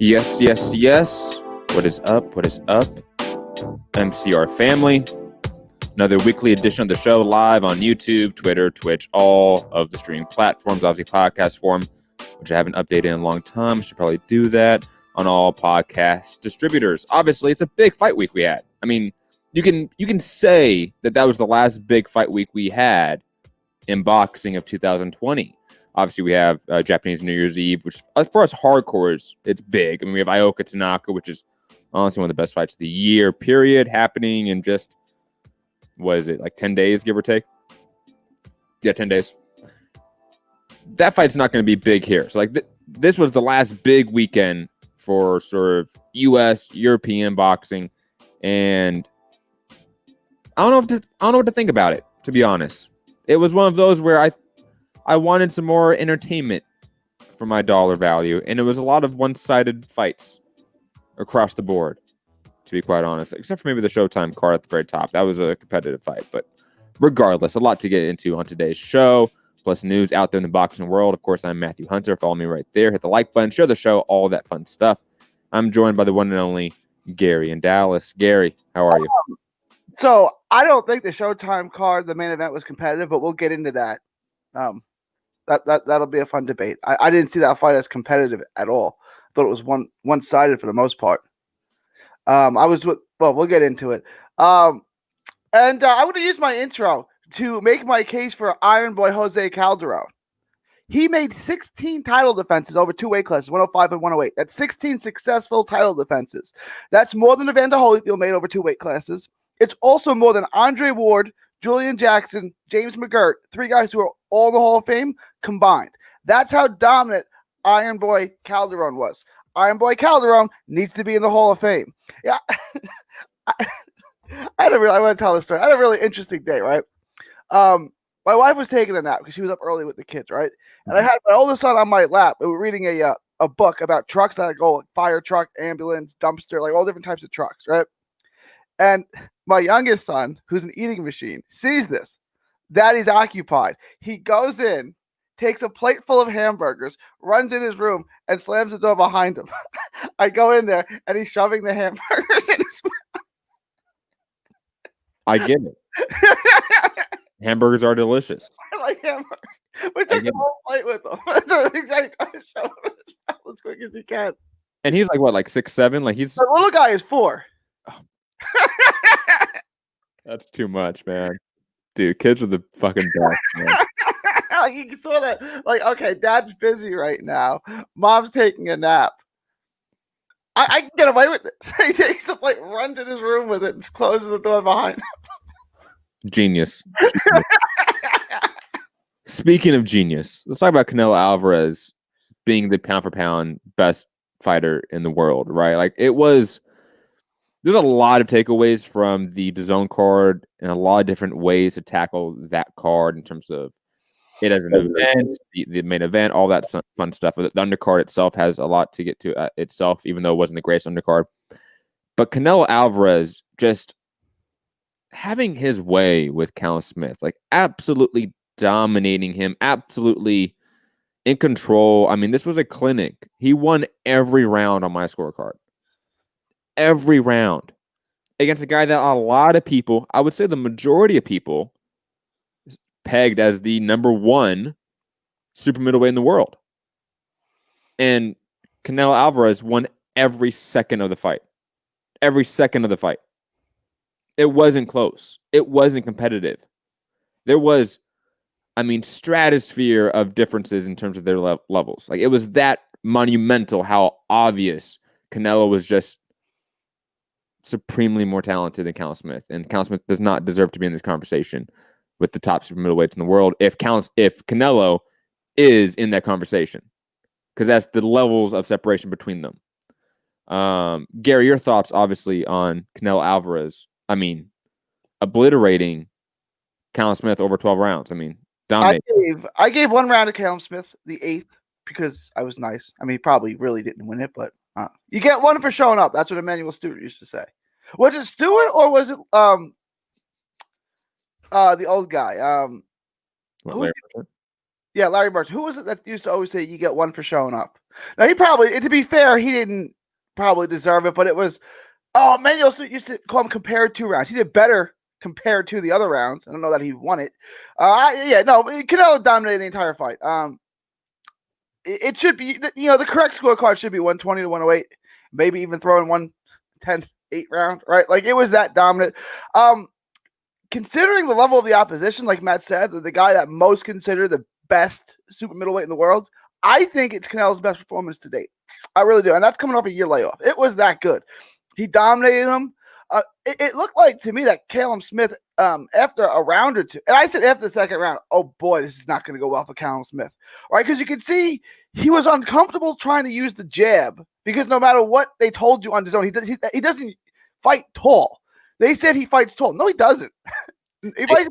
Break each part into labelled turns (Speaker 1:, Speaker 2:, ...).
Speaker 1: Yes, yes, yes. What is up? What is up? MCR family. Another weekly edition of the show live on YouTube, Twitter, Twitch, all of the streaming platforms, obviously podcast form, which I haven't updated in a long time. I should probably do that on all podcast distributors. Obviously, it's a big fight week we had. I mean, you can say that was the last big fight week we had in boxing of 2020. Obviously, we have Japanese New Year's Eve, which for us hardcores, it's big. I mean, we have Ioka Tanaka, which is honestly one of the best fights of the year, period, happening in just, what is it, like 10 days, give or take? Yeah, 10 days. That fight's not going to be big here. So, like, this was the last big weekend for sort of U.S., European boxing, and I don't know what to think about it, to be honest. It was one of those where I wanted some more entertainment for my dollar value, and it was a lot of one-sided fights across the board, to be quite honest, except for maybe the Showtime card at the very top. That was a competitive fight, but regardless, a lot to get into on today's show, plus news out there in the boxing world. Of course, I'm Matthew Hunter. Follow me right there. Hit the like button, share the show, all that fun stuff. I'm joined by the one and only Gary in Dallas. Gary, how are you?
Speaker 2: So I don't think the Showtime card, the main event, was competitive, but we'll get into that. That'll be a fun debate. I didn't see that fight as competitive at all. I thought it was one-sided for the most part. We'll get into it. And I'm going to use my intro to make my case for Iron Boy Jose Calderon. He made 16 title defenses over two weight classes, 105 and 108. That's 16 successful title defenses. That's more than Evander Holyfield made over two weight classes. It's also more than Andre Ward, Julian Jackson, James McGirt, three guys who are all in the Hall of Fame combined. That's how dominant Iron Boy Calderon was. Iron Boy Calderon needs to be in the Hall of Fame. Yeah, I want to tell this story. I had a really interesting day, right? My wife was taking a nap because she was up early with the kids, right? And I had my oldest son on my lap. We were reading a book about trucks that go like fire truck, ambulance, dumpster, like all different types of trucks, right? And my youngest son, who's an eating machine, sees this. Daddy's occupied. He goes in, takes a plate full of hamburgers, runs in his room, and slams the door behind him. I go in there, and he's shoving the hamburgers in his mouth.
Speaker 1: I get it. Hamburgers are delicious.
Speaker 2: I like hamburgers. We took the whole plate with him. That's exactly trying to shove him in his mouth as quick as you can.
Speaker 1: And he's like, what, like 6'7"? Like he's...
Speaker 2: The little guy is 4.
Speaker 1: That's too much, man. Dude, kids are the fucking best, man.
Speaker 2: Like you saw that, like, okay, dad's busy right now. Mom's taking a nap. I can get away with this. He takes the plate, runs in his room with it, and closes the door behind him.
Speaker 1: Genius. Speaking of genius, let's talk about Canelo Alvarez being the pound-for-pound best fighter in the world, right? Like, there's a lot of takeaways from the DAZN card and a lot of different ways to tackle that card in terms of it as an event, the main event, all that fun stuff. The undercard itself has a lot to get to itself, even though it wasn't the greatest undercard. But Canelo Alvarez just having his way with Callum Smith, like absolutely dominating him, absolutely in control. I mean, this was a clinic. He won every round on my scorecard. Every round against a guy that a lot of people, I would say the majority of people, pegged as the number one super middleweight in the world. And Canelo Alvarez won every second of the fight. Every second of the fight. It wasn't close. It wasn't competitive. There was, stratosphere of differences in terms of their levels. Like, it was that monumental how obvious Canelo was just supremely more talented than Callum Smith. And Callum Smith does not deserve to be in this conversation with the top super middleweights in the world if Canelo is in that conversation, because that's the levels of separation between them. Gary, your thoughts obviously on Canelo Alvarez. Obliterating Callum Smith over 12 rounds. Dominating.
Speaker 2: I gave one round to Callum Smith, the 8th, because I was nice. He probably really didn't win it, but you get one for showing up. That's what Emmanuel Stewart used to say. Was it Stewart or was it the old guy? Larry Birch. Who was it that used to always say you get one for showing up? Now, he probably, to be fair, he didn't probably deserve it, but it was. Oh, man, you also used to call him compared to rounds. He did better compared to the other rounds. I don't know that he won it. Canelo dominated the entire fight. It should be, the correct scorecard should be 120 to 108, maybe even throw in 110, 8 round, right? Like, it was that dominant. Considering the level of the opposition, like Matt said, the guy that most considered the best super middleweight in the world, I think it's Canelo's best performance to date. I really do. And that's coming off a year layoff. It was that good. He dominated him. It looked like to me that Callum Smith, after a round or two, and I said after the second round, oh boy, this is not going to go well for Callum Smith, right? Because you could see he was uncomfortable trying to use the jab because no matter what they told you on his own, he doesn't fight tall. They said he fights tall. No, he doesn't. He fights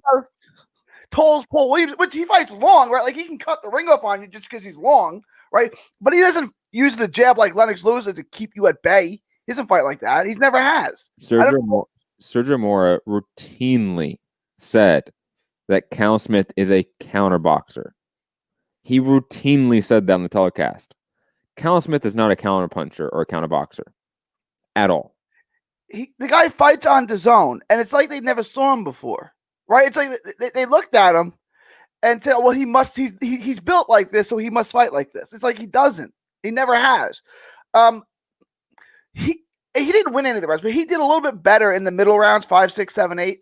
Speaker 2: tall as Paul Williams, which he fights long, right? Like he can cut the ring up on you just because he's long, right? But he doesn't use the jab like Lennox Lewis to keep you at bay. He doesn't fight like that. He's never has.
Speaker 1: Sergio Mora routinely said that Cal Smith is a counter boxer. He routinely said that on the telecast. Cal Smith is not a counter puncher or a counter boxer at all.
Speaker 2: The guy fights on DAZN, and it's like they never saw him before, right? It's like they looked at him and said, well, he's built like this, so he must fight like this. It's like he doesn't. He never has. He didn't win any of the rounds, but he did a little bit better in the middle rounds, 5, 6, 7, 8.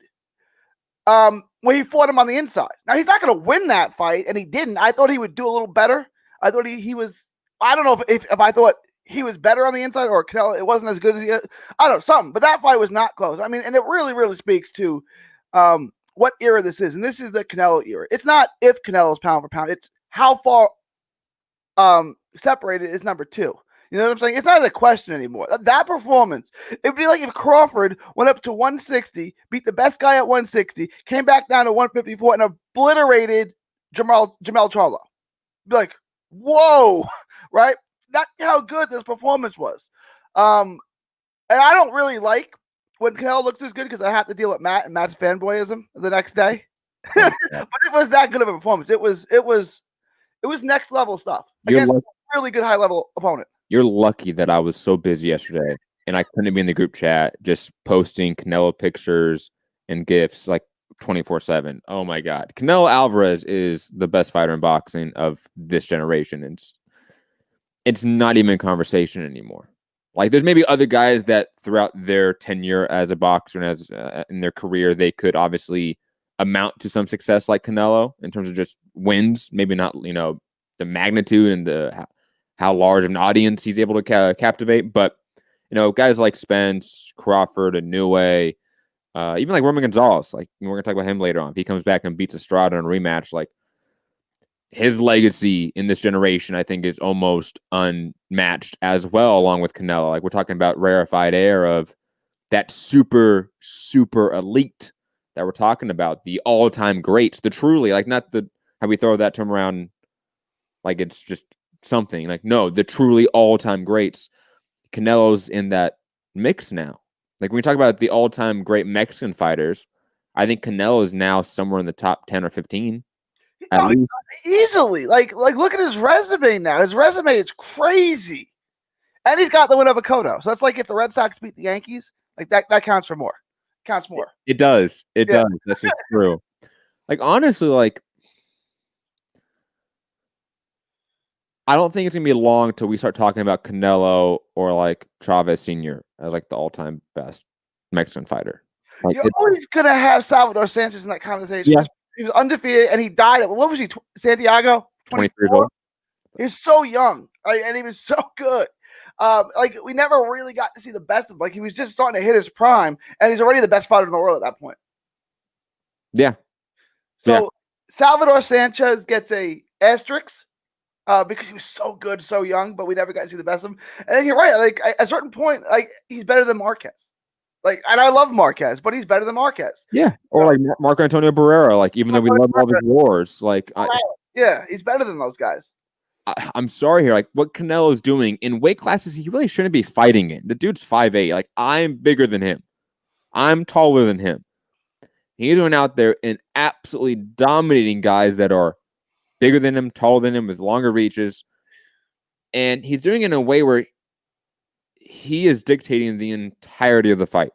Speaker 2: Where he fought him on the inside. Now he's not going to win that fight, and he didn't. I thought he would do a little better. I thought he was. I don't know if I thought he was better on the inside or Canelo. It wasn't as good as I don't know, something. But that fight was not close. I mean, and it really, really speaks to what era this is, and this is the Canelo era. It's not if Canelo's pound for pound. It's how far separated is number 2. You know what I'm saying? It's not a question anymore. That performance, it would be like if Crawford went up to 160, beat the best guy at 160, came back down to 154, and obliterated Jamal Charlo. Be like, whoa, right? That's how good this performance was. And I don't really like when Canelo looks as good because I have to deal with Matt and Matt's fanboyism the next day. But it was that good of a performance. It was next level stuff against a really good high level opponent.
Speaker 1: You're lucky that I was so busy yesterday and I couldn't be in the group chat just posting Canelo pictures and GIFs like 24/7. Oh my God. Canelo Alvarez is the best fighter in boxing of this generation. It's not even a conversation anymore. Like there's maybe other guys that throughout their tenure as a boxer and as in their career, they could obviously amount to some success like Canelo in terms of just wins, maybe not, the magnitude and how large of an audience he's able to captivate. But, guys like Spence, Crawford, Inoue, even like Roman Gonzalez, like we're going to talk about him later on. If he comes back and beats Estrada in a rematch, like his legacy in this generation, I think, is almost unmatched as well, along with Canelo. Like we're talking about rarefied air of that super, super elite that we're talking about, the all-time greats, the truly, like not the how we throw that term around like it's just something. Like, no, the truly all-time greats. Canelo's in that mix now. Like when we talk about the all-time great Mexican fighters, I think Canelo is now somewhere in the top 10 or 15.
Speaker 2: Easily. Like look at his resume now. His resume is crazy. And he's got the win of a Cotto. So that's like if the Red Sox beat the Yankees, like that counts for more. Counts more.
Speaker 1: It does. It does. That's just true. Like honestly, like I don't think it's gonna be long till we start talking about Canelo or like Chavez Sr. as like the all-time best Mexican fighter. Like,
Speaker 2: you're always gonna have Salvador Sanchez in that conversation.
Speaker 1: Yeah.
Speaker 2: He was undefeated and he died at what was he? Santiago,
Speaker 1: 23 years old.
Speaker 2: He was so young, right? And he was so good. Like we never really got to see the best of him. Like he was just starting to hit his prime, and he's already the best fighter in the world at that point.
Speaker 1: Yeah.
Speaker 2: So Salvador Sanchez gets a asterisk. Because he was so good, so young, but we never got to see the best of him. And then you're right. Like at a certain point, like he's better than Marquez. Like, and I love Marquez, but he's better than Marquez.
Speaker 1: Yeah, or like Marco Antonio Barrera. Like even though we love all his wars, like
Speaker 2: he's better than those guys.
Speaker 1: I'm sorry here. Like what Canelo's doing in weight classes, he really shouldn't be fighting in. The dude's 5'8". Like I'm bigger than him. I'm taller than him. He's going out there and absolutely dominating guys that are bigger than him, taller than him, with longer reaches. And he's doing it in a way where he is dictating the entirety of the fight,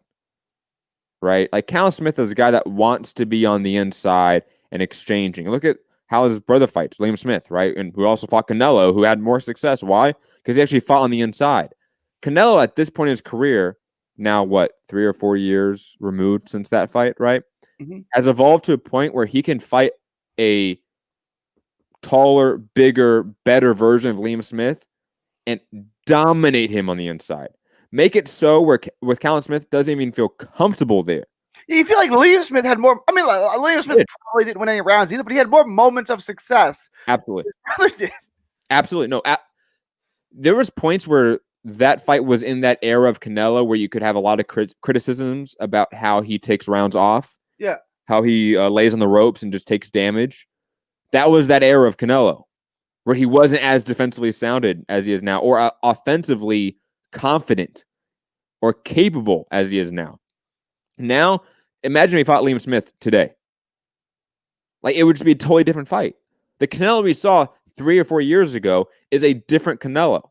Speaker 1: right? Like Callum Smith is a guy that wants to be on the inside and exchanging. Look at how his brother fights, Liam Smith, right? And who also fought Canelo, who had more success. Why? Because he actually fought on the inside. Canelo, at this point in his career, now what, 3 or 4 years removed since that fight, right?
Speaker 2: Mm-hmm.
Speaker 1: Has evolved to a point where he can fight a taller, bigger, better version of Liam Smith and dominate him on the inside. Make it so where with Callum Smith doesn't even feel comfortable there.
Speaker 2: You feel like Liam Smith had more. I mean, Liam Smith probably didn't win any rounds either, but he had more moments of success.
Speaker 1: Absolutely.
Speaker 2: His brother did.
Speaker 1: Absolutely. No, there was points where that fight was in that era of Canelo where you could have a lot of criticisms about how he takes rounds off.
Speaker 2: Yeah.
Speaker 1: How he lays on the ropes and just takes damage. That was that era of Canelo where he wasn't as defensively sounded as he is now, or offensively confident or capable as he is now. Now, imagine if he fought Liam Smith today. Like, it would just be a totally different fight. The Canelo we saw 3 or 4 years ago is a different Canelo.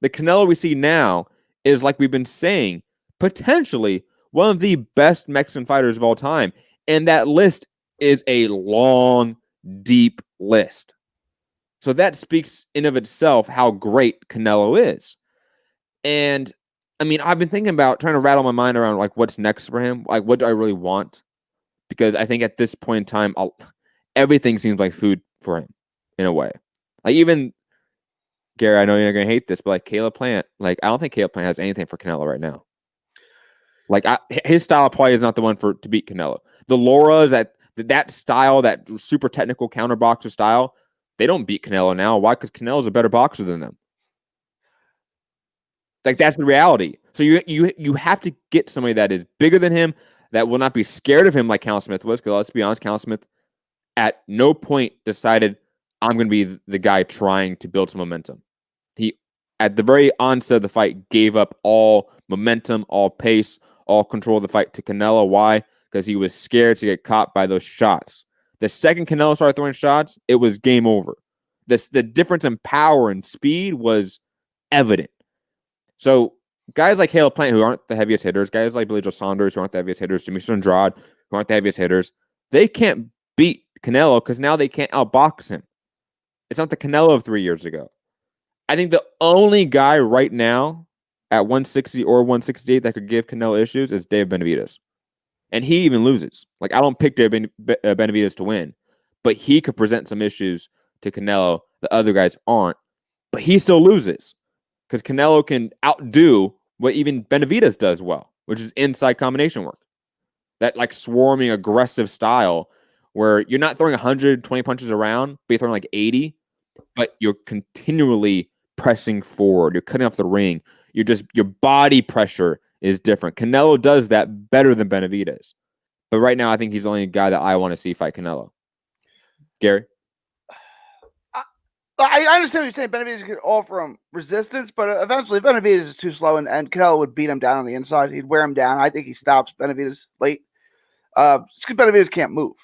Speaker 1: The Canelo we see now is, like we've been saying, potentially one of the best Mexican fighters of all time. And that list is a long, deep list. So that speaks in of itself how great Canelo is. And I mean, I've been thinking about trying to rattle my mind around like what's next for him. Like, what do I really want? Because I think at this point in time, everything seems like food for him in a way. Like even Gary, I know you're going to hate this, but like Caleb Plant, like I don't think Caleb Plant has anything for Canelo right now. Like his style of play is not the one to beat Canelo. The Laura's that style, that super technical counterboxer style, they don't beat Canelo now. Why? Because Canelo's a better boxer than them. Like that's the reality. So you have to get somebody that is bigger than him, that will not be scared of him like Callum Smith was. Because let's be honest, Callum Smith at no point decided I'm going to be the guy trying to build some momentum. He, at the very onset of the fight, gave up all momentum, all pace, all control of the fight to Canelo. Why? Because he was scared to get caught by those shots. The second Canelo started throwing shots, it was game over. The difference in power and speed was evident. So guys like Caleb Plant, who aren't the heaviest hitters, guys like Billy Joe Saunders, who aren't the heaviest hitters, Demetrius Andrade, who aren't the heaviest hitters, they can't beat Canelo because now they can't outbox him. It's not the Canelo of 3 years ago. I think the only guy right now at 160 or 168 that could give Canelo issues is Dave Benavidez. And he even loses. Like, I don't pick Dave Benavidez to win, but he could present some issues to Canelo the other guys aren't. But he still loses because Canelo can outdo what even Benavidez does well, which is inside combination work. That like swarming, aggressive style where you're not throwing 120 punches around, but you're throwing like 80, but you're continually pressing forward. You're cutting off the ring. Your body pressure is different. Canelo does that better than Benavidez. But right now, I think he's the only guy that I want to see fight Canelo. Gary?
Speaker 2: I understand what you're saying. Benavidez could offer him resistance, but eventually Benavidez is too slow, and Canelo would beat him down on the inside. He'd wear him down. I think he stops Benavidez late. Just because Benavidez can't move.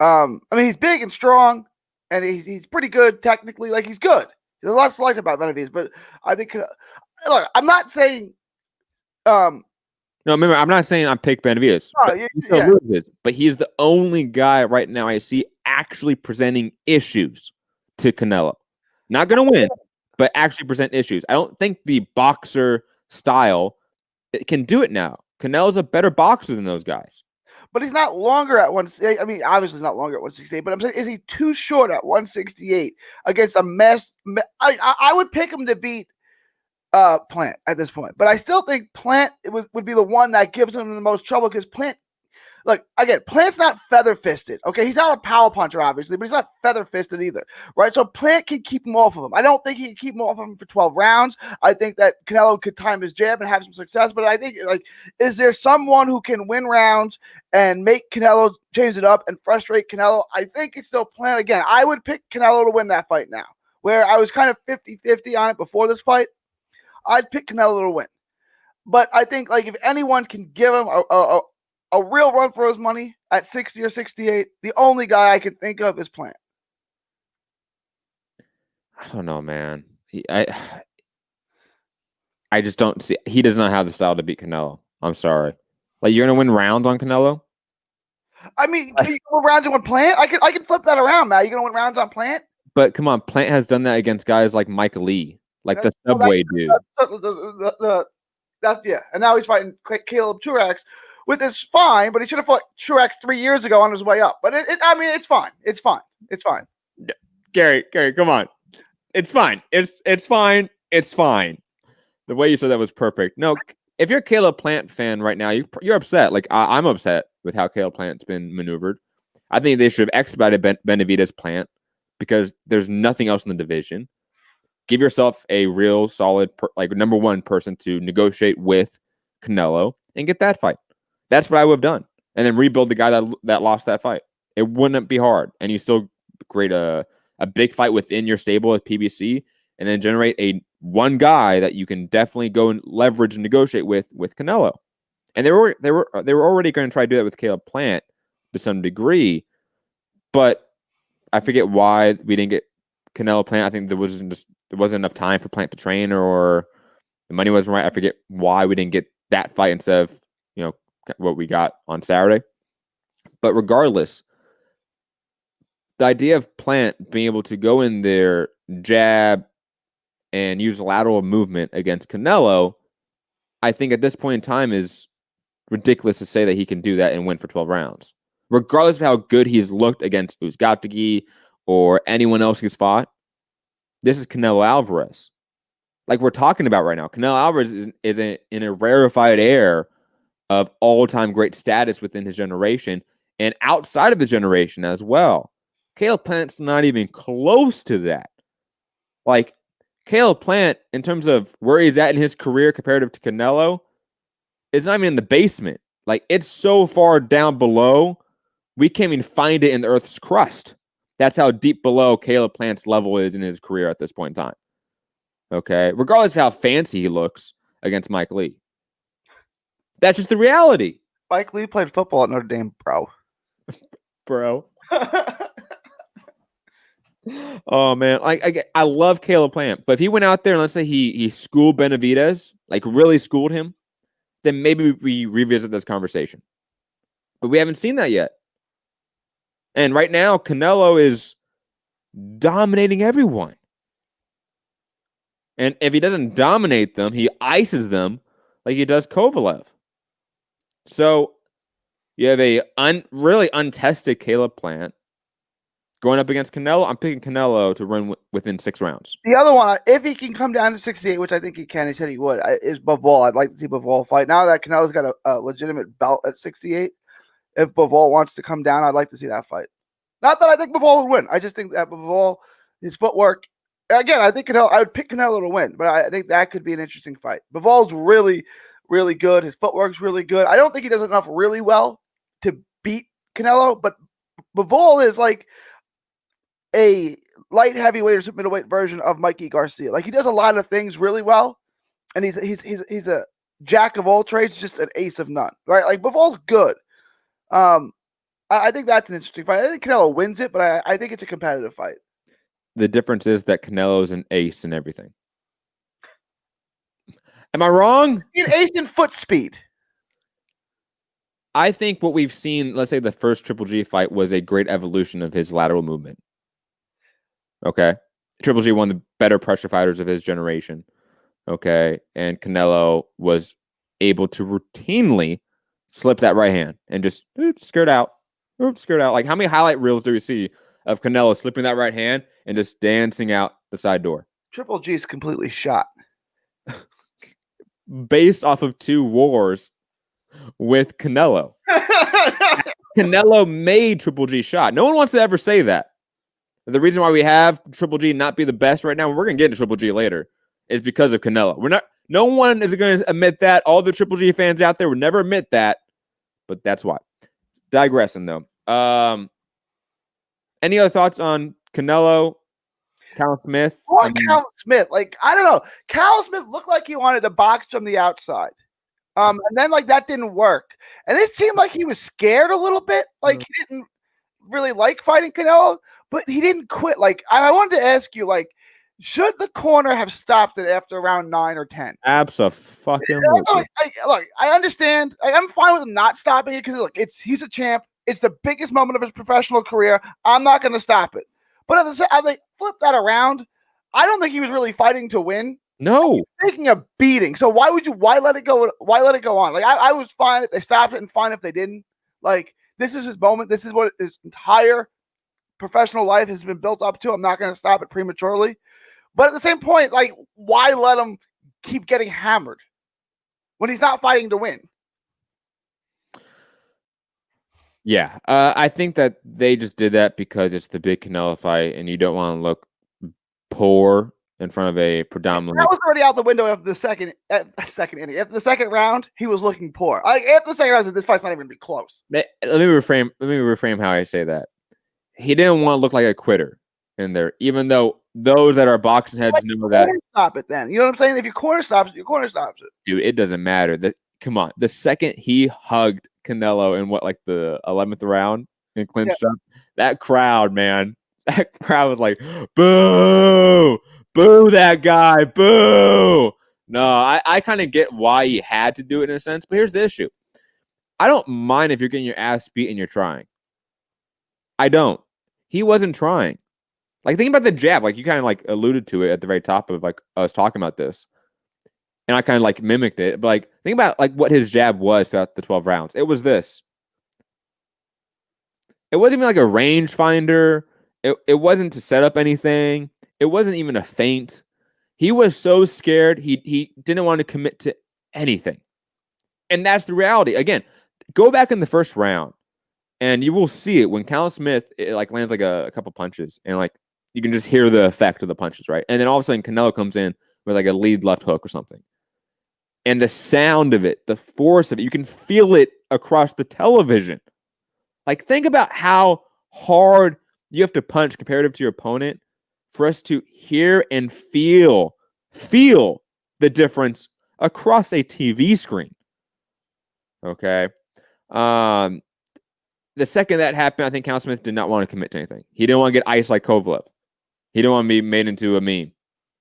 Speaker 2: I mean, he's big and strong, and he's pretty good technically. Like, he's good. There's a lot to like about Benavidez, but I think look, I'm not saying
Speaker 1: no, remember, I'm not saying I pick Benavidez. But he is the only guy right now I see actually presenting issues to Canelo. Not going to win, but actually present issues. I don't think the boxer style can do it now. Canelo's a better boxer than those guys.
Speaker 2: But he's not longer at 168. I mean, obviously he's not longer at 168, but I'm saying, is he too short at 168 against a mess? I would pick him to beat Plant at this point, but I still think Plant would be the one that gives him the most trouble because Plant, look, again, Plant's not feather-fisted, okay? He's not a power puncher, obviously, but he's not feather-fisted either, right? So Plant can keep him off of him. I don't think he can keep him off of him for 12 rounds. I think that Canelo could time his jab and have some success, but I think, like, is there someone who can win rounds and make Canelo change it up and frustrate Canelo? I think it's still Plant. Again, I would pick Canelo to win that fight now, where I was kind of 50-50 on it before this fight. I'd pick Canelo to win. But I think, like, if anyone can give him a real run for his money at 60 or 68, the only guy I can think of is Plant.
Speaker 1: I don't know, man. I I just don't see. He does not have the style to beat Canelo. I'm sorry. Like, you're gonna win rounds on Canelo?
Speaker 2: I mean, can you go rounds on Plant? I can flip that around, Matt. You gonna win rounds on Plant?
Speaker 1: But come on, Plant has done that against guys like Mike Lee, like the Subway dude.
Speaker 2: That's and now he's fighting Caleb Truax, with his fine, but he should have fought Truax 3 years ago on his way up. But I mean, it's fine. It's fine. It's fine.
Speaker 1: Gary, come on. It's fine. It's fine. It's fine. The way you said that was perfect. No, if you're a Caleb Plant fan right now, you're upset. Like, I'm upset with how Caleb Plant's been maneuvered. I think they should have expedited Benavidez Plant because there's nothing else in the division. Give yourself a real solid, number one person to negotiate with Canelo and get that fight. That's what I would have done. And then rebuild the guy that lost that fight. It wouldn't be hard. And you still create a big fight within your stable at PBC and then generate one guy that you can definitely go and leverage and negotiate with Canelo. And they were already going to try to do that with Caleb Plant to some degree, but I forget why we didn't get Canelo Plant. I think there wasn't enough time for Plant to train, or the money wasn't right. I forget why we didn't get that fight instead of what we got on Saturday. But regardless, the idea of Plant being able to go in there, jab, and use lateral movement against Canelo, I think at this point in time is ridiculous to say that he can do that and win for 12 rounds. Regardless of how good he's looked against Foogatti or anyone else he's fought, this is Canelo Alvarez. Like we're talking about right now, Canelo Alvarez is in a rarefied air of all-time great status within his generation and outside of the generation as well. Caleb Plant's not even close to that. Like, Caleb Plant, in terms of where he's at in his career comparative to Canelo, is not even in the basement. Like, it's so far down below, we can't even find it in the Earth's crust. That's how deep below Caleb Plant's level is in his career at this point in time. Okay? Regardless of how fancy he looks against Mike Lee. That's just the reality.
Speaker 2: Mike Lee played football at Notre Dame, bro.
Speaker 1: Bro. Oh, man. I love Caleb Plant, but if he went out there and let's say he schooled Benavidez, like really schooled him, then maybe we revisit this conversation. But we haven't seen that yet. And right now, Canelo is dominating everyone. And if he doesn't dominate them, he ices them like he does Kovalev. So you have a really untested Caleb Plant going up against Canelo. I'm picking Canelo to run within 6 rounds.
Speaker 2: The other one, if he can come down to 68, which I think he can, he said he would, is Bivol. I'd like to see Bivol fight. Now that Canelo's got a legitimate belt at 68, if Bivol wants to come down, I'd like to see that fight. Not that I think Bivol would win. I just think that Bivol, his footwork, again, I think I would pick Canelo to win, but I think that could be an interesting fight. Bivol's really, really good. His footwork's really good. I don't think he does enough really well to beat Canelo, but Bivol is like a light heavyweight or middleweight version of Mikey Garcia. Like, he does a lot of things really well, and he's a jack of all trades, just an ace of none, right? Like, Bivol's good. I think that's an interesting fight. I think Canelo wins it, but I think it's a competitive fight.
Speaker 1: The difference is that Canelo's an ace in everything. Am I wrong?
Speaker 2: An ace in foot speed.
Speaker 1: I think what we've seen, let's say the first Triple G fight, was a great evolution of his lateral movement. Okay. Triple G, one of the better pressure fighters of his generation. Okay. And Canelo was able to routinely slip that right hand and just skirt out. Like, how many highlight reels do we see of Canelo slipping that right hand and just dancing out the side door?
Speaker 2: Triple G is completely shot.
Speaker 1: Based off of 2 wars with Canelo. Canelo made Triple G shot. No one wants to ever say that. The reason why we have Triple G not be the best right now, and we're going to get into Triple G later, is because of Canelo. No one is going to admit that. All the Triple G fans out there would never admit that, but that's why. Digressing, though. Any other thoughts on Canelo, Cal Smith?
Speaker 2: Cal Smith. Like, I don't know. Cal Smith looked like he wanted to box from the outside. And then, like, that didn't work. And it seemed like he was scared a little bit. Like, he didn't really like fighting Canelo, but he didn't quit. Like, I wanted to ask you, like, Should the corner have stopped it after round 9 or 10?
Speaker 1: Absolutely.
Speaker 2: Look, I understand. I'm fine with him not stopping it because look, he's a champ. It's the biggest moment of his professional career. I'm not going to stop it. But I flip that around. I don't think he was really fighting to win.
Speaker 1: No,
Speaker 2: He's taking a beating. So why let it go? Why let it go on? Like I was fine if they stopped it and fine if they didn't. Like this is his moment. This is what his entire professional life has been built up to. I'm not going to stop it prematurely. But at the same point, like, why let him keep getting hammered when he's not fighting to win?
Speaker 1: Yeah, I think that they just did that because it's the big Canelo fight, and you don't want to look poor in front of a predominantly.
Speaker 2: That was already out the window after the second inning. After the second round, he was looking poor. Like after the second round, this fight's not even gonna be close.
Speaker 1: Let me reframe how I say that. He didn't want to look like a quitter in there, even though those that are boxing heads know that.
Speaker 2: Stop it, then. You know what I'm saying? If your corner stops it, your corner stops it.
Speaker 1: Dude, it doesn't matter. Come on. The second he hugged Canelo in the 11th round in clinch up, that crowd, man, that crowd was like, boo, boo that guy, boo. No, I kind of get why he had to do it in a sense, but here's the issue. I don't mind if you're getting your ass beat and you're trying. I don't. He wasn't trying. Like, think about the jab. Like, you kind of, like, alluded to it at the very top of, like, us talking about this. And I kind of, like, mimicked it. But, like, think about, like, what his jab was throughout the 12 rounds. It was this. It wasn't even, like, a rangefinder. It wasn't to set up anything. It wasn't even a feint. He was so scared, he didn't want to commit to anything. And that's the reality. Again, go back in the first round, and you will see it when Callum Smith like lands like a couple punches, and like you can just hear the effect of the punches, right? And then all of a sudden, Canelo comes in with like a lead left hook or something, and the sound of it, the force of it, you can feel it across the television. Like, think about how hard you have to punch comparative to your opponent for us to hear and feel the difference across a TV screen. Okay. The second that happened, I think Callum Smith did not want to commit to anything. He didn't want to get iced like Kovalev. He didn't want to be made into a meme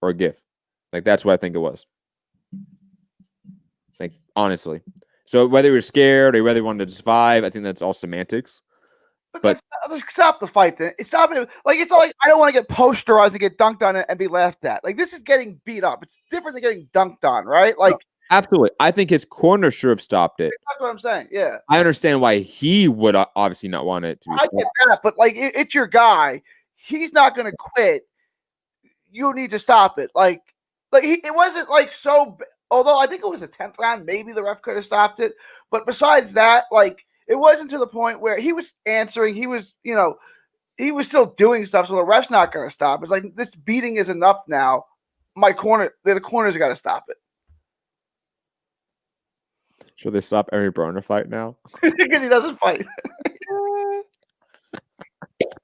Speaker 1: or a GIF. Like, that's what I think it was. Like, honestly. So whether you're scared or whether you wanted to survive, I think that's all semantics. But
Speaker 2: stop the fight then. Stop it. Like, it's not like I don't want to get posterized and get dunked on and be laughed at. Like, this is getting beat up. It's different than getting dunked on, right? Like,
Speaker 1: absolutely. I think his corner should have stopped it.
Speaker 2: That's what I'm saying. Yeah.
Speaker 1: I understand why he would obviously not want it to be.
Speaker 2: I get that, but like, it's your guy. He's not going to quit. You need to stop it. Like it wasn't like so. Although I think it was the 10th round, maybe the ref could have stopped it. But besides that, like, it wasn't to the point where he was answering. He was, he was still doing stuff. So the ref's not going to stop. It's like, this beating is enough now. The corners got to stop it.
Speaker 1: Should they stop every Broner fight now?
Speaker 2: Because he doesn't fight.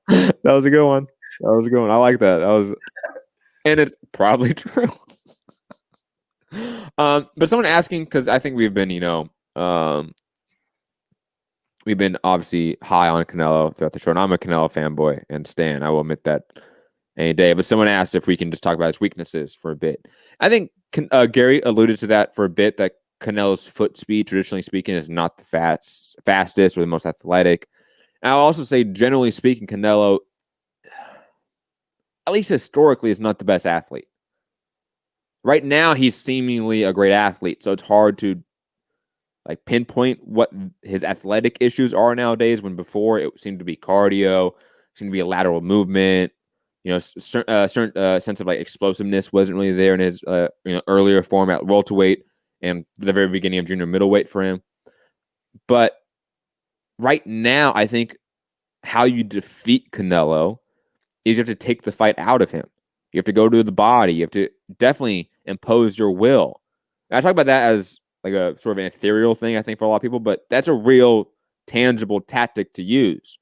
Speaker 1: That was a good one. I like that. And it's probably true. But someone asking, because I think we've been, we've been obviously high on Canelo throughout the show, and I'm a Canelo fanboy and stan. I will admit that any day. But someone asked if we can just talk about his weaknesses for a bit. I think Gary alluded to that for a bit, that Canelo's foot speed, traditionally speaking, is not the fastest or the most athletic. And I'll also say, generally speaking, Canelo, at least historically, is not the best athlete. Right now, he's seemingly a great athlete, so it's hard to like pinpoint what his athletic issues are nowadays, when before it seemed to be cardio, seemed to be a lateral movement. Certain sense of like explosiveness wasn't really there in his earlier form at welterweight and the very beginning of junior middleweight for him. But right now, I think how you defeat Canelo is you have to take the fight out of him. You have to go to the body. You have to definitely impose your will. And I talk about that as like a sort of an ethereal thing, I think, for a lot of people, but that's a real tangible tactic to use.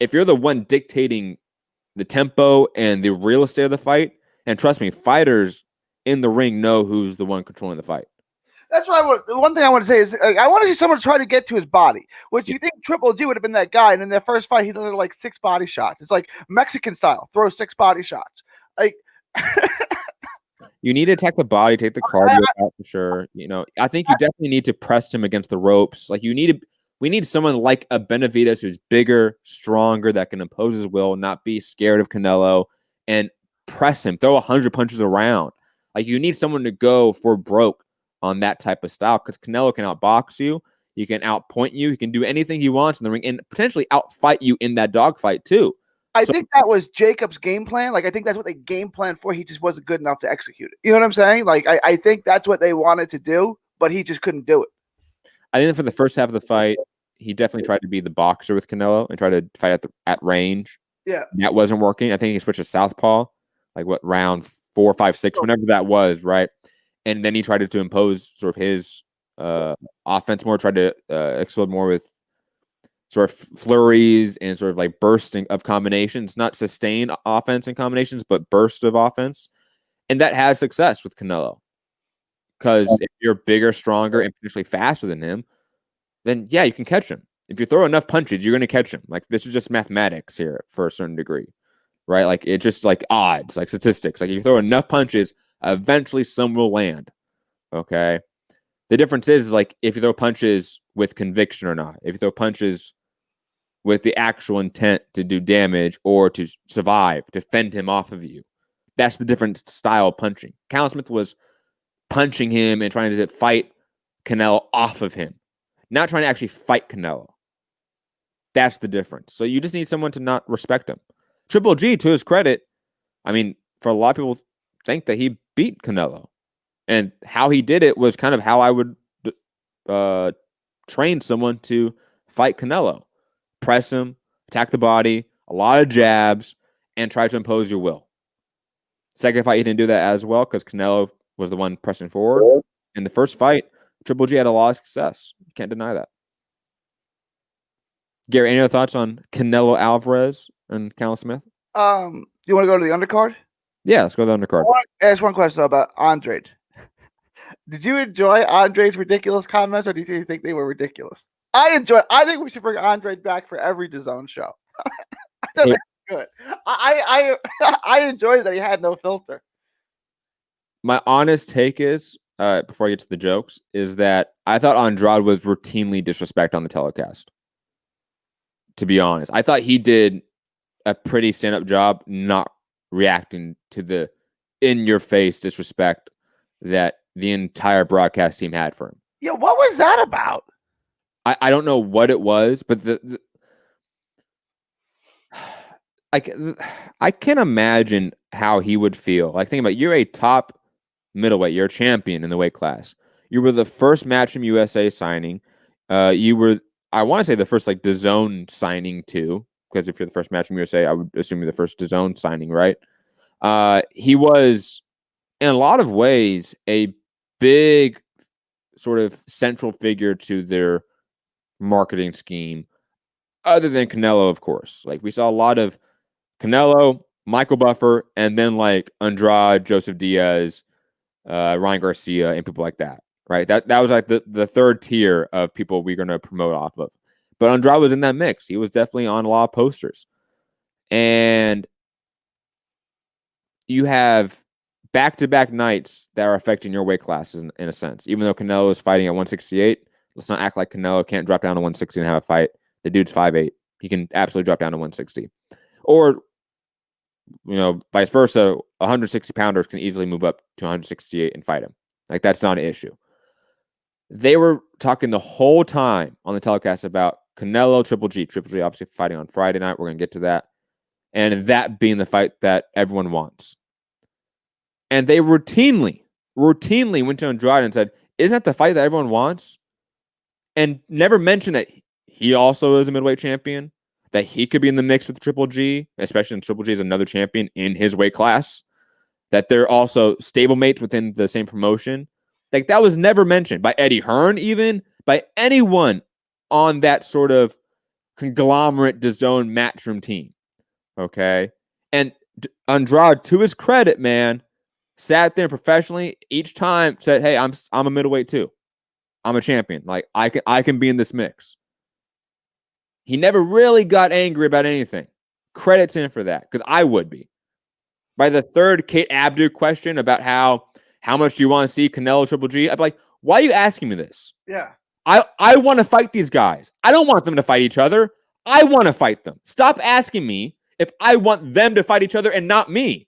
Speaker 1: If you're the one dictating the tempo and the real estate of the fight, and trust me, fighters in the ring know who's the one controlling the fight.
Speaker 2: That's what I want. The one thing I want to say is I want to see someone try to get to his body, which you think Triple G would have been that guy. And in their first fight, he landed like 6 body shots. It's like Mexican style, throw 6 body shots. Like,
Speaker 1: You need to attack the body, take the cardio out for sure. I think you definitely need to press him against the ropes. Like we need someone like a Benavidez who's bigger, stronger, that can impose his will, not be scared of Canelo, and press him, throw 100 punches around. Like you need someone to go for broke on that type of style because Canelo can outbox you. He can outpoint you. He can do anything he wants in the ring and potentially outfight you in that dogfight too.
Speaker 2: I think that was Jacob's game plan. Like, I think that's what they game planned for. He just wasn't good enough to execute it. You know what I'm saying? Like, I think that's what they wanted to do, but he just couldn't do it.
Speaker 1: I think for the first half of the fight, he definitely tried to be the boxer with Canelo and try to fight at range.
Speaker 2: Yeah.
Speaker 1: That wasn't working. I think he switched to southpaw, like round 4, 5, 6, whenever that was, right? And then he tried to impose sort of his offense more, tried to explode more with sort of flurries and sort of like bursting of combinations, not sustained offense and combinations, but burst of offense. And that has success with Canelo. Because if you're bigger, stronger, and potentially faster than him, then yeah, you can catch him. If you throw enough punches, you're going to catch him. Like this is just mathematics here for a certain degree, right? Like it's just like odds, like statistics. Like if you throw enough punches, eventually some will land. Okay. The difference is like if you throw punches with conviction or not. If you throw punches with the actual intent to do damage or to survive, to fend him off of you. That's the different style of punching. Callum Smith was punching him and trying to fight Canelo off of him, not trying to actually fight Canelo. That's the difference. So you just need someone to not respect him. Triple G, to his credit, I mean, for a lot of people think that he beat Canelo. And how he did it was kind of how I would train someone to fight Canelo. Press him, attack the body, a lot of jabs, and try to impose your will. Second fight, he didn't do that as well because Canelo was the one pressing forward. In the first fight, Triple G had a lot of success. You can't deny that. Gary, any other thoughts on Canelo Alvarez and Callum Smith?
Speaker 2: You want to go to the undercard?
Speaker 1: Yeah, let's go to the undercard.
Speaker 2: I want to ask one question about Andre. Did you enjoy Andre's ridiculous comments, or do you think they were ridiculous? I think we should bring Andre back for every DAZN show. I thought that was good. I enjoyed that he had no filter.
Speaker 1: My honest take is, before I get to the jokes, is that I thought Andrade was routinely disrespect on the telecast. To be honest, I thought he did a pretty stand-up job not reacting to the in-your-face disrespect that the entire broadcast team had for him.
Speaker 2: Yeah, what was that about?
Speaker 1: I don't know what it was, but I can't imagine how he would feel. Like, think about it, you're a top middleweight, you're a champion in the weight class. You were the first Matchroom USA signing. You were, I want to say, the first like DAZN signing too, because if you're the first Matchroom USA, I would assume you're the first DAZN signing, right? He was, in a lot of ways, a big sort of central figure to their marketing scheme, other than Canelo, of course. Like, we saw a lot of Canelo, Michael Buffer, and then like Andrade, Joseph Diaz, Ryan Garcia, and people like that, right? That was like the third tier of people we're going to promote off of. But Andrade was in that mix. He was definitely on a lot of posters. And you have back-to-back nights that are affecting your weight classes in a sense. Even though Canelo is fighting at 168, let's not act like Canelo can't drop down to 160 and have a fight. The dude's 5'8". He can absolutely drop down to 160. Or, vice versa, 160-pounders can easily move up to 168 and fight him. Like, that's not an issue. They were talking the whole time on the telecast about Canelo, Triple G. Triple G obviously fighting on Friday night. We're going to get to that. And that being the fight that everyone wants. And they routinely went to Andrade and said, isn't that the fight that everyone wants? And never mentioned that he also is a middleweight champion, that he could be in the mix with Triple G, especially when Triple G is another champion in his weight class, that they're also stablemates within the same promotion. Like, that was never mentioned by Eddie Hearn, even by anyone on that sort of conglomerate DAZN Matchroom team. Okay? And Andrade, to his credit, man, sat there professionally each time, said, hey, I'm a middleweight too. I'm a champion. Like, I can be in this mix. He never really got angry about anything. Credit to him for that, because I would be. by the third Kate Abdu question about how much do you want to see Canelo Triple G, I'd be like, why are you asking me this?
Speaker 2: Yeah.
Speaker 1: I want to fight these guys. I don't want them to fight each other. I want to fight them. Stop asking me if I want them to fight each other and not me.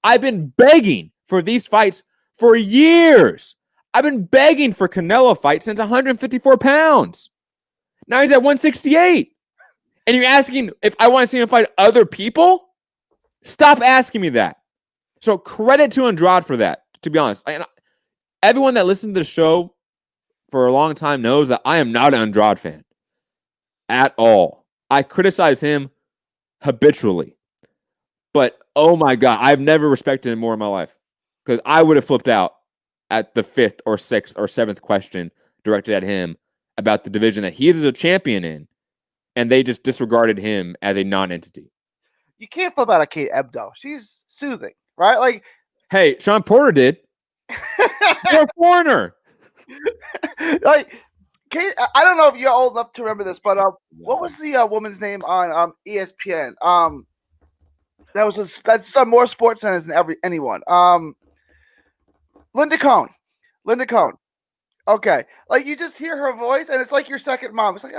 Speaker 1: I've been begging for these fights for years. I've been begging for Canelo fight since 154 pounds. Now he's at 168. And you're asking if I want to see him fight other people? Stop asking me that. So credit to Andrade for that, to be honest. Everyone that listened to the show for a long time knows that I am not an Andrade fan at all. I criticize him habitually. But, oh my God, I've never respected him more in my life. Because I would have flipped out at the 5th or 6th or 7th question directed at him about the division that he is a champion in. And they just disregarded him as a non-entity.
Speaker 2: You can't flip out a Kate Ebdo. She's soothing, right? Like,
Speaker 1: hey, Sean Porter did. You're a foreigner.
Speaker 2: Like, Kate, I don't know if you're old enough to remember this, but what was the woman's name on ESPN? That's done more sports centers than anyone. Linda Cohn. Okay, like you just hear her voice, and it's like your second mom. It's like,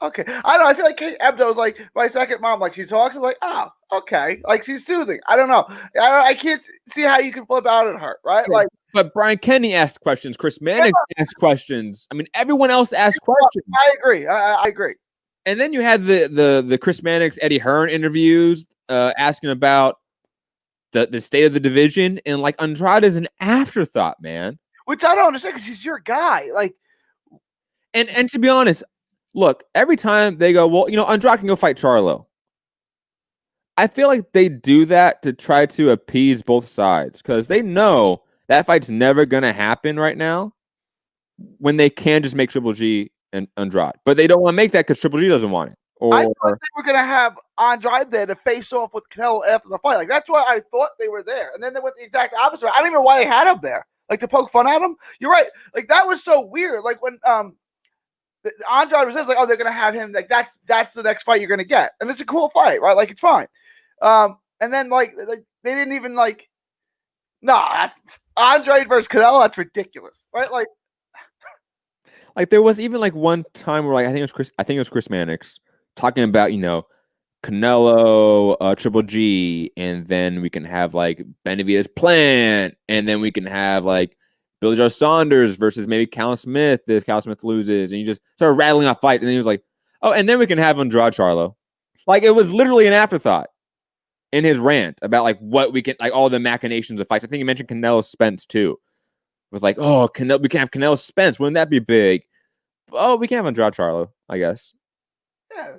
Speaker 2: okay. I don't know. I feel like Kate Ebdo is like my second mom. Like she talks, it's like, oh, okay. Like she's soothing. I don't know. I can't see how you can flip out at her, right?
Speaker 1: Yeah.
Speaker 2: Like,
Speaker 1: but Brian Kenny asked questions. Chris Mannix asked questions. I mean, everyone else asked questions.
Speaker 2: I agree. I agree.
Speaker 1: And then you had the Chris Mannix, Eddie Hearn interviews asking about the state of the division, and like Andrade is an afterthought, man.
Speaker 2: Which I don't understand because he's your guy. Like,
Speaker 1: and to be honest, look, every time they go, well, Andrade can go fight Charlo. I feel like they do that to try to appease both sides because they know that fight's never gonna happen right now. When they can just make Triple G and Andrade, but they don't want to make that because Triple G doesn't want it.
Speaker 2: I thought they were gonna have Andrade there to face off with Canelo after the fight. Like that's why I thought they were there, and then they went the exact opposite. I don't even know why they had him there, like to poke fun at him. You're right. Like that was so weird. Like when Andrade was like, oh, they're gonna have him. Like that's the next fight you're gonna get, and it's a cool fight, right? Like it's fine. And then like they didn't even like, that's Andrade versus Canelo. That's ridiculous, right?
Speaker 1: Like there was even like one time where like I think it was Chris Mannix talking about Canelo, Triple G, and then we can have like Benavidez Plant, and then we can have like Billy Joe Saunders versus maybe Callum Smith if Callum Smith loses, and you just start rattling off fights, and then he was like, oh, and then we can have Andrade Charlo. Like it was literally an afterthought in his rant about like what we can, like all the machinations of fights. I think he mentioned Canelo Spence too. It was like, oh, we can have Canelo Spence. Wouldn't that be big? Oh, we can have Andrade Charlo, I guess.
Speaker 2: Yeah.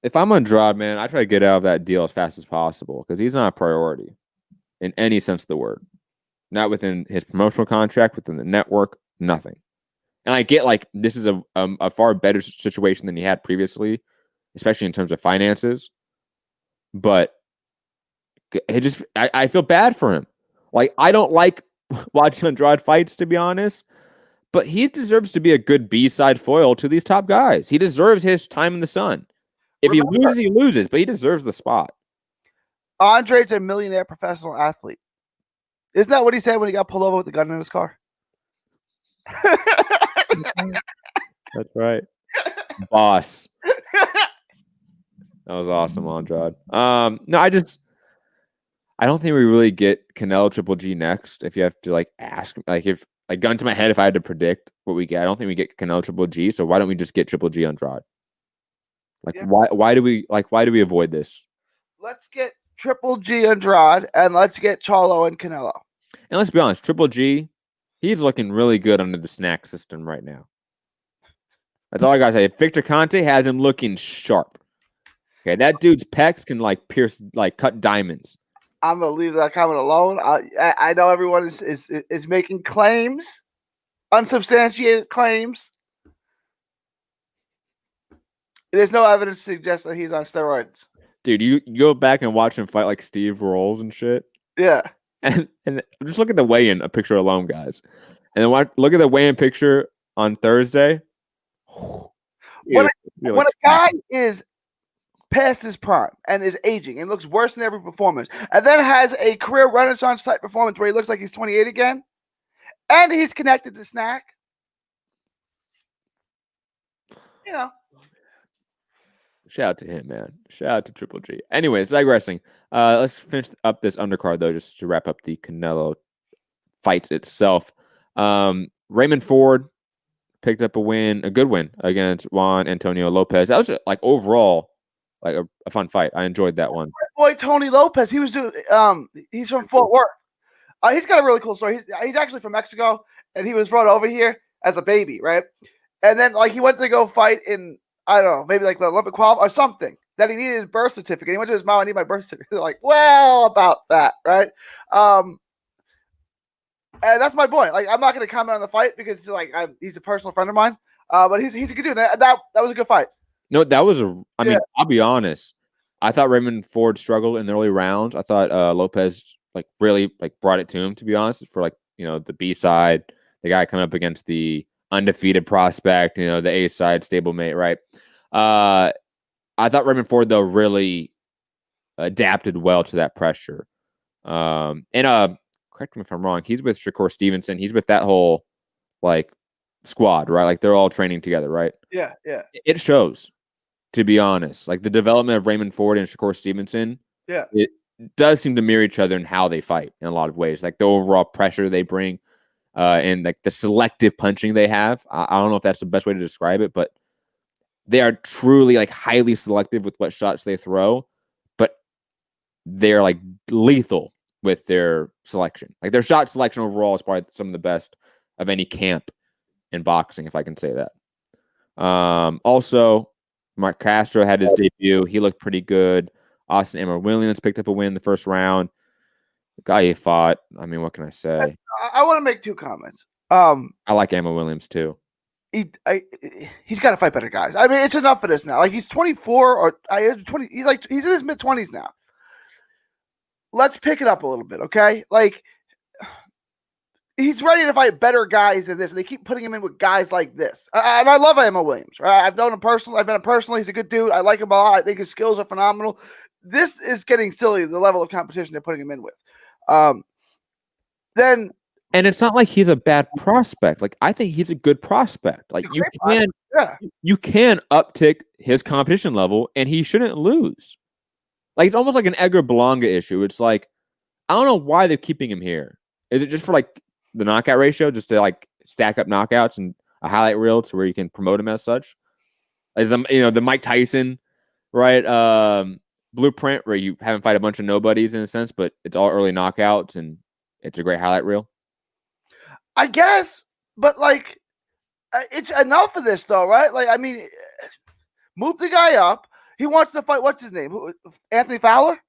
Speaker 1: If I'm Andrade, man, I try to get out of that deal as fast as possible because he's not a priority in any sense of the word. Not within his promotional contract, within the network, nothing. And I get like this is a far better situation than he had previously, especially in terms of finances. But I feel bad for him. Like I don't like watching Andrade fights, to be honest. But he deserves to be a good B-side foil to these top guys. He deserves his time in the sun. If he loses, he loses, but he deserves the spot.
Speaker 2: Andrade's a millionaire professional athlete. Isn't that what he said when he got pulled over with the gun in his car?
Speaker 1: That's right. Boss. That was awesome, Andrade. No, I don't think we really get Canelo Triple G next. If you have to like ask, like if like gun to my head, if I had to predict what we get, I don't think we get Canelo Triple G. So why don't we just get Triple G Andrade? Like why do we avoid this?
Speaker 2: Let's get Triple G Andrade and let's get Charlo and Canelo.
Speaker 1: And let's be honest, Triple G, he's looking really good under the snack system right now. That's all I gotta say. Victor Conte has him looking sharp. Okay, that dude's pecs can like pierce, like cut diamonds.
Speaker 2: I'm gonna leave that comment alone. I know everyone is making claims, unsubstantiated claims. There's no evidence to suggest that he's on steroids.
Speaker 1: Dude, you go back and watch him fight like Steve Rolls and shit.
Speaker 2: Yeah.
Speaker 1: And just look at the weigh-in picture alone, guys. And then look at the weigh-in picture on Thursday.
Speaker 2: When a guy is past his prime and is aging and looks worse in every performance, and then has a career renaissance type performance where he looks like he's 28 again, and he's connected to Snack. You know.
Speaker 1: Shout out to him, man. Shout out to Triple G. Anyways, digressing. Let's finish up this undercard, though, just to wrap up the Canelo fights itself. Raymond Ford picked up a good win against Juan Antonio Lopez. That was like overall like a fun fight. I enjoyed that one.
Speaker 2: Boy, Tony Lopez. He was doing. He's from Fort Worth. He's got a really cool story. He's actually from Mexico, and he was brought over here as a baby, right? And then like he went to go fight in, I don't know, maybe like the Olympic qual or something. That he needed his birth certificate. He went to his mom, I need my birth certificate. They're like, well, about that, right? And that's my boy. Like, I'm not going to comment on the fight because he's a personal friend of mine. But he's a good dude. That was a good fight.
Speaker 1: No, that was I mean, I'll be honest. I thought Raymond Ford struggled in the early rounds. I thought Lopez really brought it to him, to be honest, for the B side, the guy coming up against the undefeated prospect, the A side stablemate, right? I thought Raymond Ford though really adapted well to that pressure. And correct me if I'm wrong, he's with Shakur Stevenson. He's with that whole squad, right? Like they're all training together, right?
Speaker 2: Yeah.
Speaker 1: It shows, to be honest. Like the development of Raymond Ford and Shakur Stevenson, it does seem to mirror each other in how they fight in a lot of ways. Like the overall pressure they bring, and like the selective punching they have. I don't know if that's the best way to describe it, but they are truly highly selective with what shots they throw, but they're lethal with their selection. Like their shot selection overall is probably some of the best of any camp in boxing, if I can say that. Also, Mark Castro had his debut. He looked pretty good. Austin Emmer Williams picked up a win in the first round. The guy he fought, I mean, what can I say?
Speaker 2: I want to make two comments.
Speaker 1: I like Emma Williams too.
Speaker 2: He's got to fight better guys. I mean, it's enough of this now. Like he's 24 or 20. He's in his mid 20s now. Let's pick it up a little bit, okay? Like he's ready to fight better guys than this, and they keep putting him in with guys like this. And I love Emma Williams. Right? I've known him personally. I've met him personally. He's a good dude. I like him a lot. I think his skills are phenomenal. This is getting silly, the level of competition they're putting him in with.
Speaker 1: And it's not like he's a bad prospect. Like I think he's a good prospect. Like you can uptick his competition level, and he shouldn't lose. Like it's almost like an Edgar Berlanga issue. It's like I don't know why they're keeping him here. Is it just for the knockout ratio, just to stack up knockouts and a highlight reel to where you can promote him as such? Is the Mike Tyson blueprint where you haven't fight a bunch of nobodies in a sense, but it's all early knockouts and it's a great highlight reel?
Speaker 2: I guess, but it's enough of this though, right? Like, I mean, move the guy up. He wants to fight. What's his name? Anthony Fowler?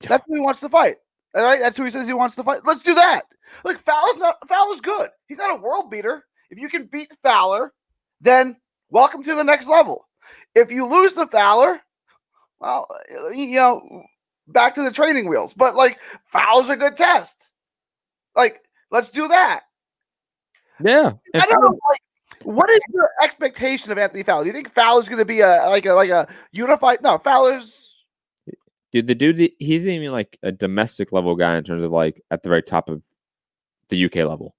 Speaker 2: That's who he wants to fight. All right, that's who he says he wants to fight. Let's do that. Look, Fowler's good. He's not a world beater. If you can beat Fowler, then welcome to the next level. If you lose to Fowler, well, back to the training wheels. But Fowler's a good test. Let's do that.
Speaker 1: Yeah.
Speaker 2: I don't know. What is your expectation of Anthony Fowler? Do you think Fowler's going to be a unified? No, Fowler's.
Speaker 1: Dude, the dude, he's even a domestic level guy in terms of at the very top of the UK level.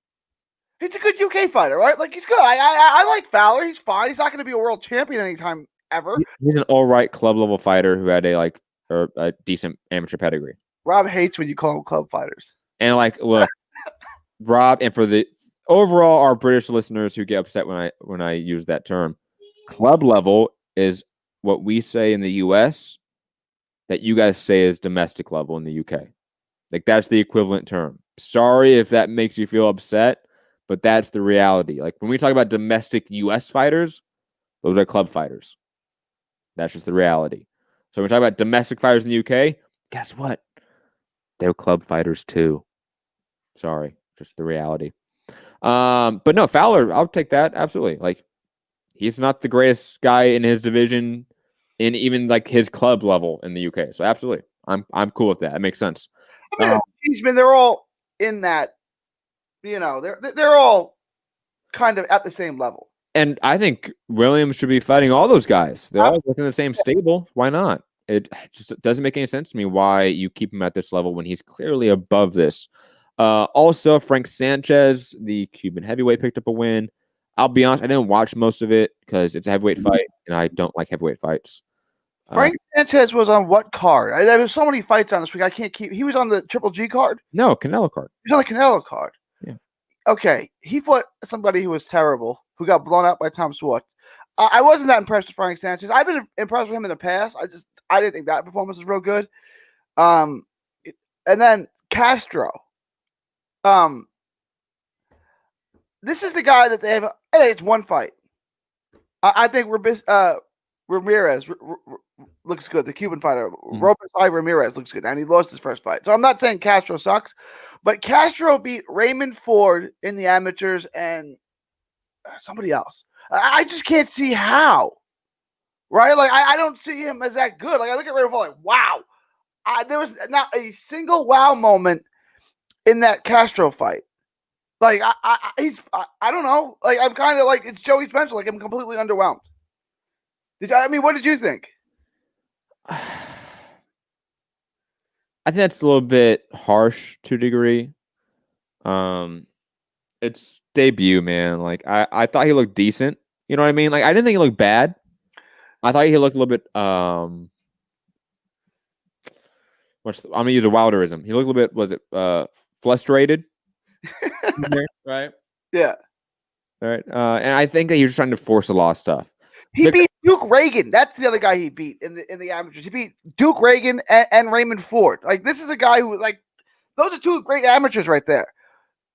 Speaker 2: He's a good UK fighter, right? He's good. I like Fowler. He's fine. He's not going to be a world champion anytime ever.
Speaker 1: He's an all right club level fighter who had a decent amateur pedigree.
Speaker 2: Rob hates when you call him club fighters.
Speaker 1: And look, Rob, and for the overall our British listeners who get upset when I use that term, club level is what we say in the US that you guys say is domestic level in the UK. That's the equivalent term. Sorry if that makes you feel upset, but that's the reality. When we talk about domestic US fighters, those are club fighters. That's just the reality. So when we talk about domestic fighters in the UK, guess what? They're club fighters too. Sorry, just the reality. But no, Fowler, I'll take that. Absolutely. He's not the greatest guy in his division in even his club level in the UK. So absolutely. I'm cool with that. It makes sense.
Speaker 2: I mean, they're all in that, they're all kind of at the same level.
Speaker 1: And I think Williams should be fighting all those guys. They're all within the same stable. Why not? It just doesn't make any sense to me why you keep him at this level when he's clearly above this. Also, Frank Sanchez, the Cuban heavyweight, picked up a win. I'll be honest, I didn't watch most of it because it's a heavyweight fight, and I don't like heavyweight fights.
Speaker 2: Frank Sanchez was on what card? There was so many fights on this week. I can't keep. He was on the Triple G card.
Speaker 1: No, Canelo card.
Speaker 2: He was on the Canelo card.
Speaker 1: Yeah.
Speaker 2: Okay, he fought somebody who was terrible, who got blown out by Tom Swartz. I wasn't that impressed with Frank Sanchez. I've been impressed with him in the past. I didn't think that performance was real good. And then Castro. This is the guy that they have. Hey, it's one fight. I think Ramirez looks good. The Cuban fighter, Robert Ramirez looks good, and he lost his first fight. So I'm not saying Castro sucks, but Castro beat Raymond Ford in the amateurs and somebody else. I just can't see how. Right? Like I don't see him as that good. Like I look at Raymond Ford like, wow. There was not a single wow moment in that Castro fight. Like I don't know. Like I'm kind of like it's Joey Spencer. Like I'm completely underwhelmed. What did you think?
Speaker 1: I think that's a little bit harsh to a degree. It's debut, man. Like I thought he looked decent. You know what I mean? Like I didn't think he looked bad. I thought he looked a little bit I'm gonna use a Wilderism. He looked a little bit, was it frustrated? Right?
Speaker 2: Yeah.
Speaker 1: All right. And I think that he was trying to force a lot of stuff.
Speaker 2: He beat Duke Reagan. That's the other guy he beat in the amateurs. He beat Duke Reagan and Raymond Ford. Like this is a guy who like those are two great amateurs right there.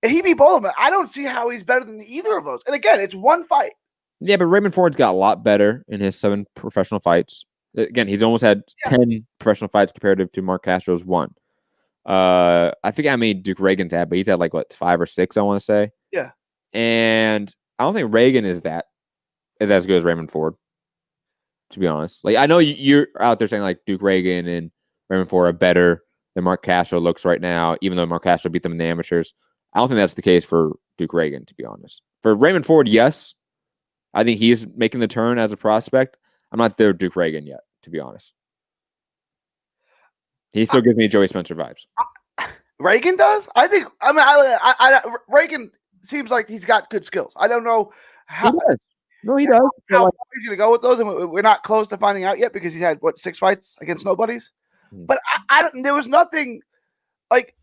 Speaker 2: And he beat both of them. I don't see how he's better than either of those. And again, it's one fight.
Speaker 1: Yeah, but Raymond Ford's got a lot better in his 7 professional fights. Again, he's almost had 10 professional fights comparative to Mark Castro's 1. I forget how many Duke Reagan's had, but he's had like what 5 or 6, I want to say.
Speaker 2: Yeah.
Speaker 1: And I don't think Reagan is as good as Raymond Ford, to be honest. Like I know you're out there saying like Duke Reagan and Raymond Ford are better than Mark Castro looks right now, even though Mark Castro beat them in the amateurs. I don't think that's the case for Duke Reagan, to be honest. For Raymond Ford, yes. I think he's making the turn as a prospect. I'm not there with Duke Reagan yet, to be honest. He still gives me Joey Spencer vibes.
Speaker 2: Reagan does? Reagan seems like he's got good skills. I don't know how.
Speaker 1: He does. No, he does.
Speaker 2: How far he's going to go with those, and we're not close to finding out yet because he's had, 6 fights against nobodies? But there was nothing, like,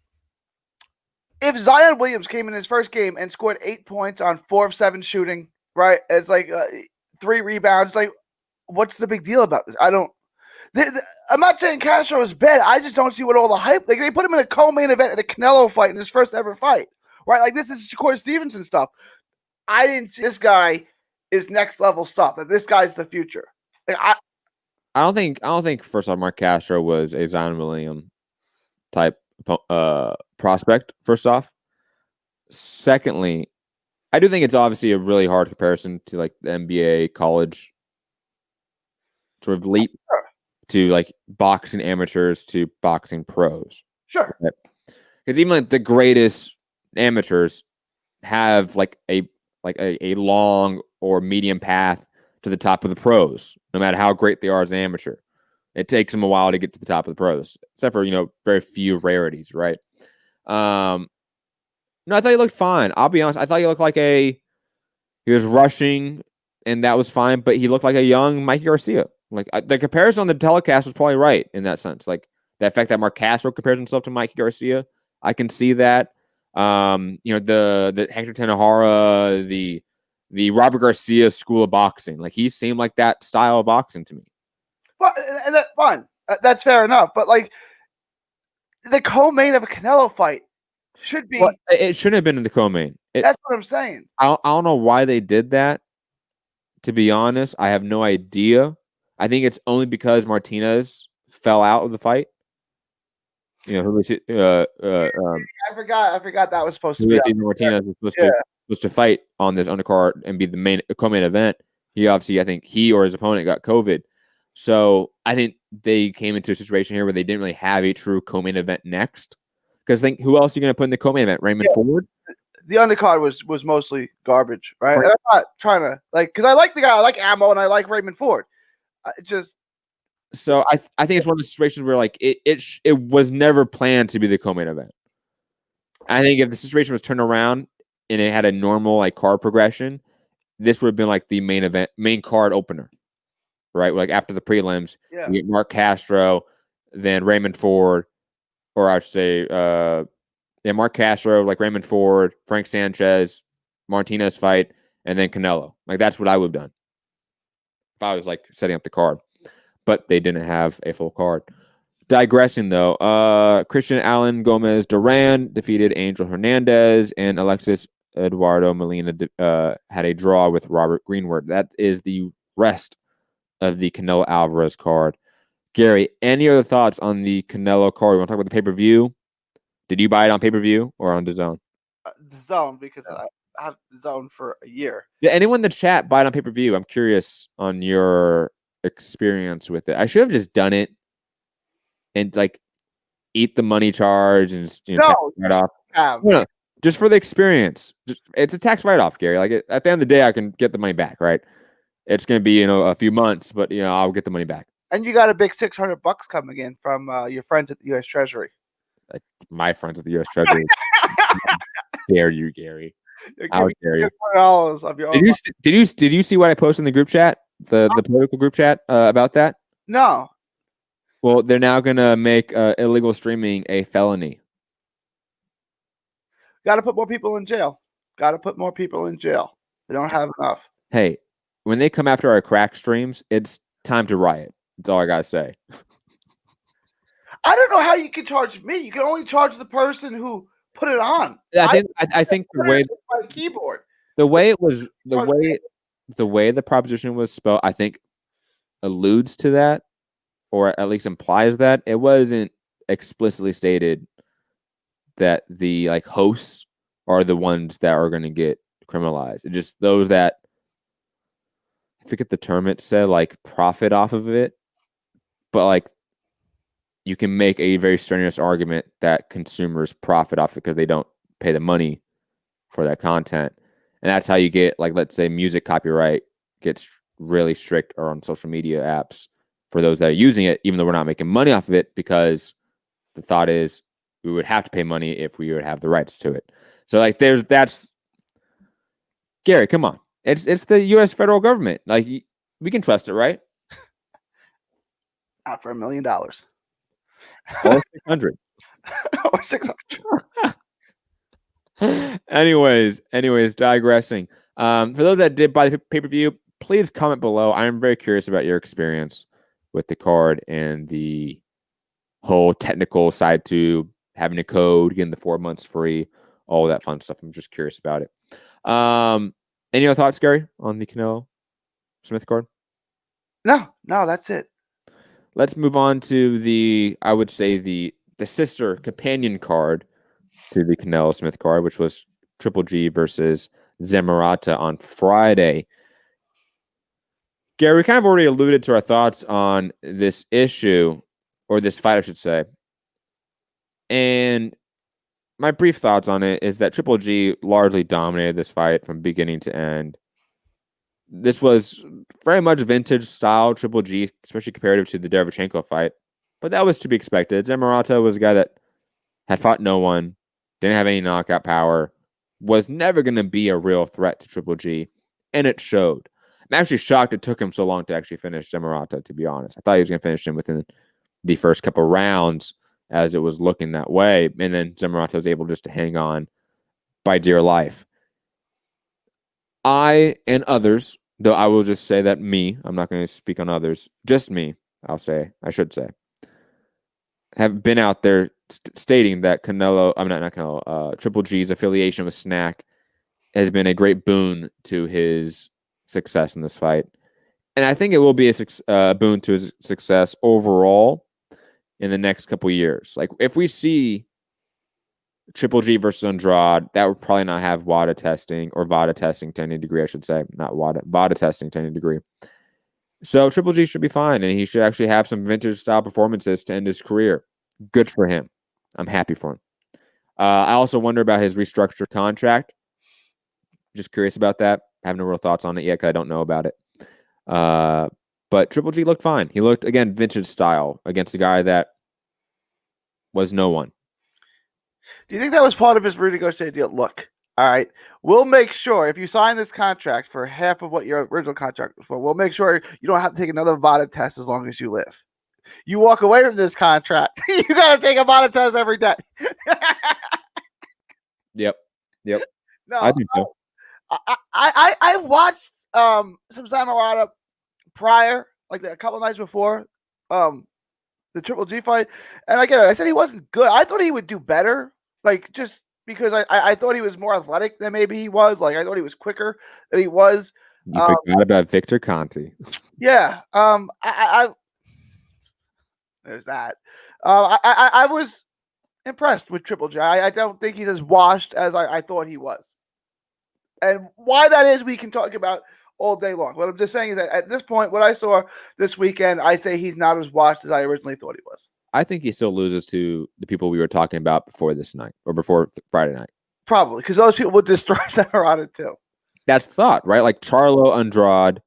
Speaker 2: if Zion Williams came in his first game and scored 8 points on 4 of 7 shooting, right, it's like 3 rebounds, like, what's the big deal about this? I'm not saying Castro is bad. I just don't see what all the hype. Like they put him in a co-main event at a Canelo fight in his first ever fight, right? Like this is Corey Stevenson stuff. I didn't see this guy is next level stuff. That this guy's the future. Like,
Speaker 1: I don't think. First off, Mark Castro was a Zion Williams type prospect. First off, secondly, I do think it's obviously a really hard comparison to like the NBA college sort of leap. To like boxing amateurs to boxing pros.
Speaker 2: Sure.
Speaker 1: Because even like the greatest amateurs have like a long or medium path to the top of the pros, no matter how great they are as an amateur. It takes them a while to get to the top of the pros, except for, very few rarities, right? No, I thought he looked fine. I'll be honest. I thought he looked like he was rushing, and that was fine, but he looked like a young Mikey Garcia. Like the comparison on the telecast was probably right in that sense. Like the fact that Mark Castro compares himself to Mikey Garcia, I can see that. The Hector Tanahara, the Robert Garcia school of boxing, like he seemed like that style of boxing to me.
Speaker 2: Well, and that's fine. That's fair enough. But like the co-main of a Canelo fight should be.
Speaker 1: Well, it shouldn't have been in the co-main.
Speaker 2: That's what I'm saying.
Speaker 1: I don't know why they did that. To be honest, I have no idea. I think it's only because Martinez fell out of the fight. I
Speaker 2: forgot that was supposed to be.
Speaker 1: Martinez was supposed to fight on this undercard and be the co-main event. He obviously, I think he or his opponent got COVID. So I think they came into a situation here where they didn't really have a true co-main event next. Because think who else are you going to put in the co-main event? Raymond Ford?
Speaker 2: the undercard was mostly garbage, right?
Speaker 1: For-
Speaker 2: And I'm not trying to because I like the guy, I like Ammo, and I like Raymond Ford.
Speaker 1: So I think it's one of the situations where like it was never planned to be the co-main event. I think if the situation was turned around and it had a normal like card progression, this would have been like the main card opener, right? Like after the prelims,
Speaker 2: Yeah.
Speaker 1: we get Mark Castro, then Raymond Ford, or I should say, Mark Castro, like Raymond Ford, Frank Sanchez, Martinez fight, and then Canelo. Like that's what I would have done if I was like setting up the card. But they didn't have a full card. Digressing though, Christian Allen Gomez Duran defeated Angel Hernandez, and Alexis Eduardo Molina had a draw with Robert Greenwood. That is the rest of the Canelo Alvarez card. Gary, any other thoughts on the Canelo card? We want to talk about the pay-per-view? Did you buy it on pay-per-view or on DAZN?
Speaker 2: The Zone, because I have the Zone for a year.
Speaker 1: Did anyone in the chat buy it on pay-per-view? I'm curious on your experience with it. I should have just done it and like eat the money charge and tax write-off. No, just for the experience. It's a tax write-off, Gary. Like at the end of the day, I can get the money back, right? It's going to be a few months, but I'll get the money back.
Speaker 2: And you got a big $600 coming in from your friends at the U.S. Treasury.
Speaker 1: My friends at the U.S. Treasury. Dare you, Gary? How dare you?
Speaker 2: $4 of your own
Speaker 1: Did you see what I posted in the group chat, the political group chat about that?
Speaker 2: No.
Speaker 1: Well, they're now gonna make illegal streaming a felony.
Speaker 2: Got to put more people in jail. Got to put more people in jail. They don't have enough.
Speaker 1: Hey, when they come after our crack streams, it's time to riot. That's all I gotta say.
Speaker 2: I don't know how you can charge me. You can only charge the person who put it on.
Speaker 1: I think the way
Speaker 2: my keyboard,
Speaker 1: the way it was, the way the proposition was spelled, I think alludes to that, or at least implies that. It wasn't explicitly stated that the like hosts are the ones that are going to get criminalized. It's just those that, I forget the term it said, like profit off of it, but like you can make a very strenuous argument that consumers profit off because they don't pay the money for that content. And that's how you get, like, let's say music copyright gets really strict or on social media apps for those that are using it, even though we're not making money off of it, because the thought is we would have to pay money if we would have the rights to it. So like that's Gary, come on. It's the US federal government. Like we can trust it, right?
Speaker 2: Not for $1 million.
Speaker 1: Or 600.
Speaker 2: Or 600.
Speaker 1: Anyways, digressing. For those that did buy the pay-per-view, please comment below. I am very curious about your experience with the card and the whole technical side to having a code, getting the 4 months free, all that fun stuff. I'm just curious about it. Any other thoughts, Gary, on the Canelo Smith card?
Speaker 2: No, that's it.
Speaker 1: Let's move on to I would say the sister companion card to the Canelo Smith card, which was Triple G versus Zamarata on Friday. Gary, we kind of already alluded to our thoughts on this issue, or this fight, I should say. And my brief thoughts on it is that Triple G largely dominated this fight from beginning to end. This was very much vintage style Triple G, especially comparative to the Derevchenko fight. But that was to be expected. Zamarata was a guy that had fought no one, didn't have any knockout power, was never going to be a real threat to Triple G, and it showed. I'm actually shocked it took him so long to actually finish Zamarata, to be honest. I thought he was going to finish him within the first couple rounds, as it was looking that way, and then Zamarata was able just to hang on by dear life. I and others, though I will just say that I'm not going to speak on others, just me, I should say, have been out there stating that Triple G's affiliation with Snack has been a great boon to his success in this fight. And I think it will be a boon to his success overall in the next couple years. Like, if we see Triple G versus Andrade, that would probably not have WADA testing, or VADA testing to any degree, I should say. Not WADA, VADA testing to any degree. So Triple G should be fine, and he should actually have some vintage-style performances to end his career. Good for him. I'm happy for him. I also wonder about his restructured contract. Just curious about that. I have no real thoughts on it yet because I don't know about it. But Triple G looked fine. He looked, again, vintage style against a guy that was no one.
Speaker 2: Do you think that was part of his renegotiated deal? Look, all right, we'll make sure if you sign this contract for half of what your original contract was for, we'll make sure you don't have to take another VADA test as long as you live. You walk away from this contract, you got to take a VADA test every day.
Speaker 1: Yep.
Speaker 2: No,
Speaker 1: I think so.
Speaker 2: I watched some Zamorata prior, like a couple of nights before the Triple G fight, and I said he wasn't good. I thought he would do better, like just because I thought he was more athletic than maybe he was. Like I thought he was quicker than he was.
Speaker 1: You forgot about Victor Conti.
Speaker 2: Yeah. There's that. I was impressed with Triple G. I don't think he's as washed as I thought he was. And why that is, we can talk about all day long. What I'm just saying is that at this point, what I saw this weekend, I say he's not as washed as I originally thought he was.
Speaker 1: I think he still loses to the people we were talking about before this night or before Friday night.
Speaker 2: Probably, because those people would destroy Zamorata too.
Speaker 1: That's thought, right? Like Charlo, Andrade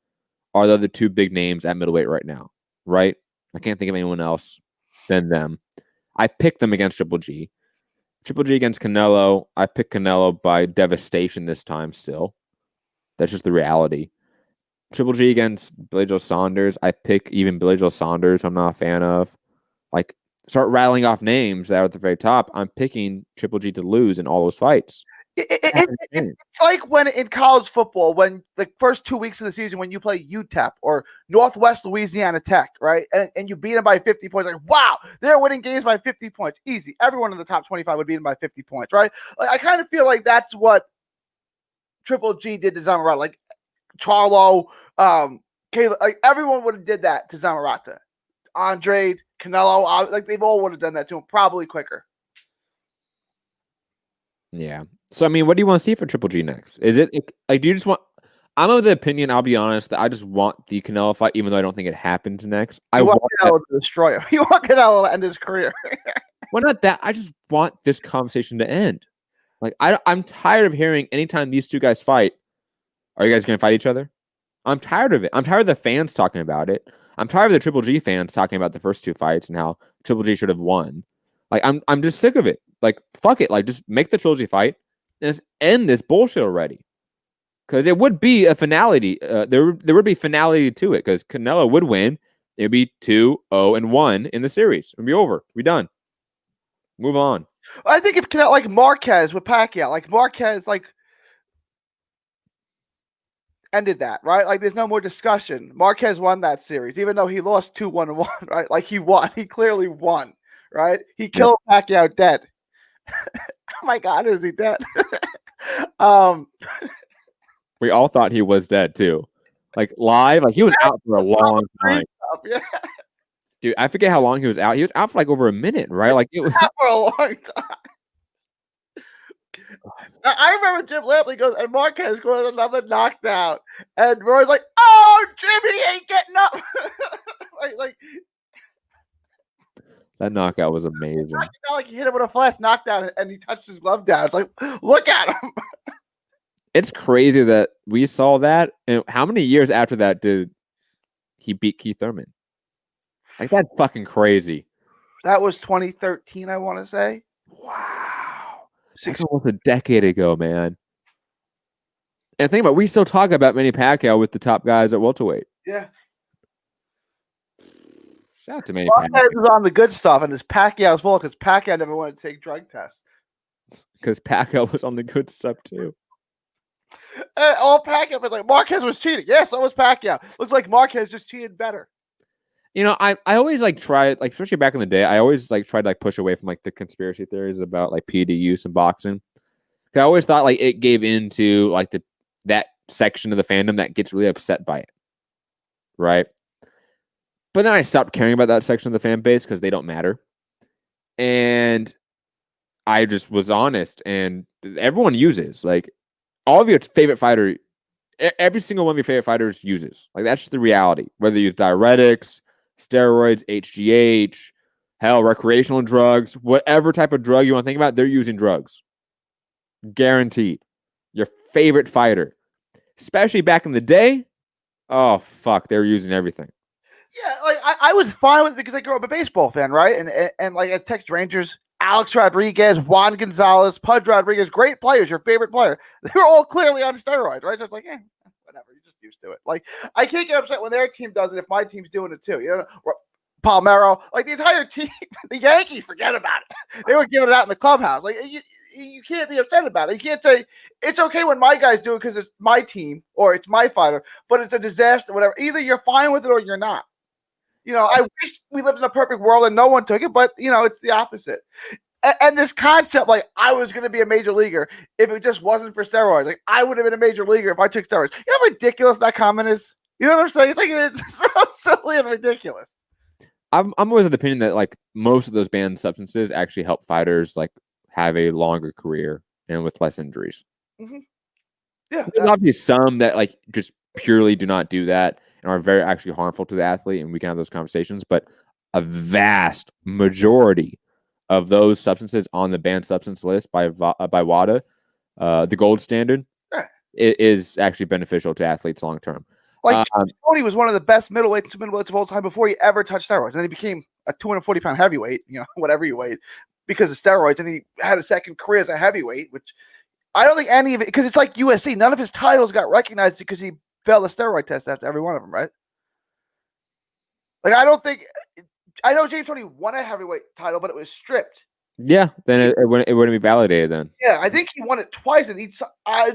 Speaker 1: are the other two big names at middleweight right now, right? I can't think of anyone else than them. I picked them against Triple G. Triple G against Canelo. I picked Canelo by devastation this time still. That's just the reality. Triple G against Billy Joe Saunders. I pick even Billy Joe Saunders, I'm not a fan of. Like, start rattling off names that are at the very top. I'm picking Triple G to lose in all those fights.
Speaker 2: It's like when in college football, when the first 2 weeks of the season, when you play UTEP or Northwest Louisiana Tech, right? And you beat them by 50 points. Like, wow, they're winning games by 50 points. Easy. Everyone in the top 25 would beat them by 50 points, right? Like, I kind of feel like that's what Triple G did to Zamorata. Like, Charlo, Caleb, like everyone would have did that to Zamorata. Andre, Canelo, like they've all would have done that to him, probably quicker.
Speaker 1: Yeah. So, I mean, what do you want to see for Triple G next? Is it like, do you just want, I'm of the opinion, I'll be honest, that I just want the Canelo fight, even though I don't think it happens next. I want
Speaker 2: Canelo to destroy him. You want Canelo to end his career.
Speaker 1: Well, not that. I just want this conversation to end. Like, I'm tired of hearing anytime these two guys fight, are you guys going to fight each other? I'm tired of it. I'm tired of the fans talking about it. I'm tired of the Triple G fans talking about the first two fights and how Triple G should have won. Like, I'm just sick of it. Like, fuck it. Like, just make the Triple G fight and just end this bullshit already. Because it would be a finality. There would be finality to it because Canelo would win. It would be 2-0-1 in the series. It would be over. We'd be done. Move on.
Speaker 2: I think if Canelo, like Marquez with Pacquiao, like Marquez, like ended that, right? Like there's no more discussion. Marquez won that series, even though he lost 2-1-1, right? Like he won. He clearly won, right? He killed Pacquiao dead. Oh my God, is he dead?
Speaker 1: We all thought he was dead too. Like live, like he was out for a long time.
Speaker 2: Yeah.
Speaker 1: Dude, I forget how long he was out. He was out for like over a minute, right? Like it was
Speaker 2: out for a long time. I remember Jim Lampley goes, and Marquez goes another knockdown. And Roy's like, oh, Jimmy ain't getting up. like
Speaker 1: that knockout was amazing.
Speaker 2: Like he hit him with a flash knockdown and he touched his glove down. It's like, look at him.
Speaker 1: It's crazy that we saw that. And how many years after that did he beat Keith Thurman? Like, that's fucking crazy.
Speaker 2: That was 2013, I want to say.
Speaker 1: Wow. That's almost a decade ago, man. And think about it, we still talk about Manny Pacquiao with the top guys at welterweight.
Speaker 2: Yeah.
Speaker 1: Shout out to Manny Pacquiao.
Speaker 2: Marquez was on the good stuff, and it's Pacquiao's fault because Pacquiao never wanted to take drug tests.
Speaker 1: Because Pacquiao was on the good stuff, too.
Speaker 2: And all Pacquiao was like, Marquez was cheating. Yeah, so was Pacquiao. Looks like Marquez just cheated better.
Speaker 1: You know, I always like try, like, especially back in the day, I always like tried to like push away from like the conspiracy theories about like PED use in boxing. I always thought like it gave into like that section of the fandom that gets really upset by it. Right. But then I stopped caring about that section of the fan base because they don't matter. And I just was honest, and everyone uses like all of your favorite fighter, every single one of your favorite fighters uses. Like that's just the reality. Whether you use diuretics, steroids, HGH, hell, recreational drugs, whatever type of drug you want to think about, they're using drugs. Guaranteed. Your favorite fighter, especially back in the day, oh, fuck, they were using everything.
Speaker 2: Yeah, like I was fine with it because I grew up a baseball fan, right? And like as Texas Rangers, Alex Rodriguez, Juan Gonzalez, Pudge Rodriguez, great players, your favorite player. They were all clearly on steroids, right? So it's like, whatever, you're just used to it. Like, I can't get upset when their team does it if my team's doing it too. You know, Palmeiro, like the entire team, the Yankees, forget about it. They were giving it out in the clubhouse. Like, you can't be upset about it. You can't say it's okay when my guys do it because it's my team or it's my fighter, but it's a disaster, whatever. Either you're fine with it or you're not. You know, I wish we lived in a perfect world and no one took it, but, you know, it's the opposite. And this concept, like, I was going to be a major leaguer if it just wasn't for steroids. Like, I would have been a major leaguer if I took steroids. You know how ridiculous that comment is? You know what I'm saying? It's like, it's so silly and ridiculous.
Speaker 1: I'm always of the opinion that, like, most of those banned substances actually help fighters, like, have a longer career and with less injuries.
Speaker 2: Mm-hmm. Yeah.
Speaker 1: There's obviously some that, like, just purely do not do that and are very actually harmful to the athlete, and we can have those conversations, but a vast majority of those substances on the banned substance list by WADA, the gold standard, is actually beneficial to athletes long term.
Speaker 2: Like, Tony was one of the best middleweights of all time before he ever touched steroids. And then he became a 240-pound heavyweight, you know, whatever you weighed, because of steroids. And he had a second career as a heavyweight, which I don't think any of it, because it's like UFC. None of his titles got recognized because he failed the steroid test after every one of them, right? Like, I know James Toney won a heavyweight title, but it was stripped.
Speaker 1: Yeah, then it wouldn't be validated then.
Speaker 2: Yeah, I think he won it twice in each.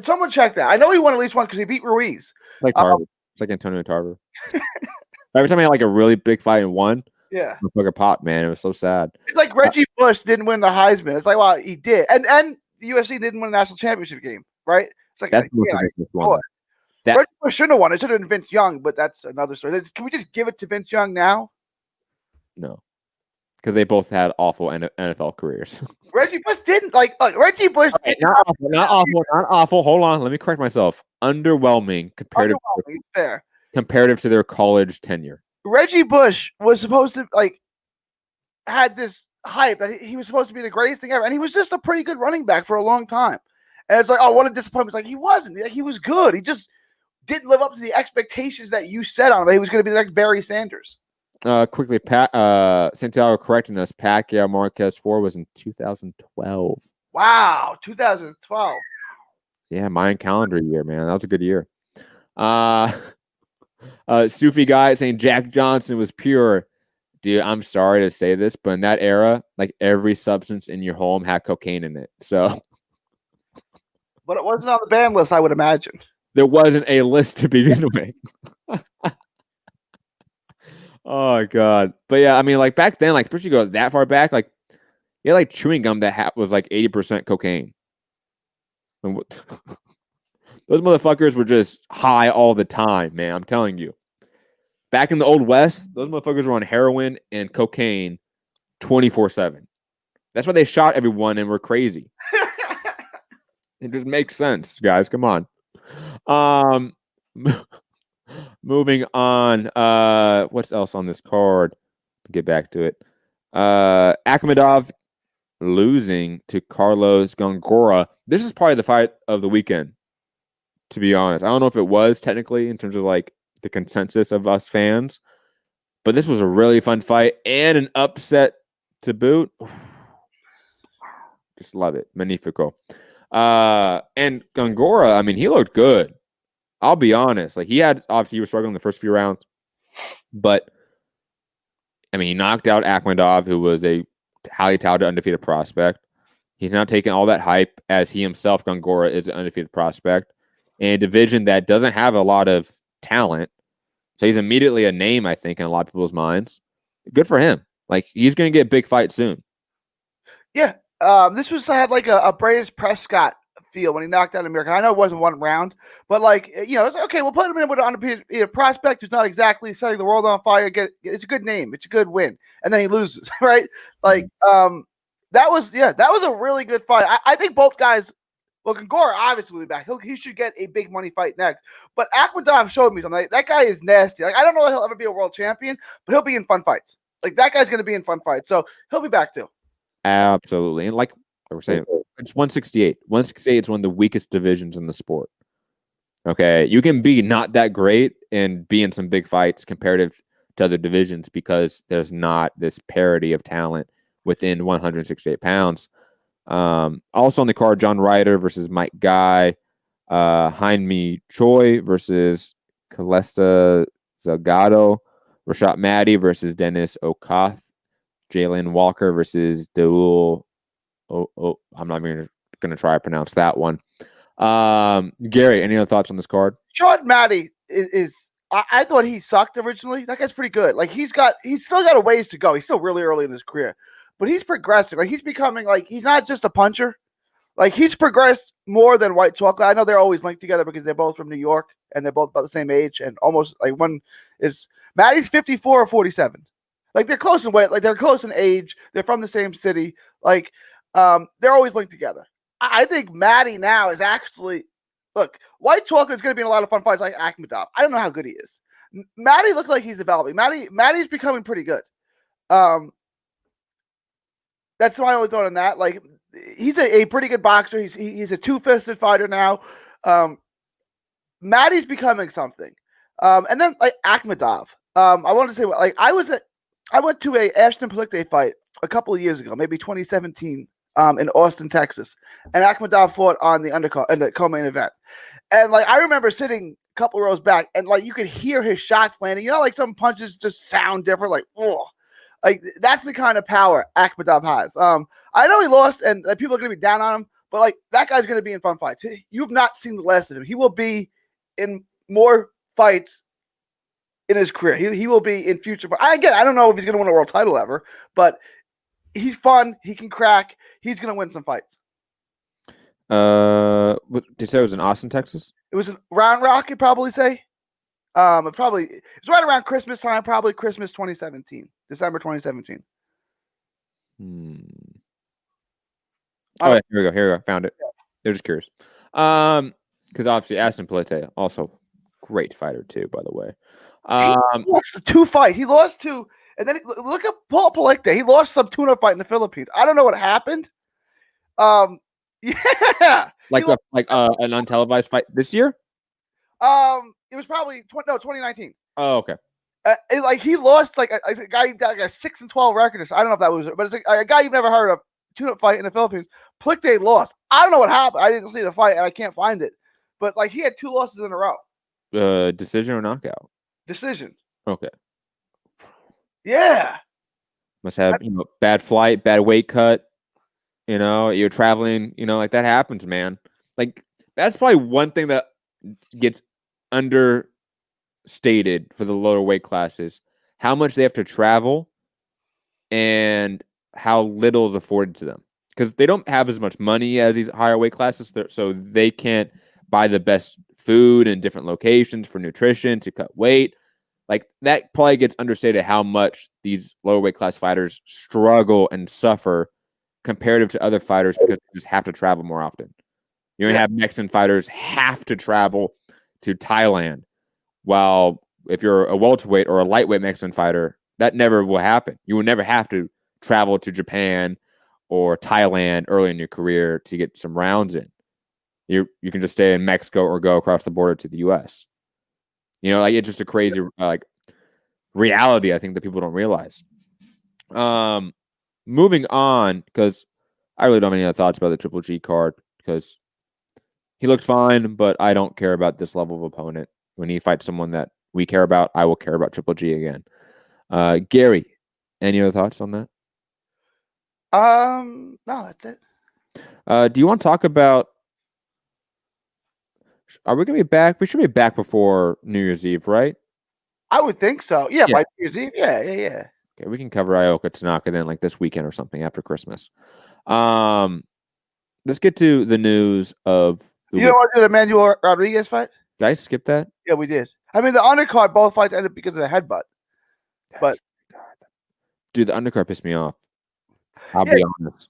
Speaker 2: Someone check that. I know he won at least one because he beat Ruiz.
Speaker 1: Like Tarver. It's like Antonio Tarver. Every time he had like a really big fight and won,
Speaker 2: yeah,
Speaker 1: motherfucker popped, man. It was so sad.
Speaker 2: It's like Reggie Bush didn't win the Heisman. It's like, well, he did, and the UFC didn't win a national championship game, right? It's like,
Speaker 1: that's
Speaker 2: Reggie Bush shouldn't have won. It should have been Vince Young, but that's another story. Can we just give it to Vince Young now?
Speaker 1: No, because they both had awful NFL careers.
Speaker 2: Reggie Bush didn't Reggie Bush.
Speaker 1: Okay, not awful. Hold on, let me correct myself. Underwhelming comparative to their college tenure.
Speaker 2: Reggie Bush was supposed to had this hype that he was supposed to be the greatest thing ever, and he was just a pretty good running back for a long time. And it's like, oh, what a disappointment! It's like he wasn't. Like, he was good. He just didn't live up to the expectations that you set on him. That he was going to be the next Barry Sanders.
Speaker 1: Quickly, Santiago correcting us. Pacquiao Marquez 4 was in 2012.
Speaker 2: Wow, 2012.
Speaker 1: Yeah, Mayan calendar year, man. That was a good year. Sufi guy saying Jack Johnson was pure. Dude, I'm sorry to say this, but in that era, like every substance in your home had cocaine in it. So,
Speaker 2: but it wasn't on the ban list, I would imagine.
Speaker 1: There wasn't a list to begin with. Oh god. But yeah, I mean, like back then, like especially go that far back, like you had like chewing gum that was like 80% cocaine. Those motherfuckers were just high all the time, man. I'm telling you. Back in the Old West, those motherfuckers were on heroin and cocaine 24/7. That's why they shot everyone and were crazy. It just makes sense, guys. Come on. Moving on. What's else on this card? Get back to it. Akhmedov losing to Carlos Gongora. This is probably the fight of the weekend, to be honest. I don't know if it was technically in terms of like the consensus of us fans, but this was a really fun fight and an upset to boot. Just love it. Magnifico. And Gongora, I mean, he looked good. I'll be honest. Like he was struggling in the first few rounds, but I mean, he knocked out Akhmedov, who was a highly touted undefeated prospect. He's now taking all that hype as he himself, Gongora, is an undefeated prospect in a division that doesn't have a lot of talent. So he's immediately a name, I think, in a lot of people's minds. Good for him. Like he's going to get a big fight soon. Yeah.
Speaker 2: This had like a Bradis Prescott feel when he knocked out American. I know it wasn't one round, but like, you know, it's like, okay, we'll put him in with an undefeated prospect who's not exactly setting the world on fire. It's a good name. It's a good win. And then he loses, right? Like, that was a really good fight. I think both guys, well, Gongora obviously will be back. He should get a big money fight next. But Akhmedov showed me something. That guy is nasty. Like, I don't know that he'll ever be a world champion, but he'll be in fun fights. Like that guy's going to be in fun fights, so he'll be back too.
Speaker 1: Absolutely. And like we're saying, it's 168. 168 is one of the weakest divisions in the sport. Okay. You can be not that great and be in some big fights comparative to other divisions because there's not this parity of talent within 168 pounds. Also on the card, John Ryder versus Mike Guy, Haney Choi versus Calesta Zagado, Rashad Maddie versus Dennis Okath, Jalen Walker versus Daul. I'm not even going to try to pronounce that one. Gary, any other thoughts on this card?
Speaker 2: Sean Maddie is I thought he sucked originally. That guy's pretty good. Like he's still got a ways to go. He's still really early in his career, but he's progressing. Like he's becoming like he's not just a puncher. Like he's progressed more than White Chocolate. I know they're always linked together because they're both from New York and they're both about the same age and almost like one is Maddie's 54 or 47. Like they're close in weight, like they're close in age. They're from the same city. Like they're always linked together. I think Maddie now is actually look. White Chocolate is going to be in a lot of fun fights like Akhmadov. I don't know how good he is. Maddie looks like he's developing. Maddie's becoming pretty good. That's my only thought on that. Like he's a pretty good boxer. He's a two-fisted fighter now. Maddie's becoming something. And then like Akhmadov. I wanted to say like I went to a Ashton Palikte fight a couple of years ago, maybe 2017. In Austin, Texas, and Akhmadov fought on the undercard in the co-main event, and like I remember sitting a couple rows back, and like you could hear his shots landing. You know, like some punches just sound different. Like, oh, like that's the kind of power Akhmadov has. I know he lost, and like, people are going to be down on him, but like that guy's going to be in fun fights. You've not seen the last of him. He will be in more fights in his career. He will be in future. I don't know if he's going to win a world title ever, but he's fun. He can crack. He's going to win some fights.
Speaker 1: Did you say it was in Austin, Texas?
Speaker 2: It was in Round Rock, you'd probably say. It's right around Christmas time, probably Christmas 2017, December 2017.
Speaker 1: Oh, yeah, here we go. Found it. They're just curious. Because obviously Ashton Palikte, also great fighter too, by the way.
Speaker 2: He lost 2 fights. He lost 2. And then look at Paul Palikte. He lost some tuna fight in the Philippines. I don't know what happened. Yeah,
Speaker 1: like an untelevised fight this year.
Speaker 2: It was probably 2019.
Speaker 1: Oh, okay.
Speaker 2: Like he lost like a guy got like a 6-12 record. I don't know if that was, but it's a guy you've never heard of. Tune-up fight in the Philippines. Palikte lost. I don't know what happened. I didn't see the fight and I can't find it. But like he had 2 losses in a row.
Speaker 1: Decision or knockout?
Speaker 2: Decision.
Speaker 1: Okay.
Speaker 2: Yeah.
Speaker 1: Must have bad flight, bad weight cut. You're traveling. Like that happens, man. Like that's probably one thing that gets understated for the lower weight classes: how much they have to travel and how little is afforded to them, because they don't have as much money as these higher weight classes, so they can't buy the best food in different locations for nutrition to cut weight. Like that probably gets understated how much these lower weight class fighters struggle and suffer comparative to other fighters because they just have to travel more often. You're going to have Mexican fighters have to travel to Thailand, while if you're a welterweight or a lightweight Mexican fighter, that never will happen. You will never have to travel to Japan or Thailand early in your career to get some rounds in. You can just stay in Mexico or go across the border to the U.S. Like it's just a crazy reality, I think, that people don't realize. Moving on, because I really don't have any other thoughts about the Triple G card, because he looked fine, but I don't care about this level of opponent. When he fights someone that we care about, I will care about Triple G again. Gary, any other thoughts on that?
Speaker 2: No, that's it.
Speaker 1: Do you want to talk about? Are we going to be back? We should be back before New Year's Eve, right?
Speaker 2: I would think so. Yeah, by New Year's Eve. Yeah.
Speaker 1: Okay, we can cover Ioka Tanaka then, like this weekend or something after Christmas. Let's get to the news of.
Speaker 2: You don't want to do the Manuel Rodriguez fight?
Speaker 1: Did I skip that?
Speaker 2: Yeah, we did. I mean, the undercard, both fights ended because of a headbutt.
Speaker 1: Dude, the undercard pissed me off. I'll be honest.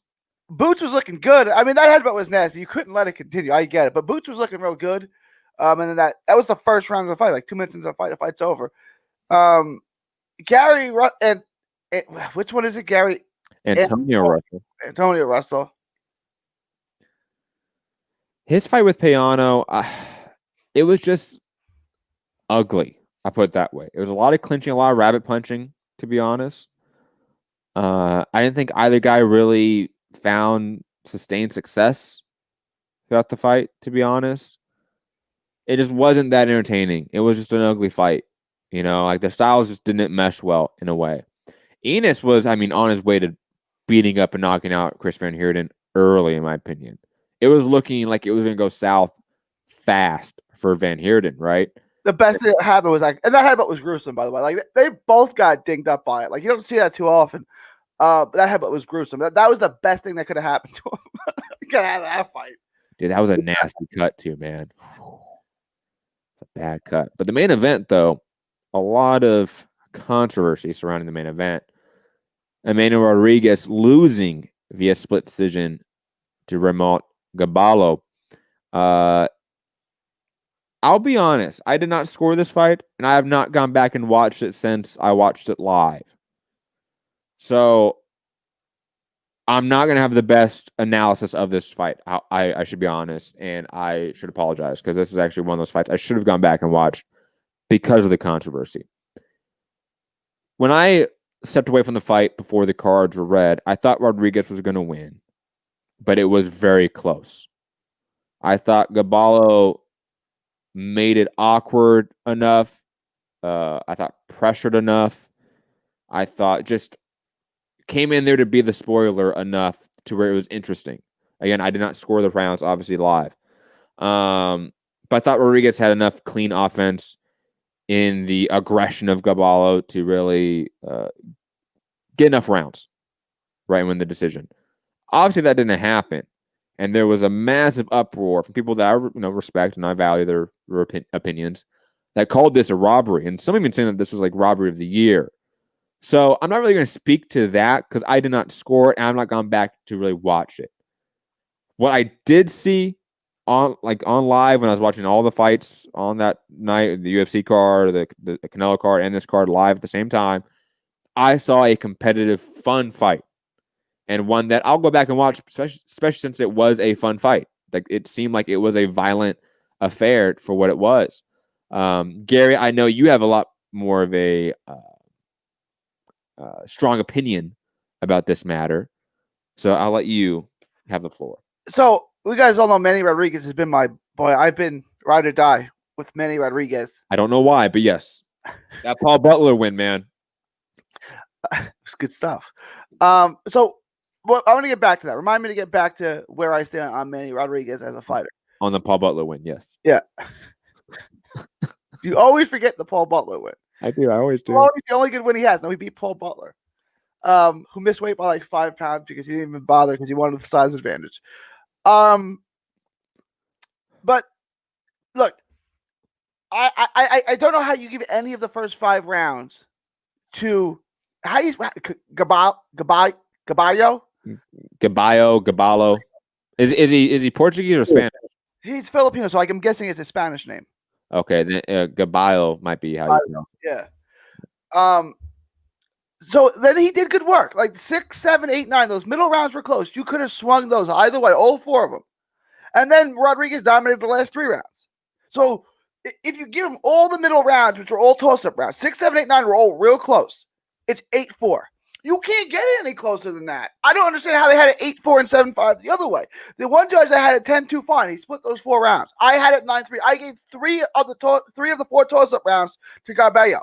Speaker 2: Boots was looking good. I mean, that headbutt was nasty. You couldn't let it continue. I get it. But Boots was looking real good. And then that was the first round of the fight. Like 2 minutes into the fight, the fight's over. Gary and Which one is it, Gary?
Speaker 1: Antonio Russell.
Speaker 2: Antonio Russell.
Speaker 1: His fight with Payano, it was just ugly. I put it that way. It was a lot of clinching, a lot of rabbit punching, to be honest. I didn't think either guy really found sustained success throughout the fight, to be honest. It just wasn't that entertaining. It was just an ugly fight. Like the styles just didn't mesh well in a way. Enos was, on his way to beating up and knocking out Chris Van Heerden early, in my opinion. It was looking like it was going to go south fast for Van Heerden, right?
Speaker 2: The best thing that happened was and that headbutt was gruesome, by the way. Like they both got dinged up by it. Like you don't see that too often. That headbutt was gruesome. That was the best thing that could have happened to him. Get out of that fight.
Speaker 1: Dude, that was a nasty cut too, man. It's a bad cut. But the main event, though, a lot of controversy surrounding the main event. Emmanuel Rodriguez losing via split decision to Ramon Gaballo. I'll be honest, I did not score this fight, and I have not gone back and watched it since I watched it live. So I'm not going to have the best analysis of this fight. I should be honest, and I should apologize because this is actually one of those fights I should have gone back and watched because of the controversy. When I stepped away from the fight before the cards were read, I thought Rodriguez was going to win, but it was very close. I thought Gaballo made it awkward enough. I thought pressured enough. I thought just came in there to be the spoiler enough to where it was interesting. Again, I did not score the rounds, obviously, live. But I thought Rodriguez had enough clean offense in the aggression of Gaballo to really get enough rounds, right, and win the decision. Obviously, that didn't happen. And there was a massive uproar from people that I respect and I value their opinions that called this a robbery. And some even saying that this was like robbery of the year. So I'm not really going to speak to that because I did not score it and I've not gone back to really watch it. What I did see on live when I was watching all the fights on that night, the UFC card, the Canelo card, and this card live at the same time, I saw a competitive, fun fight. And one that I'll go back and watch, especially since it was a fun fight. Like it seemed like it was a violent affair for what it was. Gary, I know you have a lot more of a strong opinion about this matter, so I'll let you have the floor.
Speaker 2: So you guys all know Manny Rodriguez has been my boy. I've been ride or die with Manny Rodriguez.
Speaker 1: I don't know why, but yes, that Paul Butler win, man.
Speaker 2: It's good stuff. So. Well, I want to get back to that. Remind me to get back to where I stand on Manny Rodriguez as a fighter.
Speaker 1: On the Paul Butler win, yes.
Speaker 2: Yeah. You always forget the Paul Butler win.
Speaker 1: I do. I always do.
Speaker 2: Always the only good win he has. Now he beat Paul Butler, who missed weight by like 5 pounds because he didn't even bother because he wanted the size advantage. But look, I don't know how you give any of the first 5 rounds to how you Gaballo.
Speaker 1: Gaballo. Is he Portuguese or Spanish?
Speaker 2: He's Filipino, so I'm guessing it's a Spanish name.
Speaker 1: Okay, then Gaballo might be how you know.
Speaker 2: Yeah. So then he did good work. Like 6, 7, 8, 9. Those middle rounds were close. You could have swung those either way, all 4 of them. And then Rodriguez dominated the last 3 rounds. So if you give him all the middle rounds, which were all toss-up rounds, 6, 7, 8, 9 were all real close. It's 8-4. You can't get it any closer than that. I don't understand how they had it 8-4 and 7-5 the other way. The one judge that had it 10-2 fine. He split those 4 rounds. I had it 9-3. I gave 3 of the 4 toss-up rounds to Gaballo.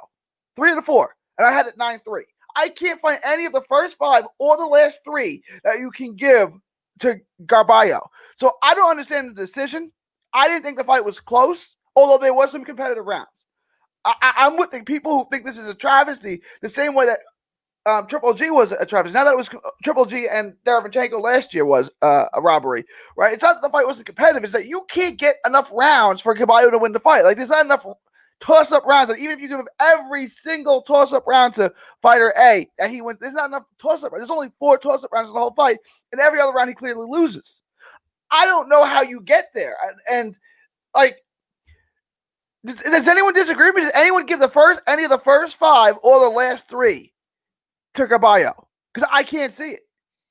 Speaker 2: 3 of the 4. And I had it 9-3. I can't find any of the first 5 or the last 3 that you can give to Gaballo. So I don't understand the decision. I didn't think the fight was close, although there was some competitive rounds. I'm with the people who think this is a travesty, the same way that Triple G was a travesty. Now that it was Triple G and Derevchenko last year was a robbery, right? It's not that the fight wasn't competitive. It's that you can't get enough rounds for Gaballo to win the fight. Like, there's not enough toss-up rounds. Like, even if you give him every single toss-up round to fighter A, and he wins, there's not enough toss-up rounds. There's only 4 toss-up rounds in the whole fight, and every other round he clearly loses. I don't know how you get there. And like, does anyone disagree with me? Does anyone give any of the first 5 or the last 3 to Caballo because I can't see it.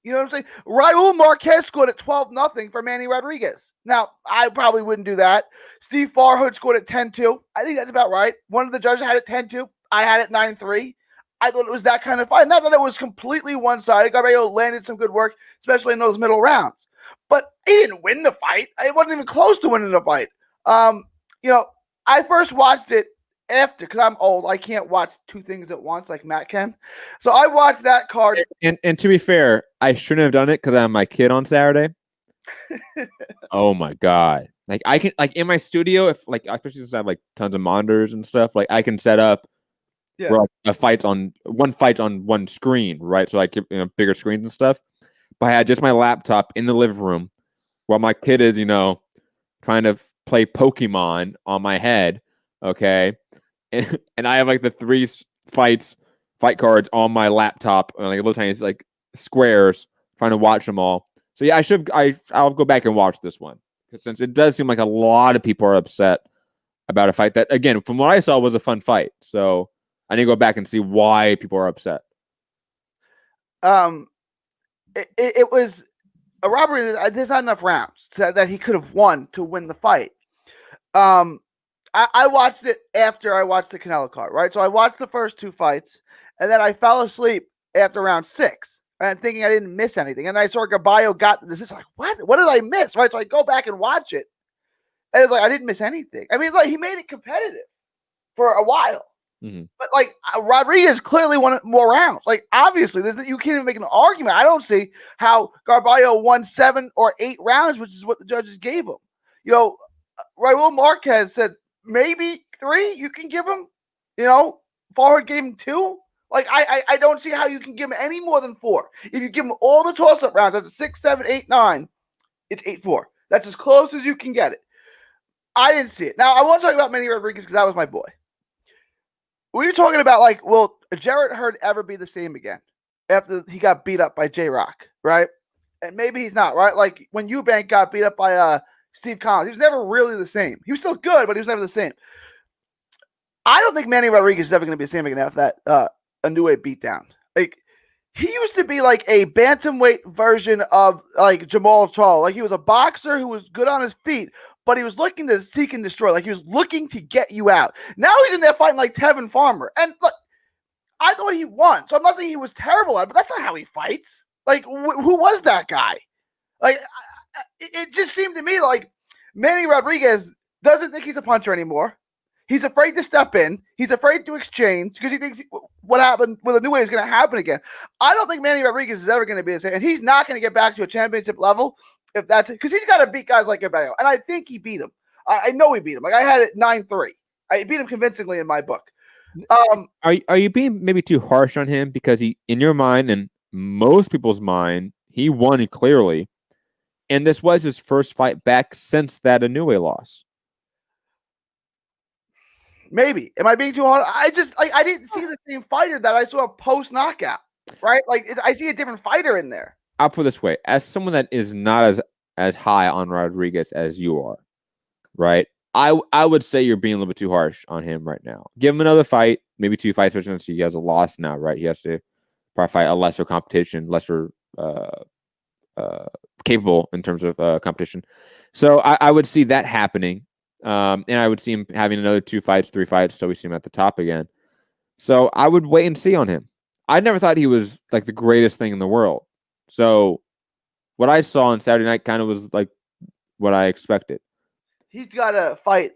Speaker 2: You know what I'm saying? Raul Marquez scored at 12-0 for Manny Rodriguez. Now, I probably wouldn't do that. Steve Farhood scored at 10-2. I think that's about right. One of the judges had it 10-2. I had it 9-3. I thought it was that kind of fight. Not that it was completely one-sided. Caballo landed some good work, especially in those middle rounds. But he didn't win the fight. It wasn't even close to winning the fight. I first watched it after, because I'm old, I can't watch two things at once like Matt can. So I watched that card.
Speaker 1: And to be fair, I shouldn't have done it because I have my kid on Saturday. Oh my god! Like I can in my studio, if especially since I have tons of monitors and stuff, I can set up where a fight's on one screen, right? So bigger screens and stuff. But I had just my laptop in the living room while my kid is trying to play Pokemon on my head. Okay. And I have the three fight cards on my laptop, and little tiny squares, trying to watch them all. So yeah, I'll go back and watch this one, since it does seem like a lot of people are upset about a fight that, again, from what I saw, was a fun fight. So I need to go back and see why people are upset.
Speaker 2: It was a robbery. There's not enough rounds that he could have won to win the fight. I watched it after I watched the Canelo card, right? So I watched the first two fights, and then I fell asleep after round 6, and thinking I didn't miss anything. And I saw Caballo got this. It's like, what? What did I miss? Right? So I go back and watch it, and it's like I didn't miss anything. I mean, he made it competitive for a while, but Rodriguez clearly won more rounds. Obviously, you can't even make an argument. I don't see how Caballo won 7 or 8 rounds, which is what the judges gave him. Raul Marquez said, maybe 3 you can give him. Farhood gave him 2. I don't see how you can give him any more than 4. If you give him all the toss-up rounds, that's a 6, 7, 8, 9. It's 8-4. That's as close as you can get it. I didn't see it. Now, I want to talk about Manny Rodriguez because that was my boy. We were talking about, will Jarrett Hurd ever be the same again after he got beat up by J-Rock, right? And maybe he's not, right? When Eubank got beat up by Steve Collins, he was never really the same. He was still good, but he was never the same. I don't think Manny Rodriguez is ever going to be the same again after that Inoue beatdown. He used to be a bantamweight version of Jamal Charlo. He was a boxer who was good on his feet, but he was looking to seek and destroy. He was looking to get you out. Now he's in there fighting Tevin Farmer. And look, I thought he won, so I'm not saying he was terrible at it, but that's not how he fights. Who was that guy? It just seemed to me Manny Rodriguez doesn't think he's a puncher anymore. He's afraid to step in. He's afraid to exchange because he thinks what happened with Inoue is going to happen again. I don't think Manny Rodriguez is ever going to be the same, and he's not going to get back to a championship level if that's it, because he's got to beat guys like Caballo, and I think he beat him. I know he beat him. I had it 9-3. I beat him convincingly in my book.
Speaker 1: Are you being maybe too harsh on him because he, in your mind and most people's mind, he won clearly, and this was his first fight back since that Inoue loss?
Speaker 2: Maybe. Am I being too hard? I didn't see the same fighter that I saw post knockout, right? I see a different fighter in there.
Speaker 1: I'll put it this way: as someone that is not as high on Rodriguez as you are, right? I would say you're being a little bit too harsh on him right now. Give him another fight, maybe 2 fights, which he has a loss now, right? He has to probably fight a lesser competition, lesser capable in terms of competition. So I would see that happening. And I would see him having another 2 fights, 3 fights, so we see him at the top again. So I would wait and see on him. I never thought he was the greatest thing in the world. So what I saw on Saturday night kind of was what I expected.
Speaker 2: He's got to fight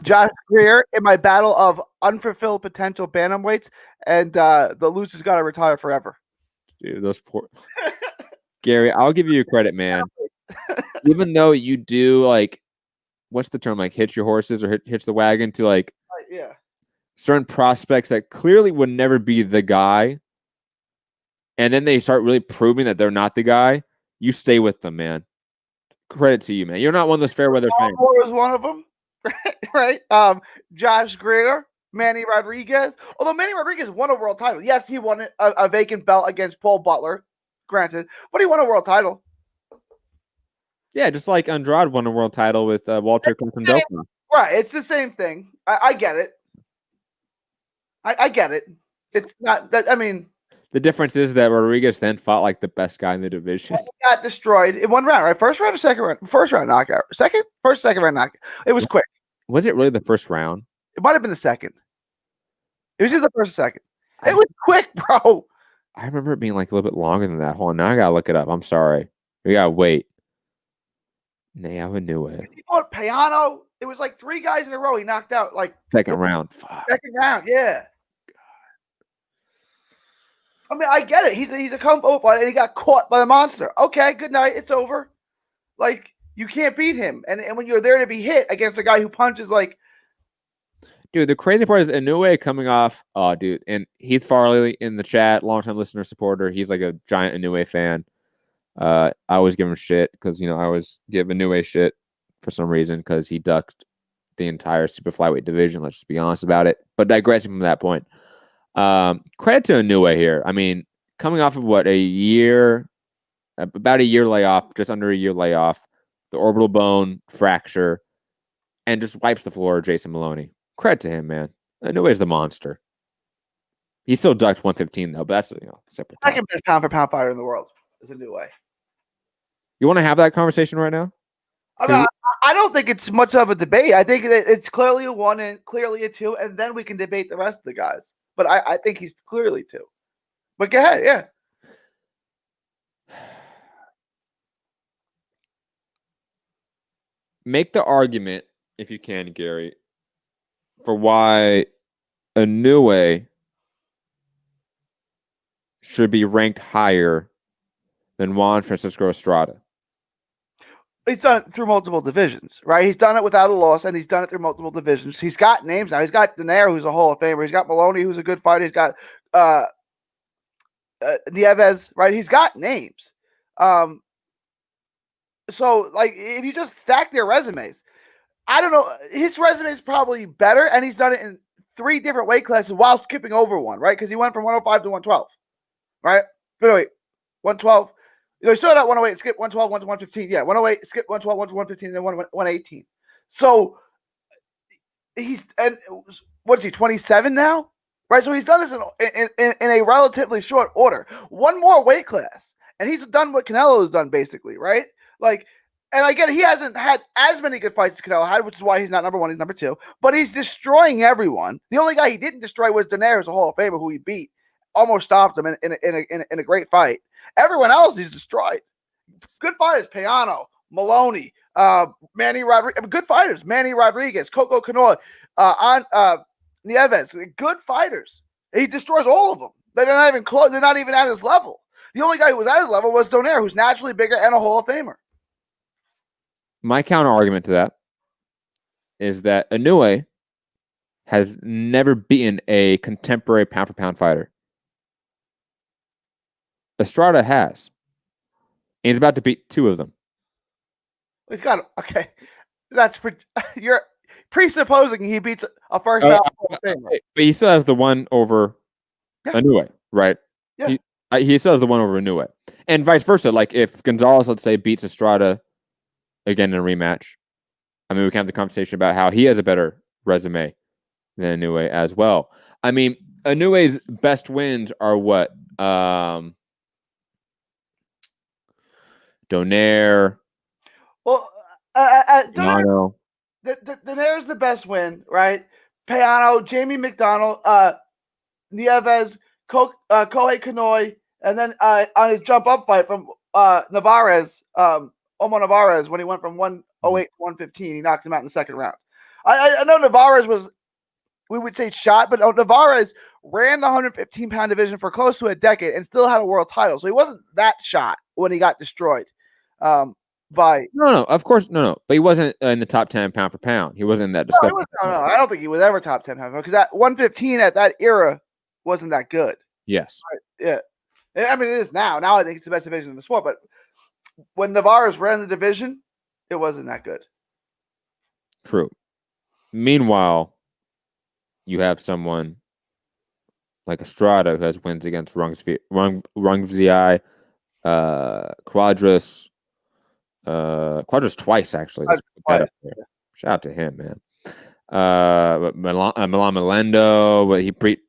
Speaker 2: Josh Greer in my battle of unfulfilled potential bantamweights, and the loser's got to retire forever.
Speaker 1: Dude, those poor Gary, I'll give you credit, man. Even though you do what's the term? Hitch your horses or hitch the wagon to certain prospects that clearly would never be the guy. And then they start really proving that they're not the guy. You stay with them, man. Credit to you, man. You're not one of those fair weather fans.
Speaker 2: Was one of them, right? Josh Greer, Manny Rodriguez. Although Manny Rodriguez won a world title. Yes, he won a vacant belt against Paul Butler, granted, but he won a world title.
Speaker 1: Yeah, just like Andrade won a world title with Walter Condopa.
Speaker 2: Right, it's the same thing. I get it. I get it. It's not that. I mean,
Speaker 1: The difference is that Rodriguez then fought like the best guy in the division.
Speaker 2: Got destroyed in one round, right? First round or second round? First round knockout. Second round knockout. It was quick.
Speaker 1: Was it really the first round?
Speaker 2: It might have been the second. It was either the first or second. It was quick, bro.
Speaker 1: I remember it being like a little bit longer than that. Hold on, now I gotta look it up. I'm sorry. We gotta wait. Nah, I knew it.
Speaker 2: He fought Payano. It was like 3 guys in a row. He knocked out like
Speaker 1: Second round. Fuck.
Speaker 2: Second round, yeah. I mean, I get it. He's a kung fu fighter, and he got caught by the monster. Okay, good night. It's over. Like, you can't beat him. And when you're there to be hit against a guy who punches like...
Speaker 1: Dude, the crazy part is Inoue coming off... Oh, dude. And Heath Farley in the chat, longtime listener, supporter. He's like a giant Inoue fan. I always give him shit because, I always give Inoue shit for some reason because he ducked the entire super flyweight division. Let's just be honest about it. But digressing from that point... credit to Inoue here. I mean, coming off of about a year layoff, just under a year layoff, the orbital bone fracture, and just wipes the floor of Jason Maloney. Credit to him, man. Inoue is the monster. He still ducked 115 though, but that's separate.
Speaker 2: Second best pound for pound fighter in the world is Inoue.
Speaker 1: You want to have that conversation right now?
Speaker 2: I don't think it's much of a debate. I think that it's clearly a 1 and clearly a 2, and then we can debate the rest of the guys. But I think he's clearly 2. But go ahead, yeah.
Speaker 1: Make the argument, if you can, Gary, for why Inoue should be ranked higher than Juan Francisco Estrada.
Speaker 2: He's done it through multiple divisions, right? He's done it without a loss, and he's done it through multiple divisions. He's got names now. He's got Dinero, who's a Hall of Famer. He's got Maloney, who's a good fighter. He's got Nieves, right? He's got names. So, like, if you just stack their resumes, I don't know. His resume is probably better, and he's done it in 3 different weight classes while skipping over one, right? Because he went from 105 to 112, right? But wait, 112. He started at 108, skipped 112, 1 to 115. Yeah, 108, skipped 112, 1 to 115, then 118. So what is he, 27 now? Right? So he's done this in a relatively short order. One more weight class, and he's done what Canelo has done, basically, right? Like, and I get it, he hasn't had as many good fights as Canelo had, which is why he's not number 1, he's number 2. But he's destroying everyone. The only guy he didn't destroy was Dinero, a Hall of Famer, who he beat. Almost stopped him in a great fight. Everyone else he's destroyed. Good fighters, Payano, Maloney, Manny Rodriguez. Good fighters, Manny Rodriguez, Coco Canoy, Nieves. Good fighters. He destroys all of them. They're not even close. They're not even at his level. The only guy who was at his level was Donaire, who's naturally bigger and a Hall of Famer.
Speaker 1: My counter argument to that is that Inoue has never beaten a contemporary pound-for-pound fighter. Estrada has. And he's about to beat 2 of them.
Speaker 2: He's got okay. You're presupposing he beats a first round.
Speaker 1: But he still has the one over Inoue, right?
Speaker 2: Yeah.
Speaker 1: He still has the one over Inoue. And vice versa. Like if Gonzalez, let's say, beats Estrada again in a rematch, I mean, we can have the conversation about how he has a better resume than Inoue as well. I mean, Inoue's best wins are what? Donaire.
Speaker 2: Well,
Speaker 1: Payano.
Speaker 2: Donaire's the best win, right? Payano, Jamie McDonald, Nieves, Kohei Kanoi, and then on his jump up fight from Navarez, Omar Navarez, when he went from 108 to 115, he knocked him out in the second round. I know Navarez was, we would say, shot, but Navarez ran the 115-pound division for close to a decade and still had a world title. So he wasn't that shot when he got destroyed. No,
Speaker 1: of course, no. But he wasn't in the top 10 pound for pound. He wasn't in that discussion.
Speaker 2: No, I don't think he was ever top 10 pound because that 115 at that era wasn't that good.
Speaker 1: Yes.
Speaker 2: Right? Yeah. I mean, it is now. Now I think it's the best division in the sport. But when Navarez ran the division, it wasn't that good.
Speaker 1: True. Meanwhile, you have someone like Estrada who has wins against Rungvisai, Quadras. Quadras twice, actually. Shout out to him, man. Milan Melendo, but he beat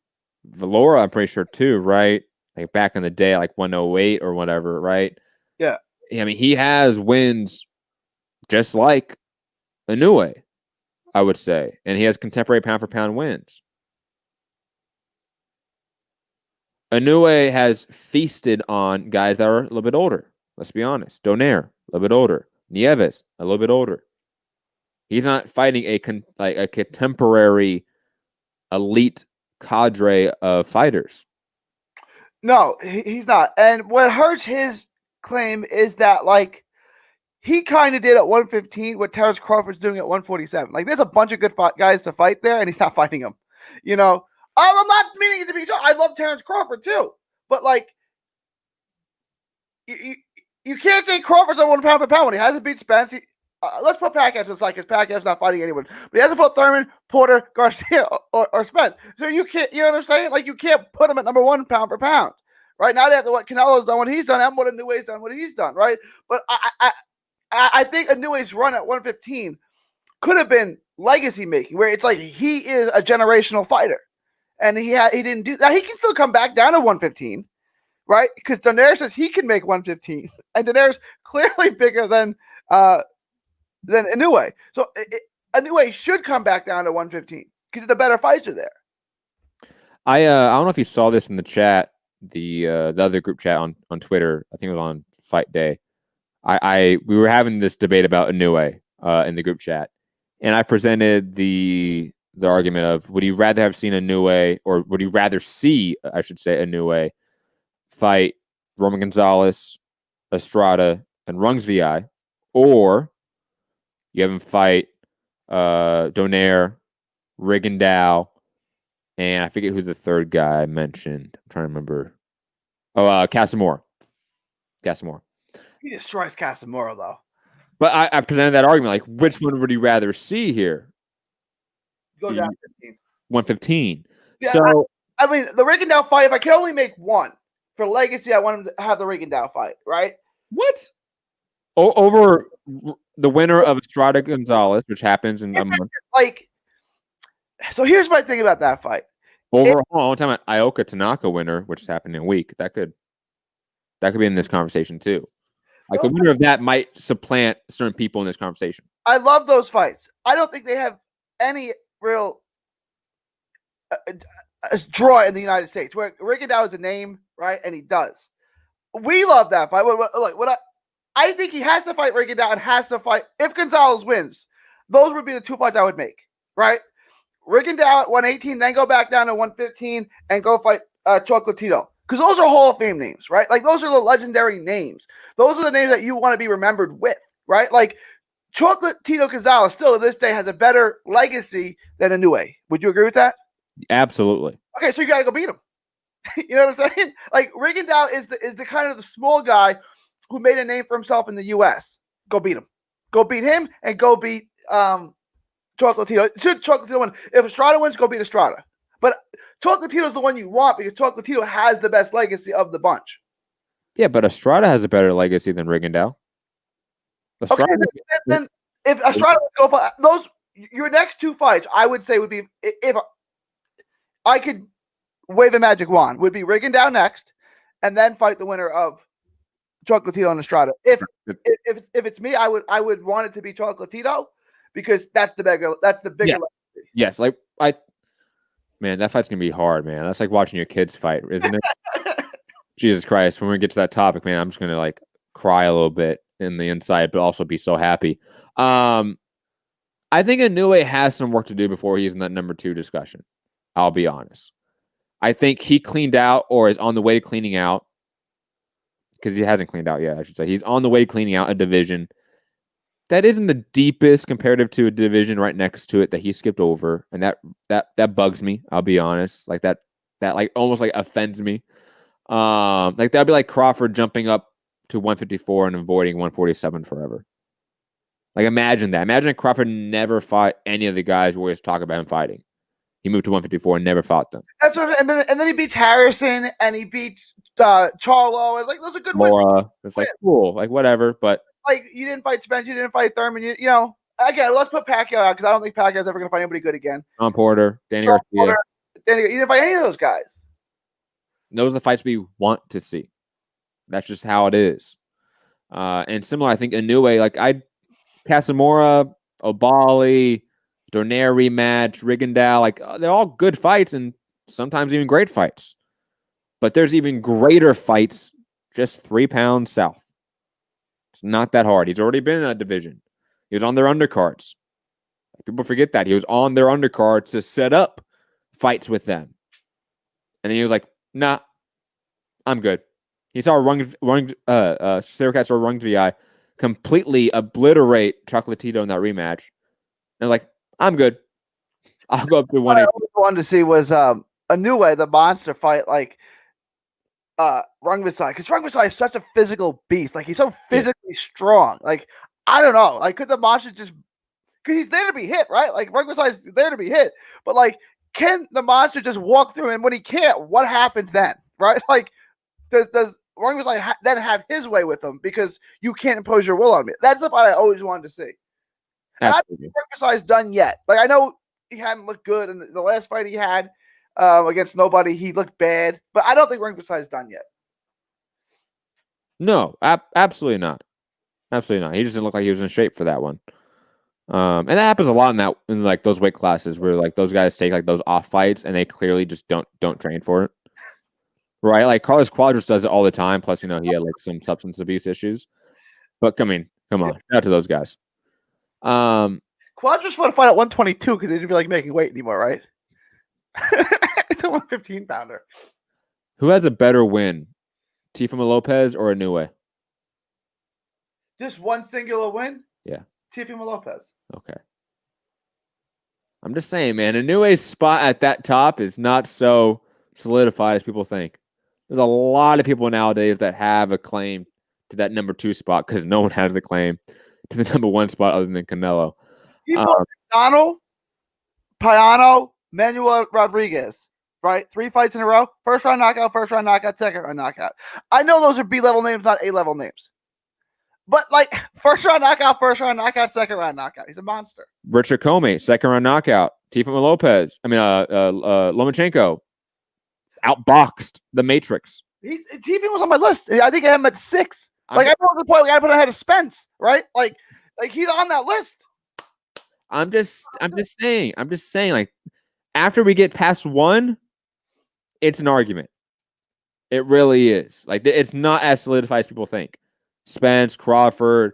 Speaker 1: Valora, I'm pretty sure, too, right? like back in the day, like 108 or whatever, right?
Speaker 2: Yeah.
Speaker 1: I mean, he has wins just like Inoue, I would say. And he has contemporary pound for pound wins. Inoue has feasted on guys that are a little bit older. Let's be honest. Donaire, a little bit older. Nieves, a little bit older. He's not fighting a contemporary elite cadre of fighters.
Speaker 2: No, he's not. And what hurts his claim is that, like, he kind of did at 115 what Terrence Crawford's doing at 147. Like, there's a bunch of good guys to fight there, and he's not fighting them. You know, I'm not meaning it to be so. I love Terrence Crawford too, but like, you can't say Crawford's on 1 pound for pound when he hasn't beat Spence. Let's put Pacquiao to the side because Pacquiao's not fighting anyone, but he hasn't fought Thurman, Porter, Garcia, or Spence. So you can't, you know what I'm saying? Like, you can't put him at number 1 pound for pound. Right now, after what Canelo's done, what he's done, and what Inoue's done, what he's done, right? But I think Inoue's run at 115 could have been legacy making, where it's like he is a generational fighter, and he didn't do that. He can still come back down to 115, right? Because Donaire says he can make 115, and Donaire's clearly bigger than Inoue. So Inoue should come back down to 115 because the better fighter there.
Speaker 1: I don't know if you saw this in the chat, the other group chat on Twitter. I think it was on Fight Day. We were having this debate about Inoue in the group chat, and I presented the argument of, would you rather have seen Inoue, or would you rather see, I should say, Inoue fight Roman Gonzalez, Estrada, and Rungs VI, or you have him fight Donaire, Rigondeaux, and I forget who the third guy I mentioned. I'm trying to remember. Oh, Casamore.
Speaker 2: He destroys Casamoro, though.
Speaker 1: But I presented that argument, like, which one would you rather see here?
Speaker 2: Go down 15.
Speaker 1: 115.
Speaker 2: Yeah,
Speaker 1: so
Speaker 2: I mean, the Rigondeaux fight, if I can only make one for legacy, I want him to have the Rigondeaux fight, right?
Speaker 1: What? Over the winner of Estrada Gonzalez, which happens in a month.
Speaker 2: Like, so here's my thing about that fight.
Speaker 1: Over one time, Ioka Tanaka winner, which is happening in a week. That could be in this conversation too. Like, the winner of that might supplant certain people in this conversation.
Speaker 2: I love those fights. I don't think they have any real draw in the United States, where Rigondeaux is a name, right? And he does. We love that fight. Look, I think he has to fight Rigondeaux and has to fight. If Gonzalez wins, those would be the 2 fights I would make, right? Rigondeaux at 118, then go back down to 115 and go fight Chocolatito. Because those are Hall of Fame names, right? Like, those are the legendary names. Those are the names that you want to be remembered with, right? Like, Chocolatito Gonzalez still to this day has a better legacy than Inoue. Would you agree with that?
Speaker 1: Absolutely.
Speaker 2: Okay, so you got to go beat him. You know what I'm saying? Like, Rigondeaux is the kind of the small guy who made a name for himself in the U.S. Go beat him. Go beat him and go beat Chocolatito. Should Chocolatito win? If Estrada wins, go beat Estrada. But Chocolatito is the one you want because Chocolatito has the best legacy of the bunch.
Speaker 1: Yeah, but Estrada has a better legacy than Rigondeaux.
Speaker 2: Okay, then if Estrada would go for those, your next 2 fights, I would say would be, if I could wave a magic wand, would be Rigondeaux next, and then fight the winner of Chocolatito and Estrada. If it's me, I would want it to be Chocolatito because that's the bigger. Yeah.
Speaker 1: Legacy. Yes, like man, that fight's gonna be hard, man. That's like watching your kids fight, isn't it? Jesus Christ! When we get to that topic, man, I'm just gonna like cry a little bit in the inside, but also be so happy. I think Inoue has some work to do before he's in that number 2 discussion. I'll be honest. I think he cleaned out, or is on the way to cleaning out, because he hasn't cleaned out yet, I should say. He's on the way to cleaning out a division that isn't the deepest comparative to a division right next to it that he skipped over, and that bugs me. I'll be honest. Like that like almost like offends me. Like that'd be like Crawford jumping up to 154 and avoiding 147 forever. Like, imagine that. Imagine Crawford never fought any of the guys we always talk about him fighting. He moved to 154 and never fought them.
Speaker 2: That's what, and then he beats Harrison and he beats Charlo. It's like, those are good wins.
Speaker 1: It's like, cool, like whatever. But
Speaker 2: like, you didn't fight Spence, you didn't fight Thurman. You know, again, let's put Pacquiao out because I don't think Pacquiao's ever going to fight anybody good again.
Speaker 1: Tom Porter, Danny Garcia.
Speaker 2: You didn't fight any of those guys.
Speaker 1: Those are the fights we want to see. That's just how it is. And similar, I think Inoue, like Casamora, Obali, Donaire rematch, Rigondeaux, like they're all good fights and sometimes even great fights. But there's even greater fights just 3 pounds south. It's not that hard. He's already been in that division. He was on their undercards. People forget that. He was on their undercards to set up fights with them. And then he was like, nah, I'm good. He saw Sarakac or Rung Vi completely obliterate Chocolatito in that rematch. And like, I'm good. I'll go up to 180.
Speaker 2: What I wanted to see was Inoue, the monster fight, like Rung Vi, because Rung Vi is such a physical beast. Like he's so physically strong. Like I don't know. Like could the monster just because he's there to be hit, right? Like Rung Vi is there to be hit, but like can the monster just walk through? And when he can't, what happens then, right? Like does Rung Vi then have his way with him because you can't impose your will on me? That's the part I always wanted to see. And I don't think Rung Vi is done yet. Like I know he hadn't looked good in the last fight he had against nobody. He looked bad, but I don't think Rung Vi is done yet.
Speaker 1: No, absolutely not. Absolutely not. He just didn't look like he was in shape for that one. And that happens a lot in like those weight classes where like those guys take like those off fights and they clearly just don't train for it. Right? Like Carlos Cuadras does it all the time. Plus, he had like some substance abuse issues. But come on. Shout out to those guys.
Speaker 2: Cuadras want to fight at 122 because they didn't feel like making weight anymore, right? It's a 115-pounder.
Speaker 1: Who has a better win? Teofimo Lopez or Inoue?
Speaker 2: Just one singular win?
Speaker 1: Yeah.
Speaker 2: Teofimo Lopez.
Speaker 1: Okay. I'm just saying, man, Inoue's spot at that top is not so solidified as people think. There's a lot of people nowadays that have a claim to that number 2 spot because no one has the claim to the number 1 spot other than Canelo.
Speaker 2: McDonald, Payano, Manuel Rodriguez, right? 3 fights in a row. First round knockout, second round knockout. I know those are B-level names, not A-level names. But like first round knockout, second round knockout. He's a monster.
Speaker 1: Richard Comey, second round knockout. Teofimo Lopez. Lomachenko outboxed the Matrix.
Speaker 2: Teofimo was on my list. I think I have him at 6. Like I brought the point we got to put ahead of Spence, right? Like he's on that list.
Speaker 1: I'm just saying. Like after we get past 1, it's an argument. It really is. Like it's not as solidified as people think. Spence, Crawford,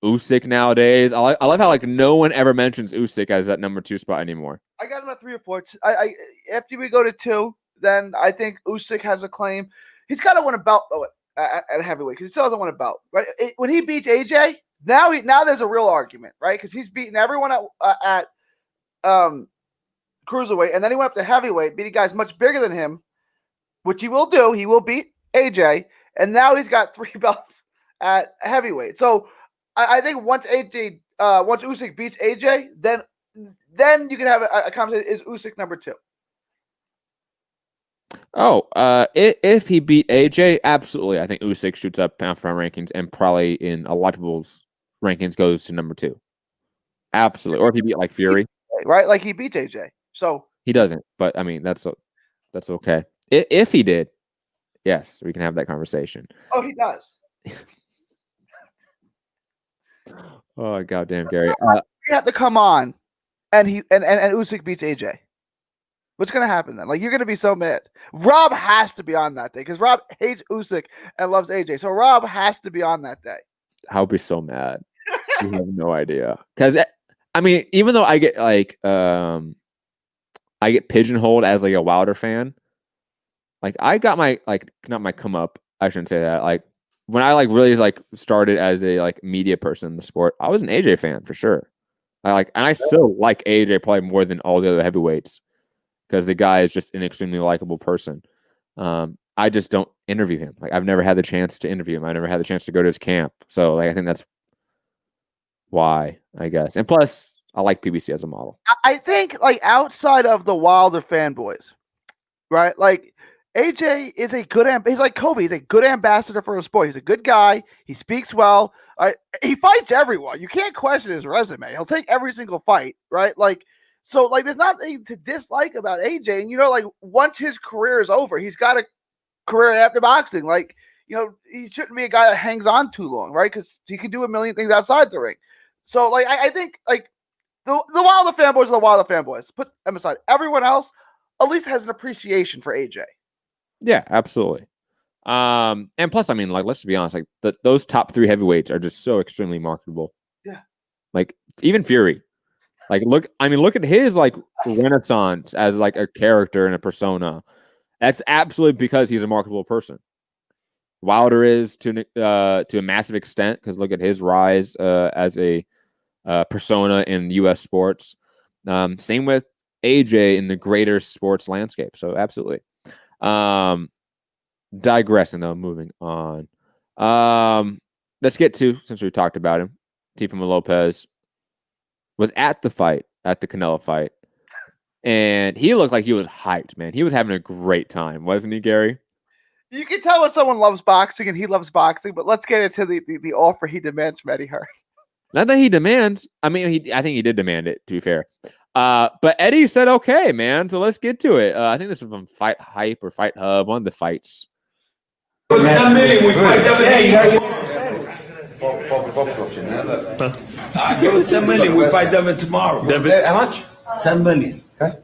Speaker 1: Usyk nowadays. I love how like no one ever mentions Usyk as that number 2 spot anymore.
Speaker 2: I got him at 3 or 4. I after we go to 2, then I think Usyk has a claim. He's got to win a belt though at heavyweight because he still doesn't want a belt, right? When he beats AJ, now there's a real argument, right? Because he's beaten everyone at cruiserweight, and then he went up to heavyweight, beating guys much bigger than him, which he will do. He will beat AJ, and now he's got 3 belts at heavyweight. So I think once Usyk beats AJ, then you can have a conversation. Is Usyk number 2?
Speaker 1: Oh, if he beat AJ, absolutely. I think Usyk shoots up pound for pound rankings and probably in a lot of people's rankings goes to number 2. Absolutely. Or if he beat like Fury.
Speaker 2: Right? Like he beats AJ. So
Speaker 1: he doesn't, but I mean that's okay. If he did, yes, we can have that conversation.
Speaker 2: Oh, he does.
Speaker 1: Oh goddamn, Gary!
Speaker 2: You have to come on, and Usyk beats AJ. What's gonna happen then? Like you're gonna be so mad. Rob has to be on that day because Rob hates Usyk and loves AJ. So Rob has to be on that day.
Speaker 1: I'll be so mad. You have no idea. Because I mean, even though I get like I get pigeonholed as like a Wilder fan, like I got my like not my come up. I shouldn't say that. Like when I like really like started as a like media person in the sport, I was an AJ fan for sure. I still like AJ probably more than all the other heavyweights because the guy is just an extremely likable person. I just don't interview him. Like I've never had the chance to interview him. I never had the chance to go to his camp. So like I think that's why, I guess. And plus, I like PBC as a model.
Speaker 2: I think like outside of the Wilder fanboys, right? Like AJ is a good he's like Kobe. He's a good ambassador for a sport. He's a good guy. He speaks well. He fights everyone. You can't question his resume. He'll take every single fight, right? Like so, like there's nothing to dislike about AJ. And like once his career is over, he's got to career after boxing. Like, he shouldn't be a guy that hangs on too long, right? Because he can do a million things outside the ring. So, like, I think, like, the Wilder fanboys are the Wilder fanboys. Put them aside. Everyone else at least has an appreciation for AJ.
Speaker 1: Yeah, absolutely. And plus, I mean, like, let's just be honest, like those top 3 heavyweights are just so extremely marketable.
Speaker 2: Yeah.
Speaker 1: Like even Fury, like look at his like renaissance as like a character and a persona. That's absolutely because he's a marketable person. Wilder is to a massive extent because look at his rise as a persona in U.S. sports. Same with AJ in the greater sports landscape. So absolutely. Digressing though, moving on. Let's get to, since we talked about him, Teofimo Lopez was at the Canelo fight, and he looked like he was hyped, man. He was having a great time, wasn't he, Gary?
Speaker 2: You can tell when someone loves boxing, and he loves boxing. But let's get into the offer he demands from Eddie Hearns.
Speaker 1: Not that he demands. I mean, I think he did demand it, to be fair. But Eddie said, okay, man, so let's get to it. I think this is from Fight Hype or Fight Hub, one of the fights.
Speaker 3: Bob's watching there, look.
Speaker 4: Give us 10 million, we fight Devin tomorrow.
Speaker 3: Devin, how much?
Speaker 4: 10 million.
Speaker 3: Okay.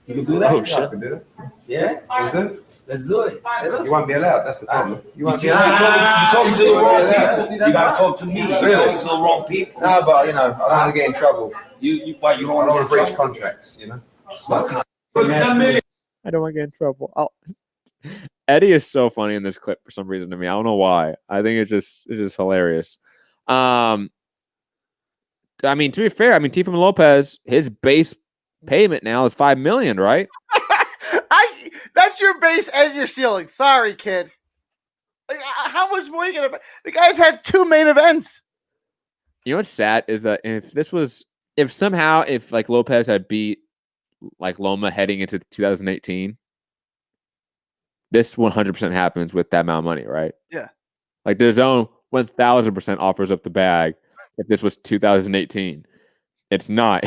Speaker 4: You can do that?
Speaker 3: Oh, shit. I can do that.
Speaker 4: Yeah?
Speaker 3: You do it?
Speaker 4: Let's do it.
Speaker 3: You won't be allowed, that's the problem. You won't be
Speaker 4: You're
Speaker 3: allowed.
Speaker 4: talking to the wrong people. You gotta talk to me. You're
Speaker 3: Really?
Speaker 4: talking to the wrong people.
Speaker 3: No, but, I don't want to get in trouble.
Speaker 4: You don't
Speaker 3: I
Speaker 4: want
Speaker 3: don't want to breach
Speaker 4: to
Speaker 3: contracts,
Speaker 1: I don't want to get in trouble. Eddie is so funny in this clip for some reason to me. I don't know why. I think it's just hilarious. I mean, to be fair, Teofimo Lopez, his base payment now is $5 million, right?
Speaker 2: That's your base and your ceiling. Sorry, kid. Like, how much more are you gonna? The guy's had 2 main events.
Speaker 1: You know what's sad is that if like Lopez had beat like Loma heading into 2018, this 100% happens with that amount of money, right?
Speaker 2: Yeah.
Speaker 1: Like the zone 1000% offers up the bag if this was 2018. It's not.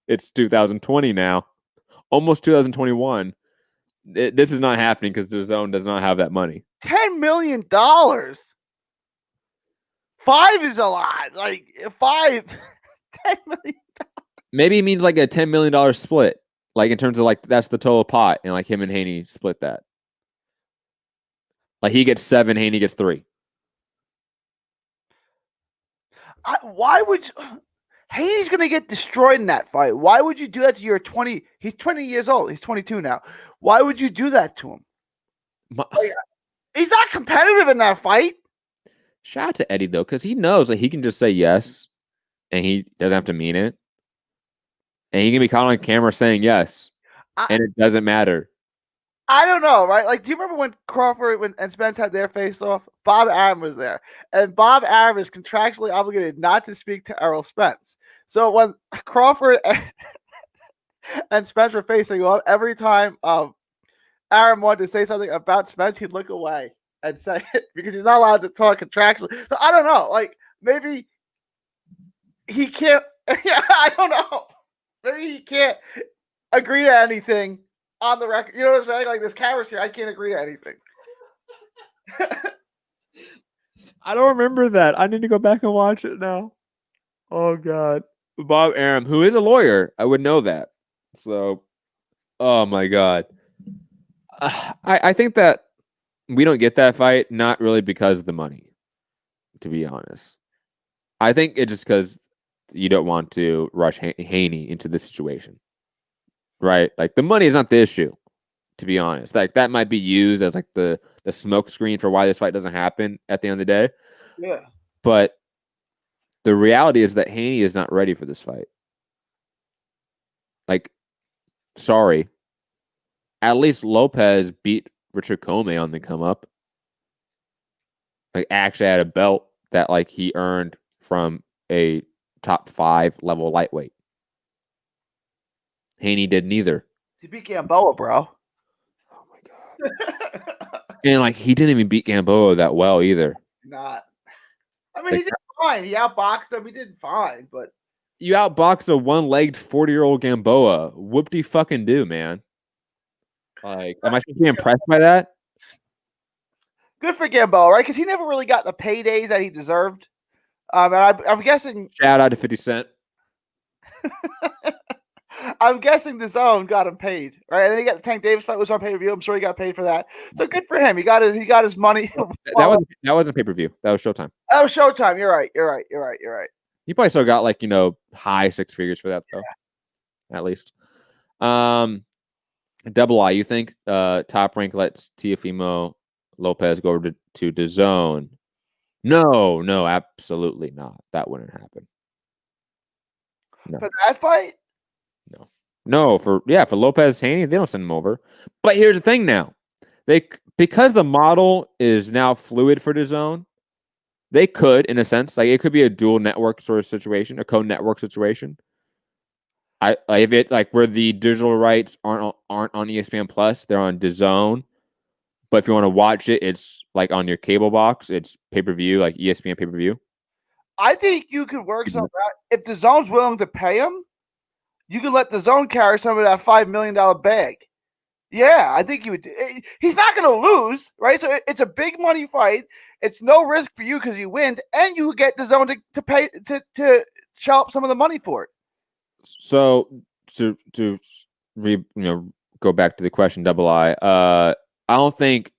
Speaker 1: It's 2020 now, almost 2021. This is not happening because the zone does not have that money.
Speaker 2: $10 million. 5 is a lot. Like 5, $10 million.
Speaker 1: Maybe it means like a $10 million split, like in terms of like that's the total pot, and like him and Haney split that. Like he gets 7, Haney gets 3.
Speaker 2: Why would Haney's going to get destroyed in that fight? Why would you do that to your 20? He's 20 years old. He's 22 now. Why would you do that to him? He's not competitive in that fight.
Speaker 1: Shout out to Eddie though, because he knows that he can just say yes, and he doesn't have to mean it, and he can be caught on camera saying yes, and it doesn't matter.
Speaker 2: I don't know, right? Like, do you remember when Crawford and Spence had their face off? Bob Arum was there, and Bob Arum is contractually obligated not to speak to Errol Spence. So when Crawford and Spence were facing off, every time Arum wanted to say something about Spence, he'd look away and say it because he's not allowed to talk contractually. So I don't know. Like, maybe he can't. Yeah, I don't know. Maybe he can't agree to anything on the record. You know what I'm saying? Like, this camera's here. I can't agree to anything.
Speaker 1: I don't remember that. I need to go back and watch it now. Oh, God. Bob Arum, who is a lawyer, I would know that. So, oh, my God. I think that we don't get that fight, not really because of the money, to be honest. I think it's just because you don't want to rush Haney into this situation. Right? Like, the money is not the issue, to be honest. Like, that might be used as like the smoke screen for why this fight doesn't happen at the end of the day.
Speaker 2: Yeah.
Speaker 1: But the reality is that Haney is not ready for this fight. Like, sorry. At least Lopez beat Richard Comey on the come up. Like, actually had a belt that like he earned from a top 5 level lightweight. Haney did neither.
Speaker 2: He beat Gamboa, bro.
Speaker 1: Oh my God. And like he didn't even beat Gamboa that well either.
Speaker 2: Not. I mean, he did fine. He outboxed him. He did fine, but
Speaker 1: you outboxed a one-legged 40-year-old Gamboa. Whoop-de fucking do, man. Like, am I supposed to be impressed by that?
Speaker 2: Good for Gamboa, right? Because he never really got the paydays that he deserved. And I'm guessing.
Speaker 1: Shout out to 50 Cent.
Speaker 2: I'm guessing the Zone got him paid, right? And then he got the Tank Davis fight was on pay-per-view. I'm sure he got paid for that. So good for him. He got his money.
Speaker 1: That wasn't pay-per-view. That was Showtime.
Speaker 2: That was Showtime. You're right.
Speaker 1: You probably still got high six figures for that though. Yeah. At least. Double I, you think Top Rank lets Teofimo Lopez go over to DAZN? No, absolutely not. That wouldn't happen. No.
Speaker 2: For that fight?
Speaker 1: No, for Lopez Haney, they don't send him over. But here's the thing now. Because the model is now fluid for DAZN, they could, in a sense, it could be a dual network sort of situation, a co-network situation. If it where the digital rights aren't on ESPN Plus, they're on DAZN. But if you want to watch it, it's on your cable box. It's pay-per-view, like ESPN pay-per-view.
Speaker 2: I think you could work something out. If DAZN's willing to pay him, you can let DAZN carry some of that $5 million bag. Yeah, I think you would. He's not going to lose, right? So it's a big money fight. It's no risk for you because he wins, and you get DAZN to pay to shell up some of the money for it.
Speaker 1: So to go back to the question, Double I. I don't think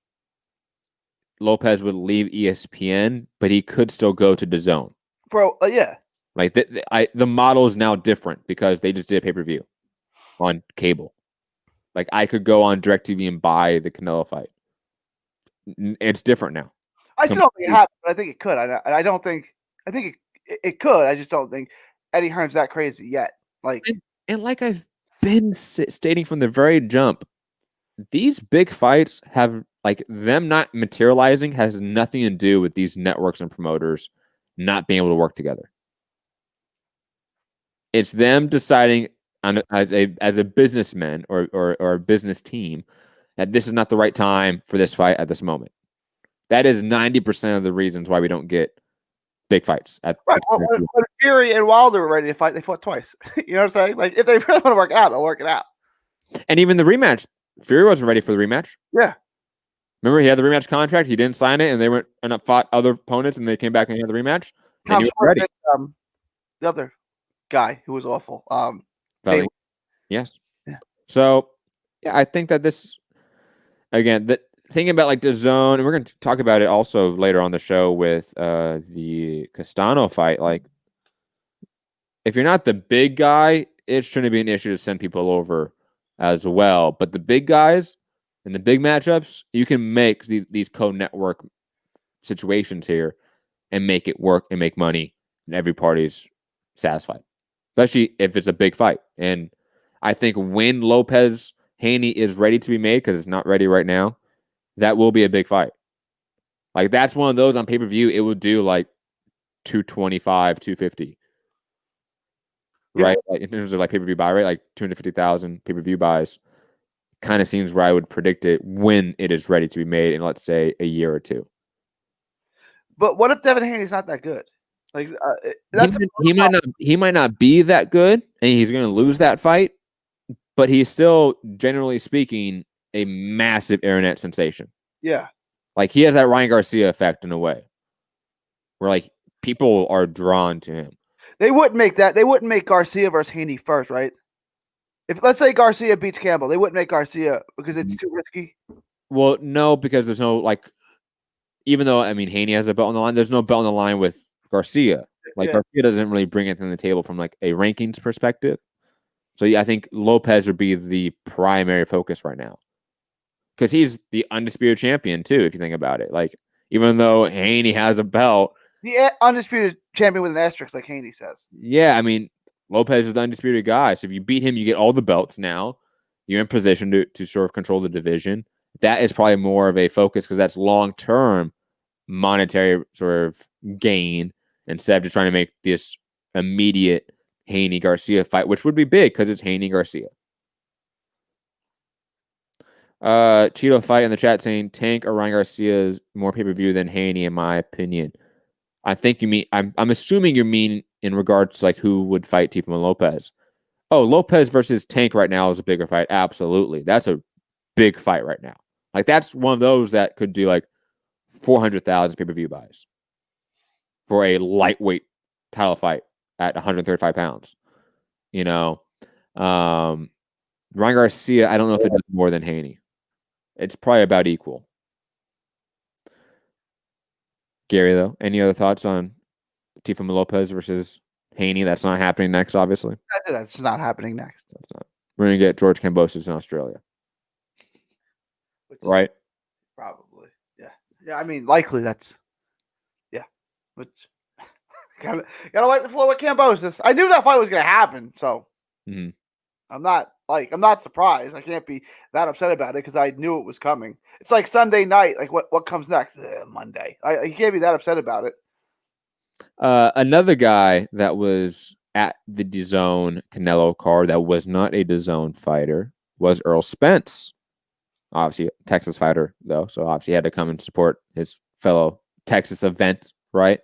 Speaker 1: Lopez would leave ESPN, but he could still go to DAZN.
Speaker 2: Bro, yeah.
Speaker 1: The model is now different because they just did pay-per-view on cable. I could go on DirecTV and buy the Canelo fight. It's different now.
Speaker 2: I still don't think it happened, but I think it could. I think it could. I just don't think Eddie Hearns that crazy yet.
Speaker 1: And like I've been stating from the very jump, these big fights have them not materializing has nothing to do with these networks and promoters not being able to work together. It's them deciding as a businessman or a business team that this is not the right time for this fight at this moment. That is 90% of the reasons why we don't get big fights.
Speaker 2: Right. When Fury and Wilder were ready to fight, they fought twice. You know what I'm saying? If they really want to work it out, they'll work it out.
Speaker 1: And even the rematch, Fury wasn't ready for the rematch.
Speaker 2: Yeah.
Speaker 1: Remember, he had the rematch contract. He didn't sign it, and they went and fought other opponents, and they came back and had the rematch. And he was ready.
Speaker 2: The other guy who was awful.
Speaker 1: Yes.
Speaker 2: Yeah.
Speaker 1: So, I think that this, again, thinking about DAZN, and we're going to talk about it also later on the show with the Castano fight. If you're not the big guy, it shouldn't be an issue to send people over as well. But the big guys and the big matchups, you can make these co-network situations here and make it work and make money, and every party's satisfied, especially if it's a big fight. And I think when Lopez Haney is ready to be made, because it's not ready right now, that will be a big fight. That's one of those on pay-per-view, it would do 225, 250. Right? In terms of pay-per-view buy rate, 250,000 pay-per-view buys. Kind of seems where I would predict it when it is ready to be made in, let's say, a year or two.
Speaker 2: But what if Devin Haney's not that good?
Speaker 1: He might not be that good, and he's going to lose that fight. But he's still, generally speaking, a massive internet sensation.
Speaker 2: Yeah.
Speaker 1: He has that Ryan Garcia effect in a way, where people are drawn to him.
Speaker 2: They wouldn't make that. They wouldn't make Garcia versus Haney first, right? If let's say Garcia beats Campbell, they wouldn't make Garcia because it's too risky.
Speaker 1: Well, no, because there's no even though Haney has a belt on the line, there's no belt on the line with Garcia. Garcia doesn't really bring anything to the table from a rankings perspective. So I think Lopez would be the primary focus right now, because he's the undisputed champion too. If you think about it, even though Haney has a belt,
Speaker 2: the undisputed champion with an asterisk, like Haney says.
Speaker 1: Yeah, Lopez is the undisputed guy. So if you beat him, you get all the belts now. You're in position to sort of control the division. That is probably more of a focus because that's long-term monetary sort of gain instead of just trying to make this immediate Haney-Garcia fight, which would be big because it's Haney-Garcia. Cheeto Fight in the chat saying Tank or Ryan Garcia is more pay-per-view than Haney, in my opinion. I think you mean, I'm assuming you mean in regards to who would fight Teofimo Lopez. Oh, Lopez versus Tank right now is a bigger fight. Absolutely. That's a big fight right now. That's one of those that could do 400,000 pay-per-view buys for a lightweight title fight at 135 pounds. Ryan Garcia, I don't know if it does more than Haney. It's probably about equal. Gary, though, any other thoughts on Teofimo Lopez versus Haney? That's not happening next, obviously.
Speaker 2: That's not happening next.
Speaker 1: That's not. We're going to get George Kambosos in Australia. Right?
Speaker 2: Probably. Yeah. Yeah, I mean, likely that's... Yeah. Which... gotta wipe the floor with Kambosos. I knew that fight was going to happen, so...
Speaker 1: Mm-hmm.
Speaker 2: I'm not surprised. I can't be that upset about it because I knew it was coming. It's like Sunday night. Like what comes next? Monday. I can't be that upset about it.
Speaker 1: Another guy that was at the DAZN Canelo card that was not a DAZN fighter was Earl Spence. Obviously, a Texas fighter though, so obviously he had to come and support his fellow Texas event, right?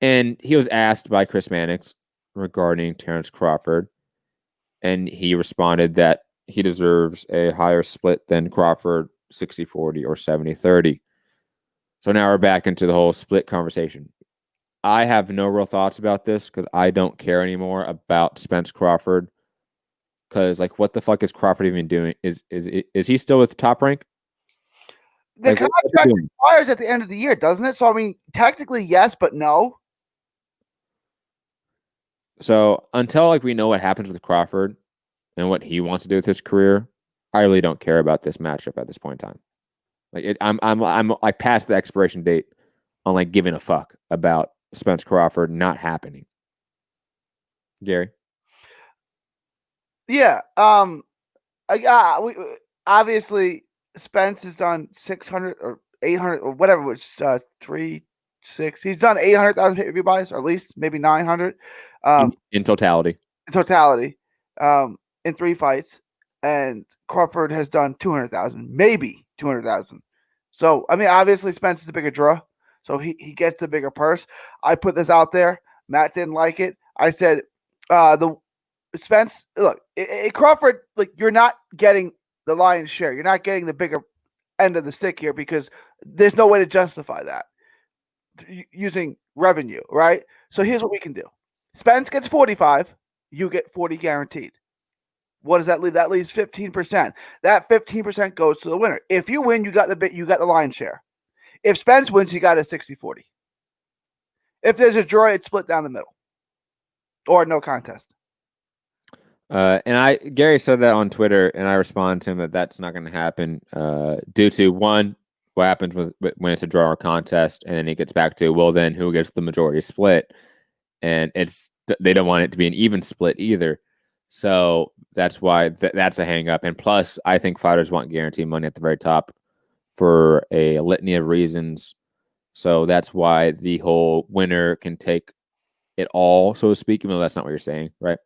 Speaker 1: And he was asked by Chris Mannix regarding Terrence Crawford. And he responded that he deserves a higher split than Crawford, 60-40 or 70-30. So now we're back into the whole split conversation. I have no real thoughts about this because I don't care anymore about Spence Crawford. Because, like, what the fuck is Crawford even doing? Is he still with Top Rank?
Speaker 2: The contract expires at the end of the year, doesn't it? So, I mean, technically, yes, but no.
Speaker 1: So until like we know what happens with Crawford and what he wants to do with his career, I really don't care about this matchup at this point in time. Like I'm like past the expiration date on like giving a fuck about Spence Crawford not happening. Gary.
Speaker 2: Yeah. Obviously Spence has done 600 or 800 or whatever, which 3, 6. He's done 800,000 pay-per-view buys, or at least maybe 900.
Speaker 1: In totality.
Speaker 2: In 3 fights, and Crawford has done 200,000, maybe 200,000. So, I mean, obviously Spence is the bigger draw, so he gets the bigger purse. I put this out there. Matt didn't like it. I said, the Spence, look, Crawford, like, you're not getting the lion's share. You're not getting the bigger end of the stick here because there's no way to justify that using revenue, right? So here's what we can do. Spence gets 45, you get 40 guaranteed. What does that leave? That leaves 15%. That 15% goes to the winner. If you win, you got the lion's share. If Spence wins, you got a 60-40. If there's a draw, it's split down the middle. Or no contest.
Speaker 1: And Gary said that on Twitter, and I responded to him that that's not going to happen due to, one, what happens when it's a draw or contest, and then it gets back to, well, then who gets the majority split? And they don't want it to be an even split either. So that's why that's a hang up. And plus, I think fighters want guaranteed money at the very top for a litany of reasons. So that's why the whole winner can take it all, so to speak, even though that's not what you're saying, right?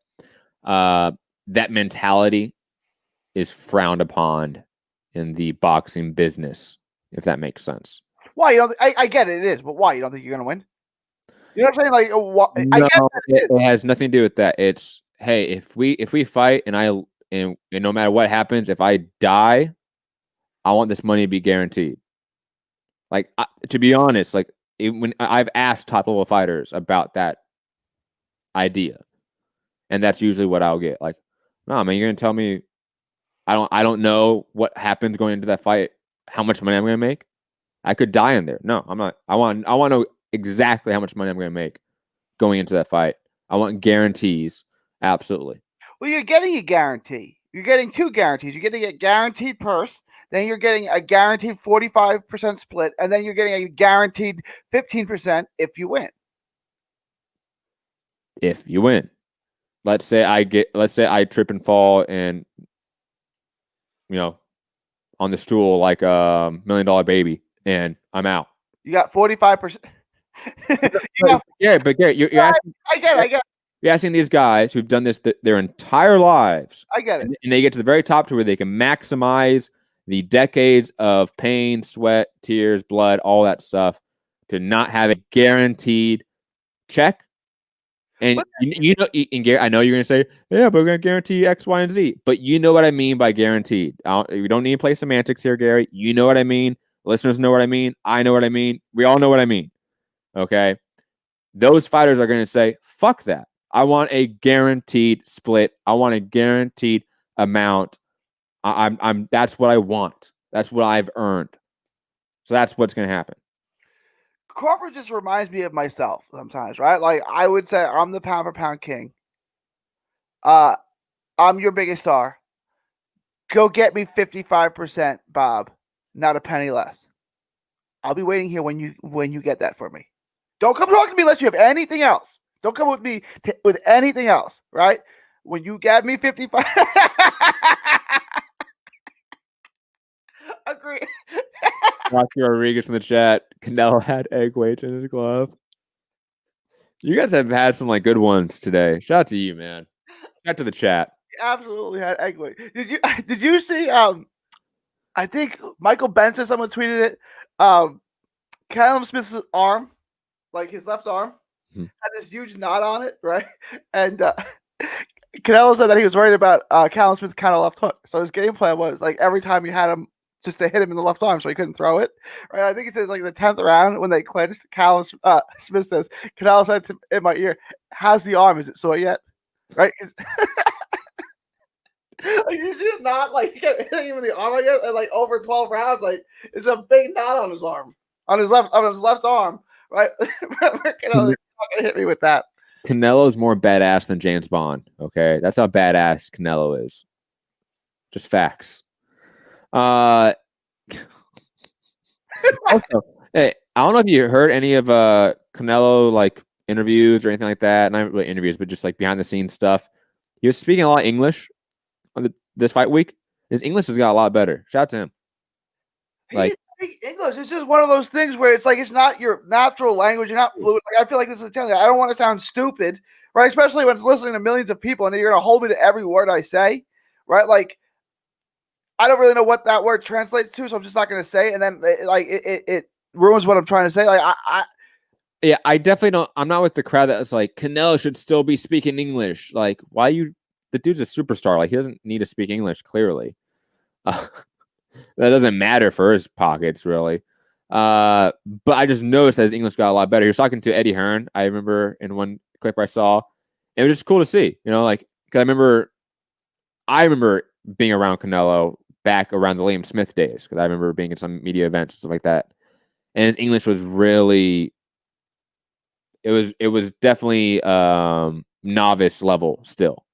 Speaker 1: That mentality is frowned upon in the boxing business, if that makes sense.
Speaker 2: Why? I get it is, but why? You don't think you're going to win? You know what I'm saying? Like,
Speaker 1: no, it has nothing to do with that. It's, hey, if we fight and no matter what happens, if I die, I want this money to be guaranteed. Like, to be honest, like when I've asked top level fighters about that idea, and that's usually what I'll get. Like, no, man, you're gonna tell me I don't know what happens going into that fight, how much money I'm gonna make. I could die in there. No, I'm not. I want to know exactly how much money I'm gonna make going into that fight. I want guarantees. Absolutely.
Speaker 2: Well, you're getting a guarantee. You're getting 2 guarantees. You're getting a guaranteed purse, then you're getting a guaranteed 45% split, and then you're getting a guaranteed 15% if you win.
Speaker 1: If you win. Let's say I trip and fall and, on the stool like a $1 million baby, and I'm out.
Speaker 2: You got 45%.
Speaker 1: Yeah, but Gary, you're asking,
Speaker 2: I get it.
Speaker 1: You're asking these guys who've done this their entire lives.
Speaker 2: I get it.
Speaker 1: And they get to the very top to where they can maximize the decades of pain, sweat, tears, blood, all that stuff to not have a guaranteed check. And and Gary, I know you're going to say, yeah, but we're going to guarantee X, Y, and Z. But you know what I mean by guaranteed. We don't need to play semantics here, Gary. You know what I mean. Listeners know what I mean. I know what I mean. We all know what I mean. Okay. Those fighters are going to say, fuck that. I want a guaranteed split. I want a guaranteed amount. That's what I want. That's what I've earned. So that's what's going to happen.
Speaker 2: Crawford just reminds me of myself sometimes, right? Like I would say I'm the pound for pound king. I'm your biggest star. Go get me 55%, Bob. Not a penny less. I'll be waiting here when you get that for me. Don't come talk to me unless you have anything else. Don't come with me with anything else, right? When you get me 55. Agree.
Speaker 1: Rocky Rodriguez in the chat. Canelo had egg weights in his glove. You guys have had some like good ones today. Shout out to you, man. Shout out to the chat.
Speaker 2: He absolutely had egg weight. Did you see? I think Michael Benson, someone tweeted it. Callum Smith's arm, like his left arm, had this huge knot on it, right? And Canelo said that he was worried about Callum Smith's kind of left hook. So his game plan was like every time he had him, just to hit him in the left arm so he couldn't throw it. Right? I think he says like the 10th round when they clinched, Callum Smith says, Canelo said in my ear, "How's the arm? Is it sore yet?" Right? Like you see a knot, like he kept hitting him in the arm, I guess, and like over 12 rounds, like it's a big knot on his arm, on his left arm, right? Canelo's not gonna hit me with that.
Speaker 1: Canelo's more badass than James Bond. Okay, that's how badass Canelo is. Just facts. Also, hey, I don't know if you heard any of Canelo like interviews or anything like that. Not really interviews, but just like behind the scenes stuff. He was speaking a lot of English on this fight week. His English has got a lot better. Shout out to him. Like
Speaker 2: English, it's just one of those things where it's like it's not your natural language. You're not fluent. Like I feel like this is Italian. I don't want to sound stupid, right? Especially when it's listening to millions of people and you're gonna hold me to every word I say, right? Like I don't really know what that word translates to, so I'm just not gonna say. And then it ruins what I'm trying to say. Like
Speaker 1: yeah, I definitely don't. I'm not with the crowd that's like Canelo should still be speaking English. Like, why you? The dude's a superstar. Like, he doesn't need to speak English. Clearly, that doesn't matter for his pockets, really. But I just noticed that his English got a lot better. He was talking to Eddie Hearn. I remember in one clip I saw. It was just cool to see. You know, like because I remember being around Canelo back around the Liam Smith days because I remember being in some media events and stuff like that, and his English was really. It was definitely novice level still,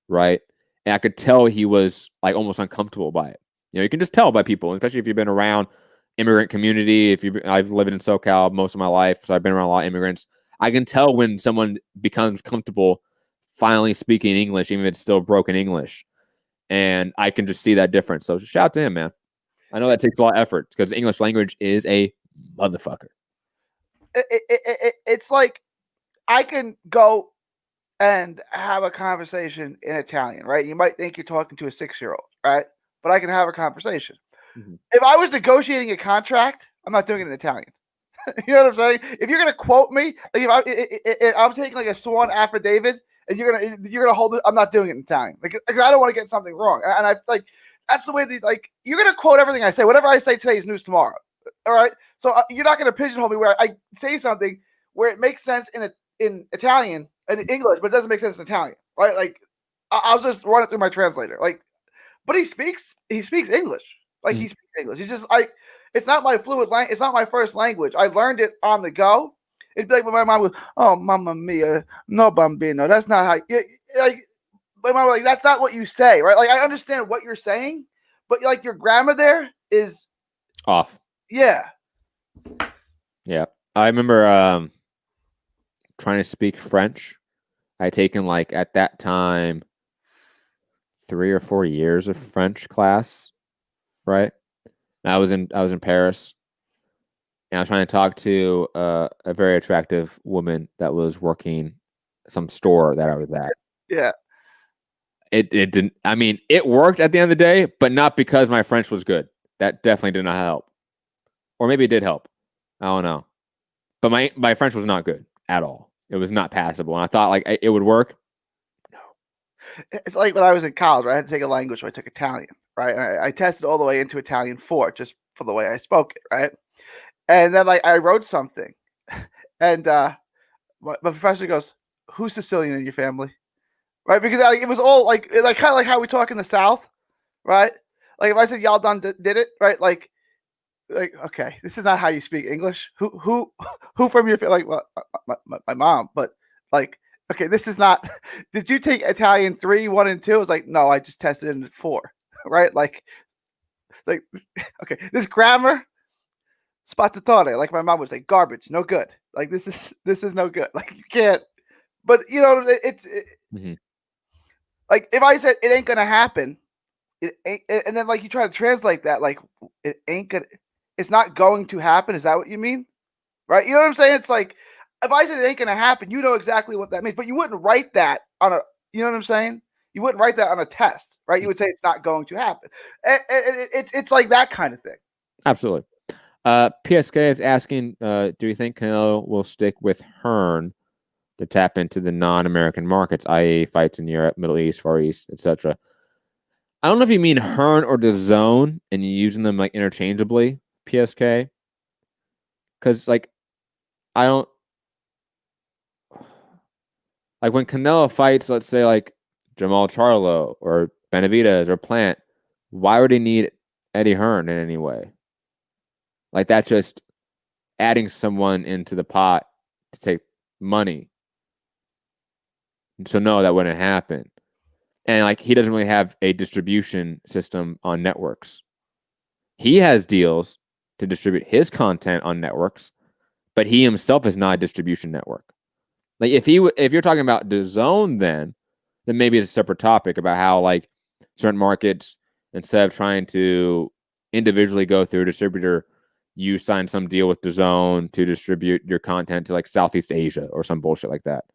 Speaker 1: right? And I could tell he was like almost uncomfortable by it. You know, you can just tell by people, especially if you've been around immigrant community. I've lived in SoCal most of my life, so I've been around a lot of immigrants. I can tell when someone becomes comfortable finally speaking English, even if it's still broken English, and I can just see that difference. So shout out to him, man. I know that takes a lot of effort because the English language is a motherfucker.
Speaker 2: It's like I can go and have a conversation in Italian, right? You might think you're talking to a 6-year-old, right? But I can have a conversation. Mm-hmm. If I was negotiating a contract, I'm not doing it in Italian. You know what I'm saying? If you're gonna quote me, like if I'm taking like a sworn affidavit, and you're gonna hold it, I'm not doing it in Italian, like I don't want to get something wrong. And I like that's the way these like you're gonna quote everything I say. Whatever I say today is news tomorrow. All right, so you're not going to pigeonhole me where I say something where it makes sense in Italian and in English, but it doesn't make sense in Italian, right? Like I'll just run it through my translator, like. But he speaks English, like he speaks English. He's just like it's not my fluent language. It's not my first language. I learned it on the go. It'd be like when my mom was, "Oh, mamma mia, no bambino." That's not how. Like my mom was like, "That's not what you say," right? Like I understand what you're saying, but like your grammar there is
Speaker 1: off.
Speaker 2: Yeah.
Speaker 1: Yeah. I remember trying to speak French. I had taken like at that time 3 or 4 years of French class, right? And I was in Paris. And I was trying to talk to a very attractive woman that was working some store that I was at.
Speaker 2: Yeah.
Speaker 1: It didn't I mean, it worked at the end of the day, but not because my French was good. That definitely did not help. Or maybe it did help. I don't know. But my French was not good at all. It was not passable. And I thought like it would work. No.
Speaker 2: It's like when I was in college, right? I had to take a language, so I took Italian, right? And I tested all the way into Italian 4, just for the way I spoke it, right? And then like I wrote something, and my professor goes, "Who's Sicilian in your family?" Right? Because like, it was all like kind of like how we talk in the South, right? Like if I said y'all done did it, right? Like okay, this is not how you speak English. Who from your like well, my mom, but like okay, this is not. Did you take Italian 3, 1, and 2? I was like, no, I just tested it in 4, right? Like okay, this grammar spazzatura, like my mom would say, garbage, no good. Like this is no good. Like you can't. But you know, it's
Speaker 1: Mhm.
Speaker 2: like if I said it ain't gonna happen, it ain't, and then like you try to translate that, like it ain't gonna, it's not going to happen. Is that what you mean? Right? You know what I'm saying? It's like if I said it ain't gonna happen, you know exactly what that means, but you wouldn't write that on a, you know what I'm saying? You wouldn't write that on a test, right? You would say it's not going to happen. And it's like that kind of thing.
Speaker 1: Absolutely. PSK is asking, do you think Canelo will stick with Hearn to tap into the non-American markets, i.e. fights in Europe, Middle East, Far East, etc.? I don't know if you mean Hearn or the Zone and you're using them like interchangeably, PSK. Because like I don't like when Canelo fights, let's say like Jamal Charlo or Benavidez or Plant, why would he need Eddie Hearn in any way? Like that's just adding someone into the pot to take money. So no, that wouldn't happen. And like he doesn't really have a distribution system on networks. He has deals to distribute his content on networks, but he himself is not a distribution network. Like if you're talking about the Zone, then maybe it's a separate topic about how like certain markets, instead of trying to individually go through a distributor, you sign some deal with the Zone to distribute your content to like Southeast Asia or some bullshit like that.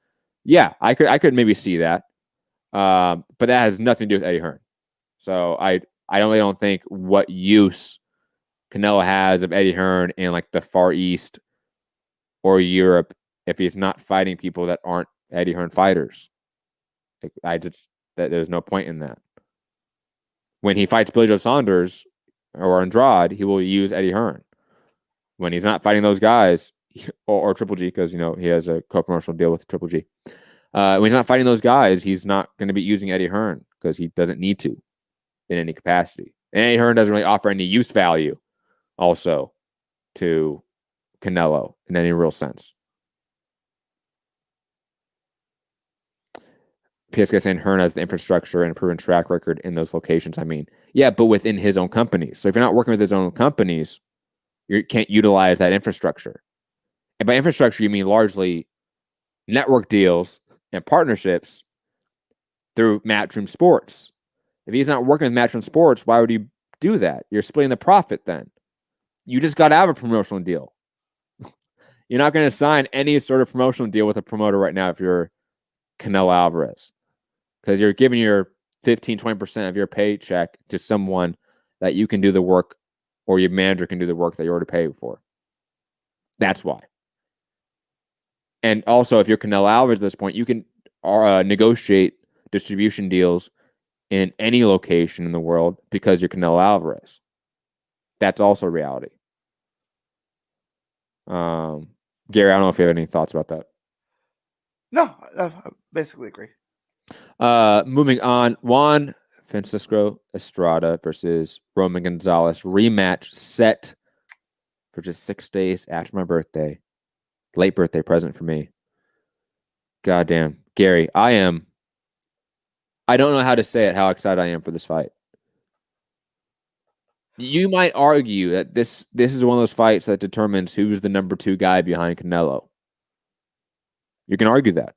Speaker 1: Yeah, I could maybe see that, but that has nothing to do with Eddie Hearn. So I really don't think what use Canelo has of Eddie Hearn in like the Far East or Europe if he's not fighting people that aren't Eddie Hearn fighters. There's no point in that. When he fights Billy Joe Saunders or Andrade, he will use Eddie Hearn. When he's not fighting those guys, or Triple G, because you know he has a co-promotional deal with Triple G. When he's not fighting those guys, he's not going to be using Eddie Hearn because he doesn't need to in any capacity. And Eddie Hearn doesn't really offer any use value also to Canelo in any real sense. PSK saying Hearn has the infrastructure and a proven track record in those locations. I mean, yeah, but within his own companies. So if you're not working with his own companies, you can't utilize that infrastructure. And by infrastructure, you mean largely network deals and partnerships through Matchroom Sports. If he's not working with Matchroom Sports, why would you do that? You're splitting the profit then. You just got out of a promotional deal. You're not going to sign any sort of promotional deal with a promoter right now if you're Canelo Alvarez, because you're giving your 15-20% of your paycheck to someone that you can do the work, or your manager can do the work that you already paid for. That's why. And also, if you're Canelo Alvarez at this point, you can negotiate distribution deals in any location in the world because you're Canelo Alvarez. That's also reality. Gary, I don't know if you have any thoughts about that.
Speaker 2: No, I basically agree.
Speaker 1: Moving on, Juan Francisco Estrada versus Roman Gonzalez rematch set for just 6 days after my birthday. Late birthday present for me. Goddamn. Gary, I don't know how to say it, how excited I am for this fight. You might argue that this is one of those fights that determines who's the number 2 guy behind Canelo. You can argue that.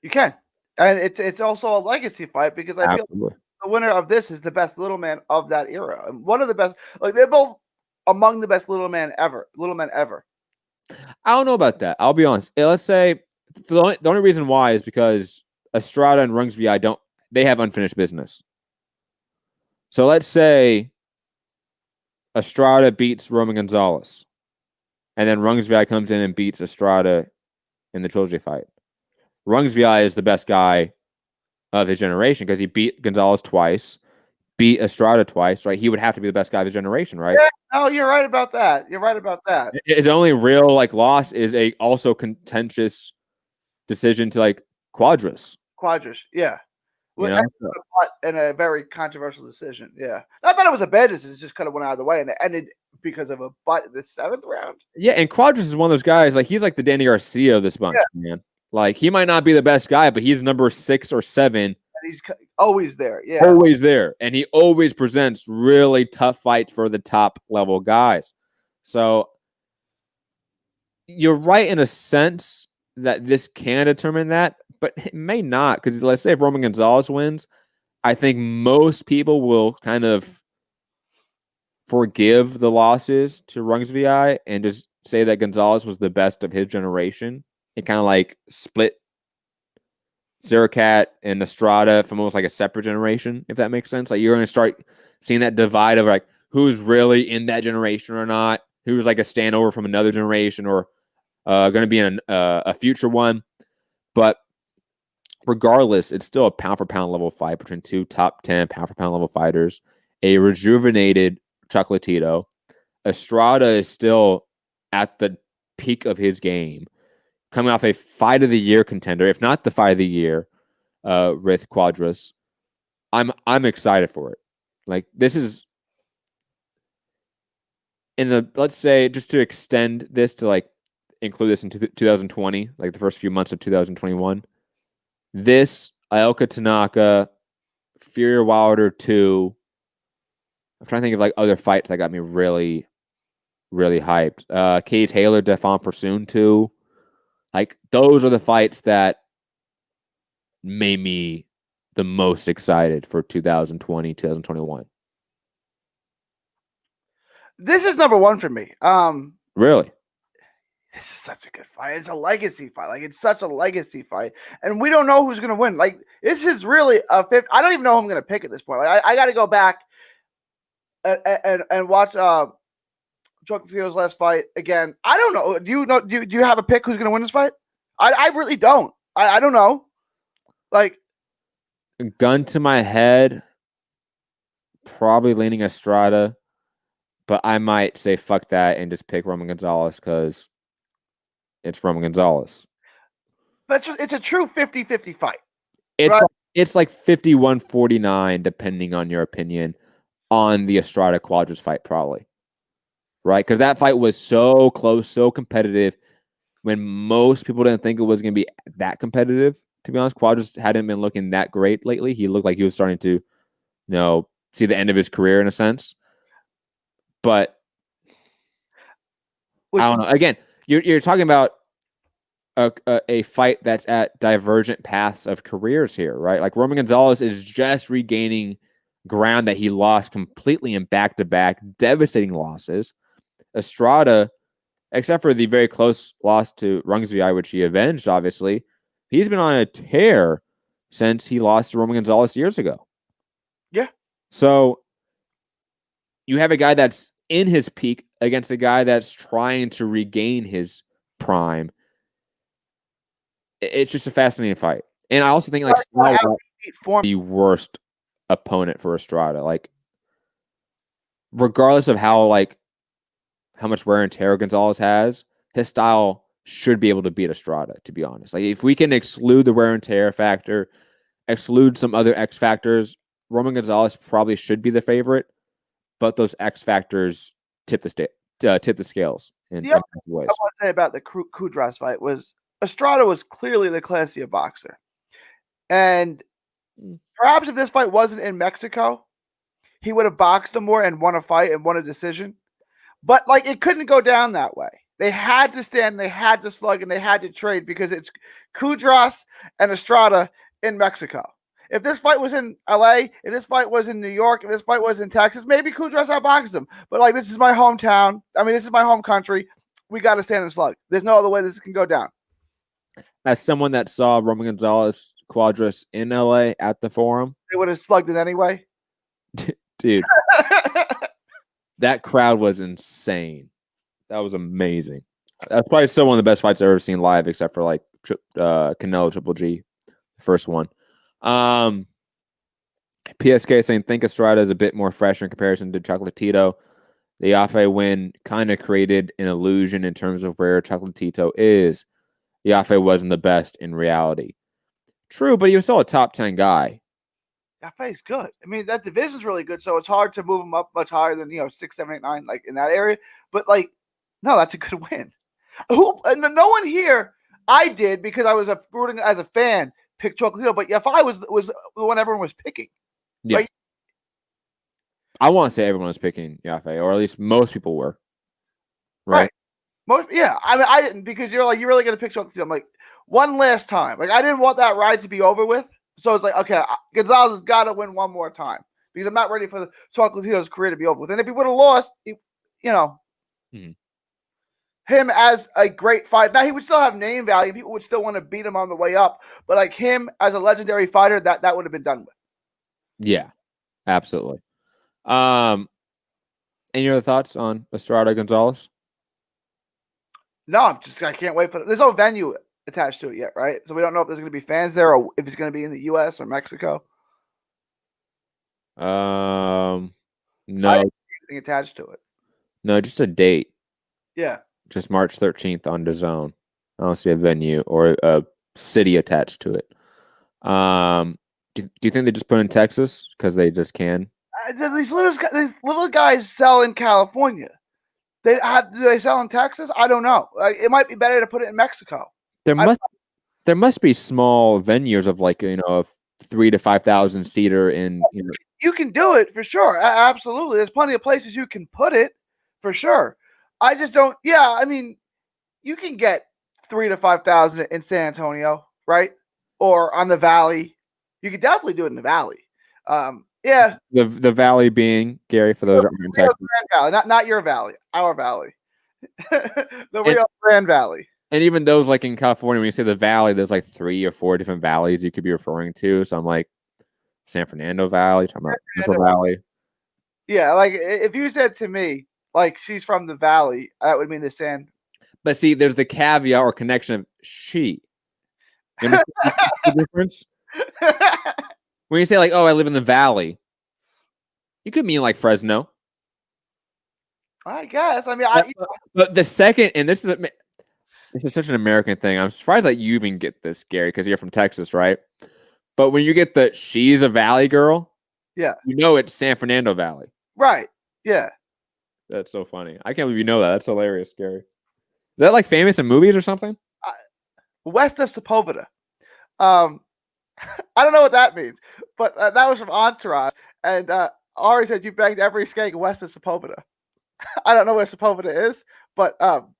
Speaker 2: You can. And it's also a legacy fight because I feel the winner of this is the best little man of that era. And one of the best, like they're both among the best little men ever.
Speaker 1: I don't know about that. I'll be honest. Let's say the only reason why is because Estrada and Rungs VI they have unfinished business. So let's say Estrada beats Roman Gonzalez, and then Rungs VI comes in and beats Estrada in the trilogy fight. Rungs VI is the best guy of his generation because he beat Gonzalez twice. beat Estrada twice, right? He would have to be the best guy of his generation, right?
Speaker 2: Yeah, no, you're right about that. You're right about that.
Speaker 1: His only real like loss is a also contentious decision to like Quadras.
Speaker 2: Quadras, yeah.
Speaker 1: You
Speaker 2: Well,
Speaker 1: know?
Speaker 2: and a very controversial decision. Yeah. Not that it was a bad decision, it just kind of went out of the way and it ended because of a butt in the 7th round.
Speaker 1: Yeah, and Quadras is one of those guys, like he's like the Danny Garcia of this bunch, man. Like he might not be the best guy, but he's number 6 or 7.
Speaker 2: And he's always there. Yeah.
Speaker 1: Always there. And he always presents really tough fights for the top level guys. So you're right in a sense that this can determine that, but it may not. Because let's say if Roman Gonzalez wins, I think most people will kind of forgive the losses to Rungsvi and just say that Gonzalez was the best of his generation. It kind of like split Zerakat and Estrada from almost like a separate generation, if that makes sense. Like you're going to start seeing that divide of like who's really in that generation or not, who's like a standover from another generation or going to be in a future one. But regardless, it's still a pound for pound level fight between two top 10 pound for pound level fighters. A rejuvenated Chocolatito. Estrada is still at the peak of his game, coming off a fight of the year contender, if not the fight of the year, with Quadras. I'm excited for it. Like this is in the, let's say, just to extend this to like include this into 2020, like the first few months of 2021. This Aoka Tanaka, Fury Wilder 2. I'm trying to think of like other fights that got me really, really hyped. Katie Taylor, Defon Pursoon 2. Like those are the fights that made me the most excited for 2020, 2021.
Speaker 2: This is number 1 for me.
Speaker 1: Really?
Speaker 2: This is such a good fight. It's a legacy fight. Like it's such a legacy fight, and we don't know who's going to win. Like this is really a fifth. I don't even know who I'm going to pick at this point. Like I got to go back and watch Chocolatito's last fight again. I don't know. Do you know? Do you have a pick who's going to win this fight? I really don't. I don't know. Like
Speaker 1: gun to my head, probably leaning Estrada, but I might say fuck that and just pick Roman Gonzalez because it's Roman Gonzalez.
Speaker 2: It's a true 50-50 fight.
Speaker 1: It's like 51-49, depending on your opinion on the Estrada Quadras fight, probably. Right? Because that fight was so close, so competitive, when most people didn't think it was going to be that competitive. To be honest, Quadras hadn't been looking that great lately. He looked like he was starting to, see the end of his career in a sense. But I don't know. Again, you're talking about a fight that's at divergent paths of careers here, right? Like Roman Gonzalez is just regaining ground that he lost completely in back-to-back devastating losses. Estrada, except for the very close loss to Rungsvi, which he avenged, obviously, he's been on a tear since he lost to Roman Gonzalez years ago.
Speaker 2: Yeah.
Speaker 1: So you have a guy that's in his peak against a guy that's trying to regain his prime. It's just a fascinating fight. And I also think like the worst opponent for Estrada. Like regardless of how much wear and tear Gonzalez has, his style should be able to beat Estrada, to be honest. Like if we can exclude the wear and tear factor, exclude some other X factors, Roman Gonzalez probably should be the favorite, but those X factors tip the scales in ways.
Speaker 2: I want to say about the Quadras fight was Estrada was clearly the classier boxer. And perhaps if this fight wasn't in Mexico, he would have boxed him more and won a fight and won a decision. But it couldn't go down that way. They had to stand, they had to slug, and they had to trade because it's Quadras and Estrada in Mexico. If this fight was in LA, if this fight was in New York, if this fight was in Texas, maybe Quadras outboxed him. But this is my hometown. I mean, this is my home country. We got to stand and slug. There's no other way this can go down.
Speaker 1: As someone that saw Roman Gonzalez Quadras in LA at the Forum,
Speaker 2: they would have slugged it anyway.
Speaker 1: Dude, that crowd was insane. That was amazing. That's probably still one of the best fights I've ever seen live, except for Canelo Triple G, the first one. PSK saying think Estrada is a bit more fresh in comparison to Chocolatito. The Yafe win kind of created an illusion in terms of where Chocolatito is. Yafe wasn't the best in reality. True, but he was still a top 10 guy.
Speaker 2: Yafe's good. I mean, that division's really good, so it's hard to move him up much higher than 6, 7, 8, 9, like in that area. But like, no, that's a good win. No one here. I did because I was rooting as a fan. Pick Chocolatito, but Yafe was the one everyone was picking.
Speaker 1: Yes.
Speaker 2: Right?
Speaker 1: I want to say everyone was picking Yafe, or at least most people were. Right.
Speaker 2: Yeah. I mean, I didn't because you're like, you're really going to pick Chocolatito. I'm like, one last time. Like, I didn't want that ride to be over with. So it's like, okay, Gonzalez has got to win one more time because I'm not ready for the Chocolatito's career to be over with. And if he would have lost, him as a great fighter. Now, he would still have name value. People would still want to beat him on the way up. But like him as a legendary fighter, that would have been done with.
Speaker 1: Yeah, absolutely. Any other thoughts on Estrada Gonzalez?
Speaker 2: No, I can't wait for it. There's no venue attached to it yet, right? So we don't know if there's going to be fans there or if it's going to be in the U.S. or Mexico.
Speaker 1: No.
Speaker 2: Anything attached to it.
Speaker 1: No, just a date.
Speaker 2: Yeah.
Speaker 1: Just March 13th on DAZN. I don't see a venue or a city attached to it. Do you think they just put in Texas because they just can?
Speaker 2: These little guys sell in California. Do they sell in Texas? I don't know. It might be better to put it in Mexico.
Speaker 1: There must be small venues of like a 3,000 to 5,000 seater in.
Speaker 2: You can do it for sure. Absolutely, there's plenty of places you can put it for sure. I just don't. Yeah, I mean, you can get 3,000 to 5,000 in San Antonio, right? Or on the Valley. You could definitely do it in the Valley. Yeah.
Speaker 1: The Valley being, Gary, for those that are in Texas.
Speaker 2: Valley, not your Valley, our Valley. The Rio Grande Valley. And
Speaker 1: even those like in California, when you say the Valley, there's like 3 or 4 different valleys you could be referring to. So I'm like, San Fernando Valley, talking about Central Valley.
Speaker 2: Yeah, like if you said to me, like she's from the Valley, that would mean the San.
Speaker 1: But see, there's the caveat or connection of she. You know the difference? When you say like, oh, I live in the Valley, you could mean like Fresno.
Speaker 2: I guess. I mean,
Speaker 1: but the second, and this is such an American thing. I'm surprised that you even get this, Gary, because you're from Texas, right? But when you get the she's a Valley girl,
Speaker 2: yeah,
Speaker 1: it's San Fernando Valley.
Speaker 2: Right. Yeah.
Speaker 1: That's so funny. I can't believe you know that. That's hilarious, Gary. Is that like famous in movies or something?
Speaker 2: West of Sepulveda. I don't know what that means, but that was from Entourage. And Ari said you banged every skank west of Sepulveda. I don't know where Sepulveda is, but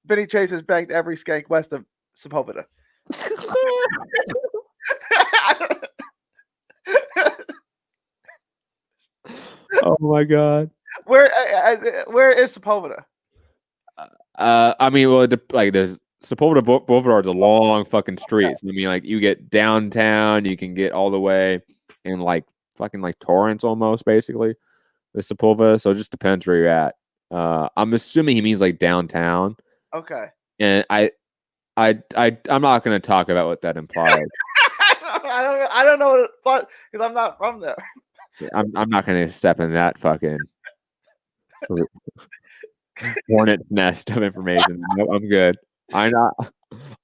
Speaker 2: Vinny Chase has banged every skank west of Sepulveda.
Speaker 1: Oh my God!
Speaker 2: Where is Sepulveda?
Speaker 1: I mean, well, like there's Sepulveda Boulevard is a long fucking streets. I mean, like you get downtown, you can get all the way in like fucking like Torrance almost, basically with Sepulveda. So it just depends where you're at. I'm assuming he means like downtown.
Speaker 2: Okay.
Speaker 1: And I'm not going to talk about what that implies.
Speaker 2: I don't know what because I'm not from there.
Speaker 1: I'm not going to step in that fucking hornet's nest of information. No, I'm good. I know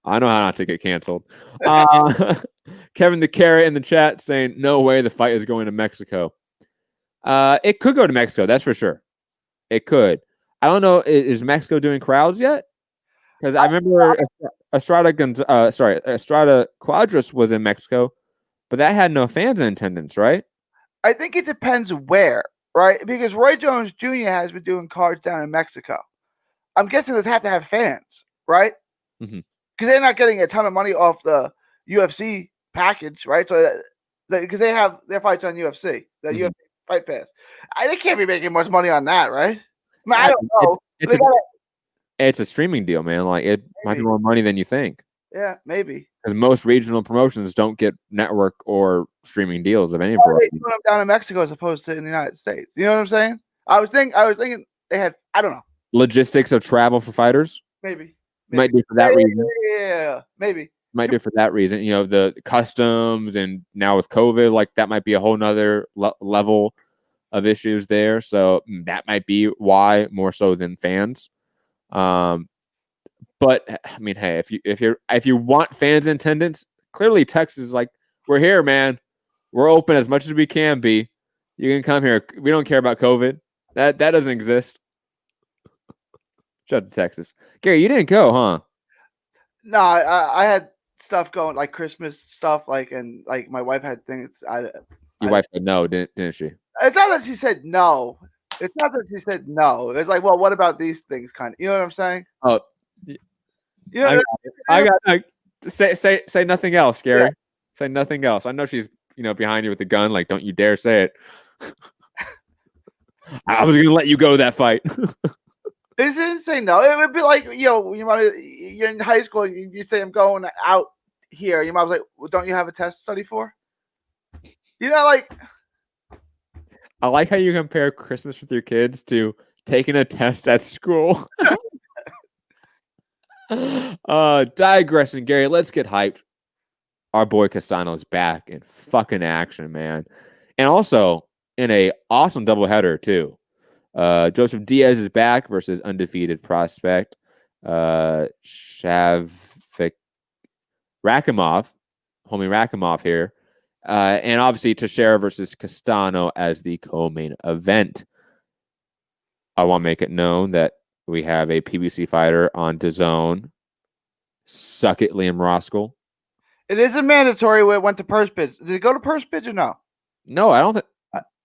Speaker 1: how not to get canceled. Kevin the Carrot in the chat saying, no way the fight is going to Mexico. It could go to Mexico, that's for sure. It could. I don't know, is Mexico doing crowds yet? Because I remember Estrada Cuadras was in Mexico, but that had no fans in attendance, right?
Speaker 2: I think it depends where, right? Because Roy Jones Jr. has been doing cards down in Mexico. I'm guessing those have to have fans, right? Because they're not getting a ton of money off the UFC package, right? So because they have their fights on UFC, the UFC Fight Pass. They can't be making much money on that, right? I mean, I don't know.
Speaker 1: It's a streaming deal, man. Like it might be more money than you think.
Speaker 2: Yeah, maybe.
Speaker 1: Because most regional promotions don't get network or streaming deals of any
Speaker 2: variety. They put them down in Mexico as opposed to in the United States. You know what I'm saying? I was thinking they had. I don't know.
Speaker 1: Logistics of travel for fighters.
Speaker 2: Maybe.
Speaker 1: Might be for that reason.
Speaker 2: Yeah, maybe.
Speaker 1: Might do it for that reason. You know, the customs, and now with COVID, like that might be a whole nother level of issues there. So that might be why more so than fans. But I mean, hey, if you want fans in attendance, clearly Texas is like, we're here, man. We're open as much as we can be. You can come here. We don't care about COVID. That doesn't exist. Shout out to Texas. Gary, you didn't go, huh?
Speaker 2: No, I had stuff going, like Christmas stuff, like, and like my wife had things.
Speaker 1: Your wife said no, didn't she?
Speaker 2: It's not that she said no. It's not that she said no. It's like, well, what about these things? Kind of, you know what I'm saying?
Speaker 1: Oh,
Speaker 2: You know,
Speaker 1: I got say nothing else, Gary.
Speaker 2: Yeah.
Speaker 1: Say nothing else. I know she's behind you with a gun. Like, don't you dare say it. I was gonna let you go that fight.
Speaker 2: It didn't say no. It would be like, you're in high school. And you say I'm going out here. Your mom's like, well, don't you have a test to study for? Like.
Speaker 1: I like how you compare Christmas with your kids to taking a test at school. Digressing, Gary. Let's get hyped. Our boy Castano is back in fucking action, man, and also in a awesome doubleheader too. Joseph Diaz is back versus undefeated prospect Shavik Rakimov, homie Rakimov here. And obviously Teixeira versus Castano as the co-main event. I want to make it known that we have a PBC fighter on DAZN. Suck it, Liam Roskell.
Speaker 2: It isn't mandatory when it went to purse bids. Did it go to purse bids or no?
Speaker 1: No, I don't think.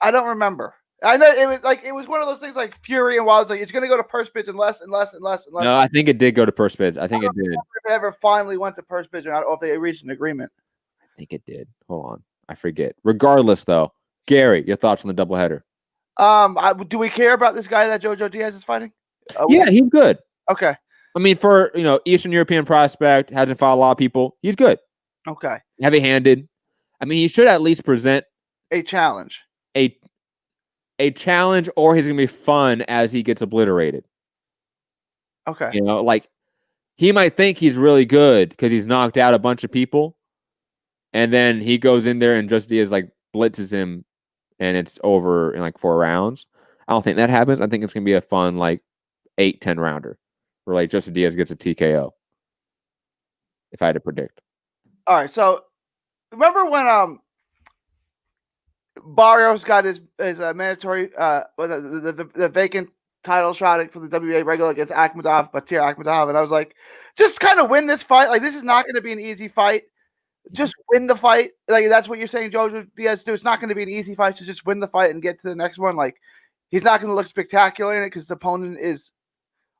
Speaker 2: I don't remember. I know it was one of those things like Fury and Wild. Like, it's going to go to purse bids unless. No,
Speaker 1: I think it did go to purse bids. I think it did.
Speaker 2: If it ever finally went to purse bids or not, or if they reached an agreement.
Speaker 1: I think it did. Hold on, I forget. Regardless, though, Gary, your thoughts on the doubleheader?
Speaker 2: Do we care about this guy that Jojo Diaz is fighting?
Speaker 1: Yeah, he's good.
Speaker 2: Okay.
Speaker 1: I mean, for Eastern European prospect, hasn't fought a lot of people. He's good.
Speaker 2: Okay.
Speaker 1: Heavy-handed. I mean, he should at least present
Speaker 2: a challenge.
Speaker 1: A challenge, or he's gonna be fun as he gets obliterated.
Speaker 2: Okay.
Speaker 1: Like he might think he's really good because he's knocked out a bunch of people, and then he goes in there and Joseph Diaz like blitzes him, and it's over in like 4 rounds. I don't think that happens. I think it's gonna be a fun like 8-10 rounder where like Joseph Diaz gets a TKO. If I had to predict.
Speaker 2: All right. So remember when Barrios got his mandatory the vacant title shot for the WBA regular against Batir Akhmadov, and I was like, just kind of win this fight. Like, this is not going to be an easy fight. Just win the fight. Like, that's what you're saying, Jojo Diaz do. It's not going to be an easy fight, so just win the fight and get to the next one. Like, he's not going to look spectacular in it because the opponent is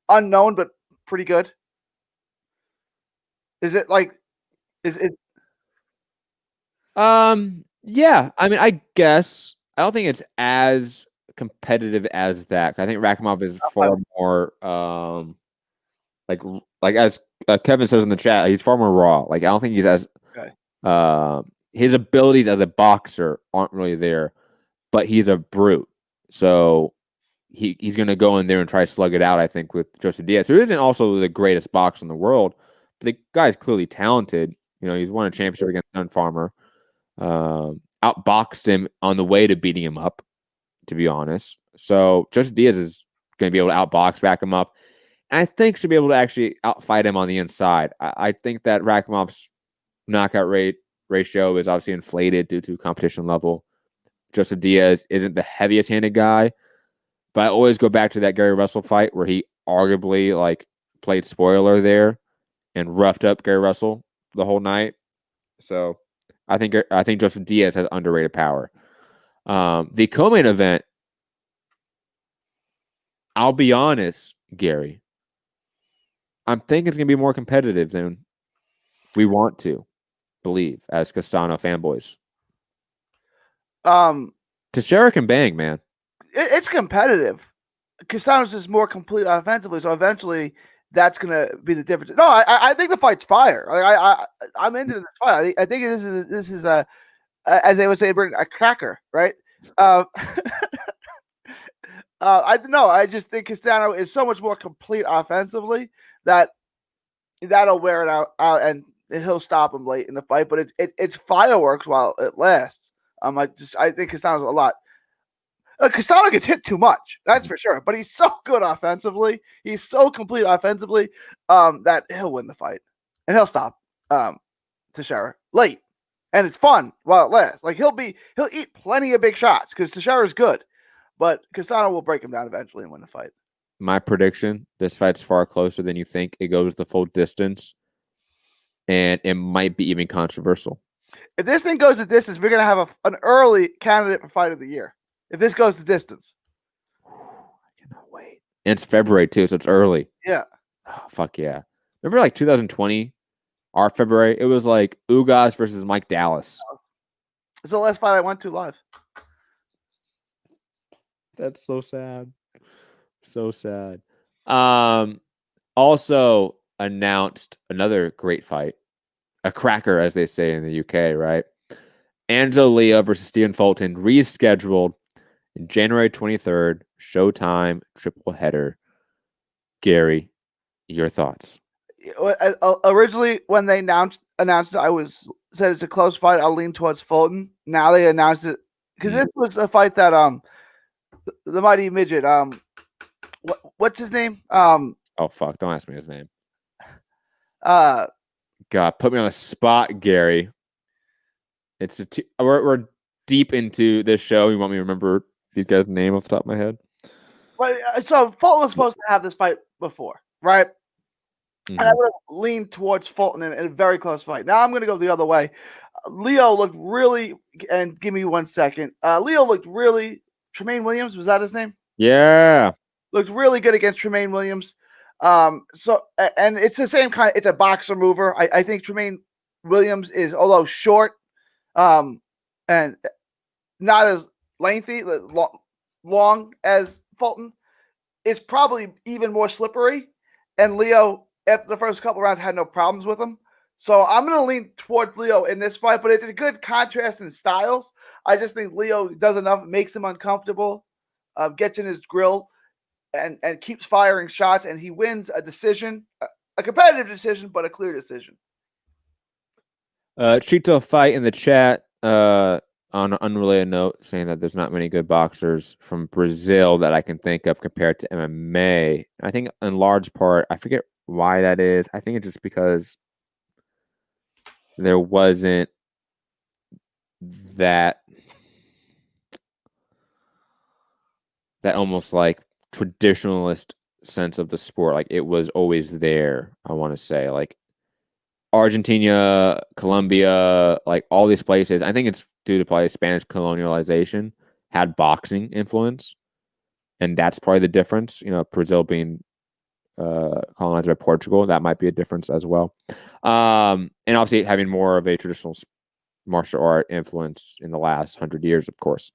Speaker 2: unknown but pretty good. Is it like? Is it?
Speaker 1: Yeah, I mean, I guess I don't think it's as competitive as that. I think Rakimov is far more like as Kevin says in the chat, he's far more raw. Like, I don't think he's as his abilities as a boxer aren't really there, but he's a brute. So he's going to go in there and try to slug it out, I think, with Joseph Diaz, who isn't also the greatest boxer in the world, but the guy's clearly talented. He's won a championship against Sun Farmer. Outboxed him on the way to beating him up, to be honest. So Joseph Diaz is going to be able to outbox Rakimov, and I think should be able to actually outfight him on the inside. I think that Rakimov's knockout ratio is obviously inflated due to competition level. Joseph Diaz isn't the heaviest handed guy, but I always go back to that Gary Russell fight where he arguably like played spoiler there and roughed up Gary Russell the whole night. So I think Joseph Diaz has underrated power. The co-main event, I'll be honest, Gary, I'm thinking it's going to be more competitive than we want to believe as Castano fanboys. Teixeira can bang, man.
Speaker 2: It's competitive. Castano's just more complete offensively, so eventually that's gonna be the difference. No, I think the fight's fire. I'm into this fight. I think this is a as they would say, a cracker, right? I just think Castano is so much more complete offensively that'll wear it out. And he'll stop him late in the fight, but it's fireworks while it lasts. I think Castano's a lot. Castano gets hit too much, that's for sure. But he's so good offensively. He's so complete offensively that he'll win the fight and he'll stop Teixeira late, and it's fun while it lasts. Like he'll eat plenty of big shots because Teixeira's good, but Castano will break him down eventually and win the fight.
Speaker 1: My prediction: this fight's far closer than you think. It goes the full distance, and it might be even controversial.
Speaker 2: If this thing goes the distance, we're gonna have an early candidate for fight of the year. If this goes the distance,
Speaker 1: I cannot wait. And it's February too, so it's early.
Speaker 2: Yeah.
Speaker 1: Oh, fuck yeah! Remember, like 2020, our February, it was like Ugas versus Mike Dallas.
Speaker 2: It's the last fight I went to live.
Speaker 1: That's so sad. So sad. Also announced another great fight, a cracker, as they say in the UK, right? Angelo Leo versus Stephen Fulton rescheduled in January 23rd, Showtime triple header. Gary, your thoughts?
Speaker 2: Originally, when they announced it, said it's a close fight. I'll lean towards Fulton. Now they announced it because this was a fight that the mighty midget what's his name
Speaker 1: Oh fuck! Don't ask me his name. God, put me on the spot, Gary. It's we're deep into this show. You want me to remember these guys' name off the top of my head?
Speaker 2: But so Fulton was supposed to have this fight before, right?
Speaker 1: Mm-hmm.
Speaker 2: And I would have leaned towards Fulton in a very close fight. Now I'm going to go the other way. Leo looked really, and give me 1 second. Leo looked really. Tremaine Williams, was that his name?
Speaker 1: Yeah, looked
Speaker 2: really good against Tremaine Williams. So and it's the same kind. It's a boxer mover. I think Tremaine Williams is, although short, and not as lengthy, long as Fulton, is probably even more slippery. And Leo, after the first couple rounds, had no problems with him. So I'm going to lean towards Leo in this fight, but it's a good contrast in styles. I just think Leo does enough, makes him uncomfortable, gets in his grill, and keeps firing shots, and he wins a decision, a competitive decision, but a clear decision.
Speaker 1: Chito Fight in the chat on an unrelated note saying that there's not many good boxers from Brazil that I can think of compared to MMA. I think in large part, I forget why that is. I think it's just because there wasn't that almost like traditionalist sense of the sport. Like it was always there, I want to say. Like Argentina, Colombia, like all these places, I think it's due to probably Spanish colonialization, had boxing influence. And that's probably the difference. You know, Brazil being colonized by Portugal, that might be a difference as well. And obviously having more of a traditional martial art influence in the last 100 years, of course.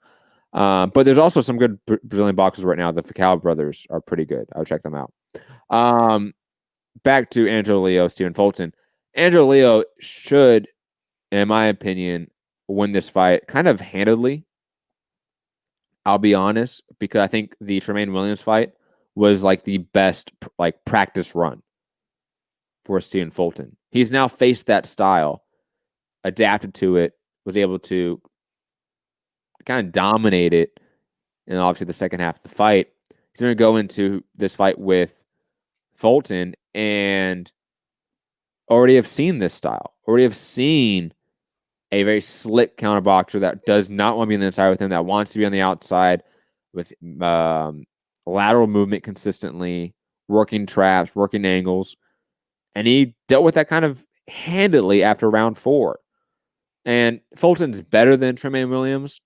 Speaker 1: But there's also some good Brazilian boxers right now. The Foogatti brothers are pretty good. I would check them out. Back to Angelo Leo, Stephen Fulton. Angelo Leo should, in my opinion, win this fight kind of handedly. I'll be honest, because I think the Tremaine Williams fight was like the best like practice run for Stephen Fulton. He's now faced that style, adapted to it, was able to kind of dominate it, and obviously the second half of the fight. He's going to go into this fight with Fulton and already have seen this style, already have seen a very slick counterboxer that does not want to be on the inside with him, that wants to be on the outside with lateral movement consistently, working traps, working angles. And he dealt with that kind of handedly after round 4. And Fulton's better than Tremaine Williams,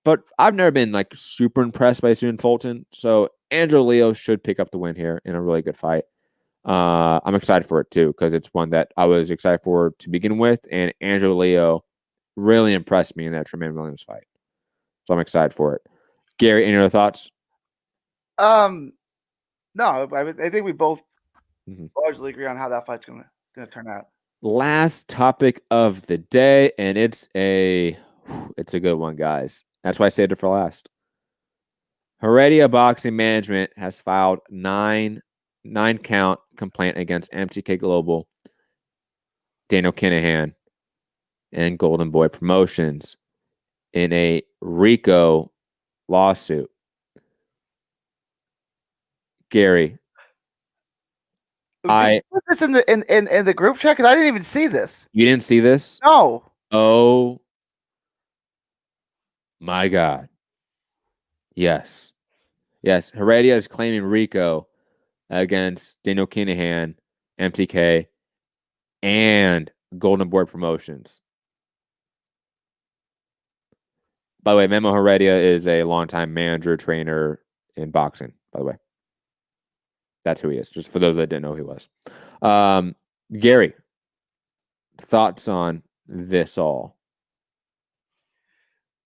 Speaker 1: but I've never been like super impressed by Stephen Fulton. So Angelo Leo should pick up the win here in a really good fight. I'm excited for it too, because it's one that I was excited for to begin with, and Angelo Leo really impressed me in that Tremaine Williams fight. So I'm excited for it. Gary, any other thoughts?
Speaker 2: No, I think we both largely agree on how that fight's gonna turn out.
Speaker 1: Last topic of the day, and it's a good one, guys. That's why I saved it for last. Heredia Boxing Management has filed 9-count complaint against MTK Global Daniel Kinahan and Golden Boy Promotions in a RICO lawsuit. Gary,
Speaker 2: Did you put this in the group chat? Because I didn't even see this.
Speaker 1: You didn't see this?
Speaker 2: No.
Speaker 1: Oh my God. Yes. Yes. Heredia is claiming RICO against Daniel Kinahan, MTK, and Golden Boy Promotions. By the way, Memo Heredia is a longtime manager, trainer in boxing, by the way. That's who he is, just for those that didn't know who he was. Gary, thoughts on this all?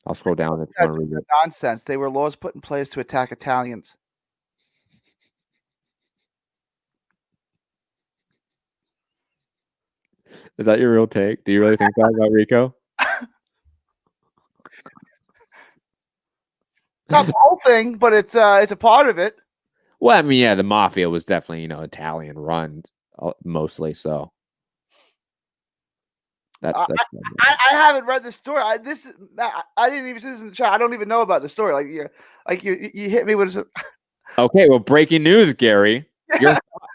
Speaker 1: I'll scroll down if you want to read it.
Speaker 2: Nonsense. They were laws put in place to attack Italians.
Speaker 1: Is that your real take? Do you really think that about Rico?
Speaker 2: Not the whole thing, but it's a part of it.
Speaker 1: Well, I mean, yeah, the mafia was definitely, Italian run mostly. So that's
Speaker 2: I haven't read the story. I didn't even see this in the chat. I don't even know about the story. Like you hit me with.
Speaker 1: Okay, well, breaking news, Gary.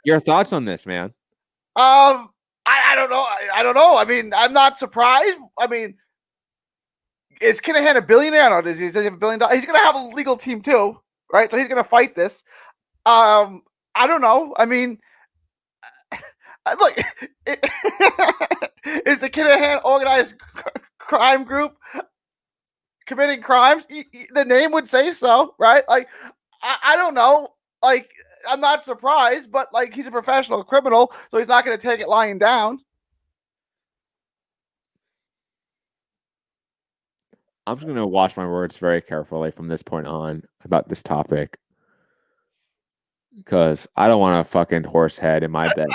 Speaker 1: Your thoughts on this, man?
Speaker 2: I don't know. I don't know. I mean, I'm not surprised. I mean, is Kinahan a billionaire? No, does he have $1 billion? He's gonna have a legal team too, right? So he's gonna fight this. I don't know. I mean, look, is the Kinahan organized crime group committing crimes? The name would say so, right? Like, I don't know. Like, I'm not surprised, but like, he's a professional criminal, so he's not going to take it lying down.
Speaker 1: I'm just going to watch my words very carefully from this point on about this topic, because I don't want a fucking horse head in my bed.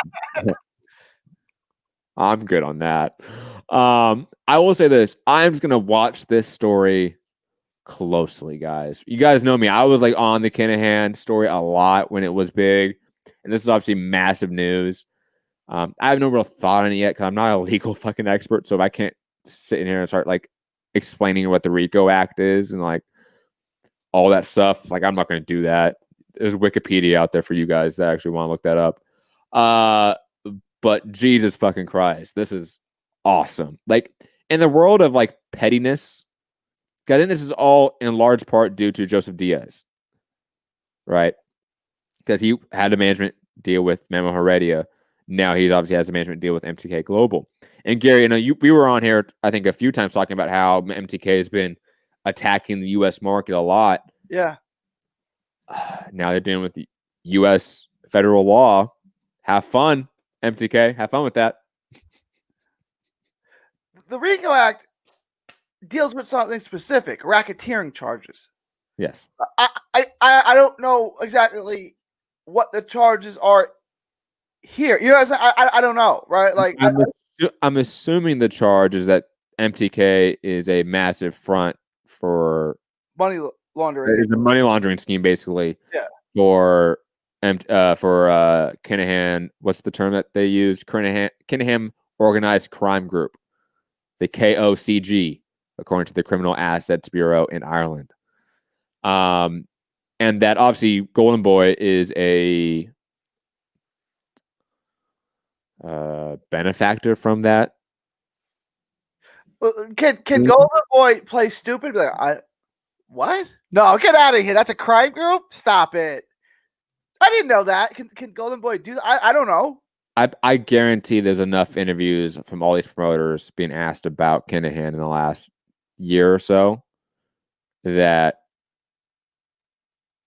Speaker 1: I'm good on that. I will say this. I'm just going to watch this story closely, guys. You guys know me. I was like on the Kinahan story a lot when it was big. And this is obviously massive news. I have no real thought on it yet because I'm not a legal fucking expert. So if I can't sit in here and start like explaining what the RICO Act is and like all that stuff, like I'm not going to do that. There's Wikipedia out there for you guys that actually want to look that up. But Jesus fucking Christ, this is awesome. Like in the world of like pettiness, I think this is all in large part due to Joseph Diaz, right? Because he had a management deal with Memo Heredia. Now he obviously has a management deal with MTK Global. And Gary, we were on here, I think, a few times talking about how MTK has been attacking the U.S. market a lot.
Speaker 2: Yeah.
Speaker 1: Now they're dealing with the U.S. federal law. Have fun, MTK. Have fun with that.
Speaker 2: The RICO Act deals with something specific, racketeering charges.
Speaker 1: Yes.
Speaker 2: I don't know exactly what the charges are here. You know what I'm saying? I don't know, right? Like
Speaker 1: I'm assuming the charge is that MTK is a massive front for
Speaker 2: money laundering.
Speaker 1: It's a money laundering scheme, basically.
Speaker 2: Yeah.
Speaker 1: For Kinahan, what's the term that they use? Kinahan Organized Crime Group, the KOCG, according to the Criminal Assets Bureau in Ireland. And that obviously Golden Boy is a benefactor from that.
Speaker 2: Can Golden Boy play stupid? Like, what? No, get out of here. That's a crime group? Stop it. I didn't know that. Can Golden Boy do that? I don't know.
Speaker 1: I guarantee there's enough interviews from all these promoters being asked about Kinahan in the last year or so that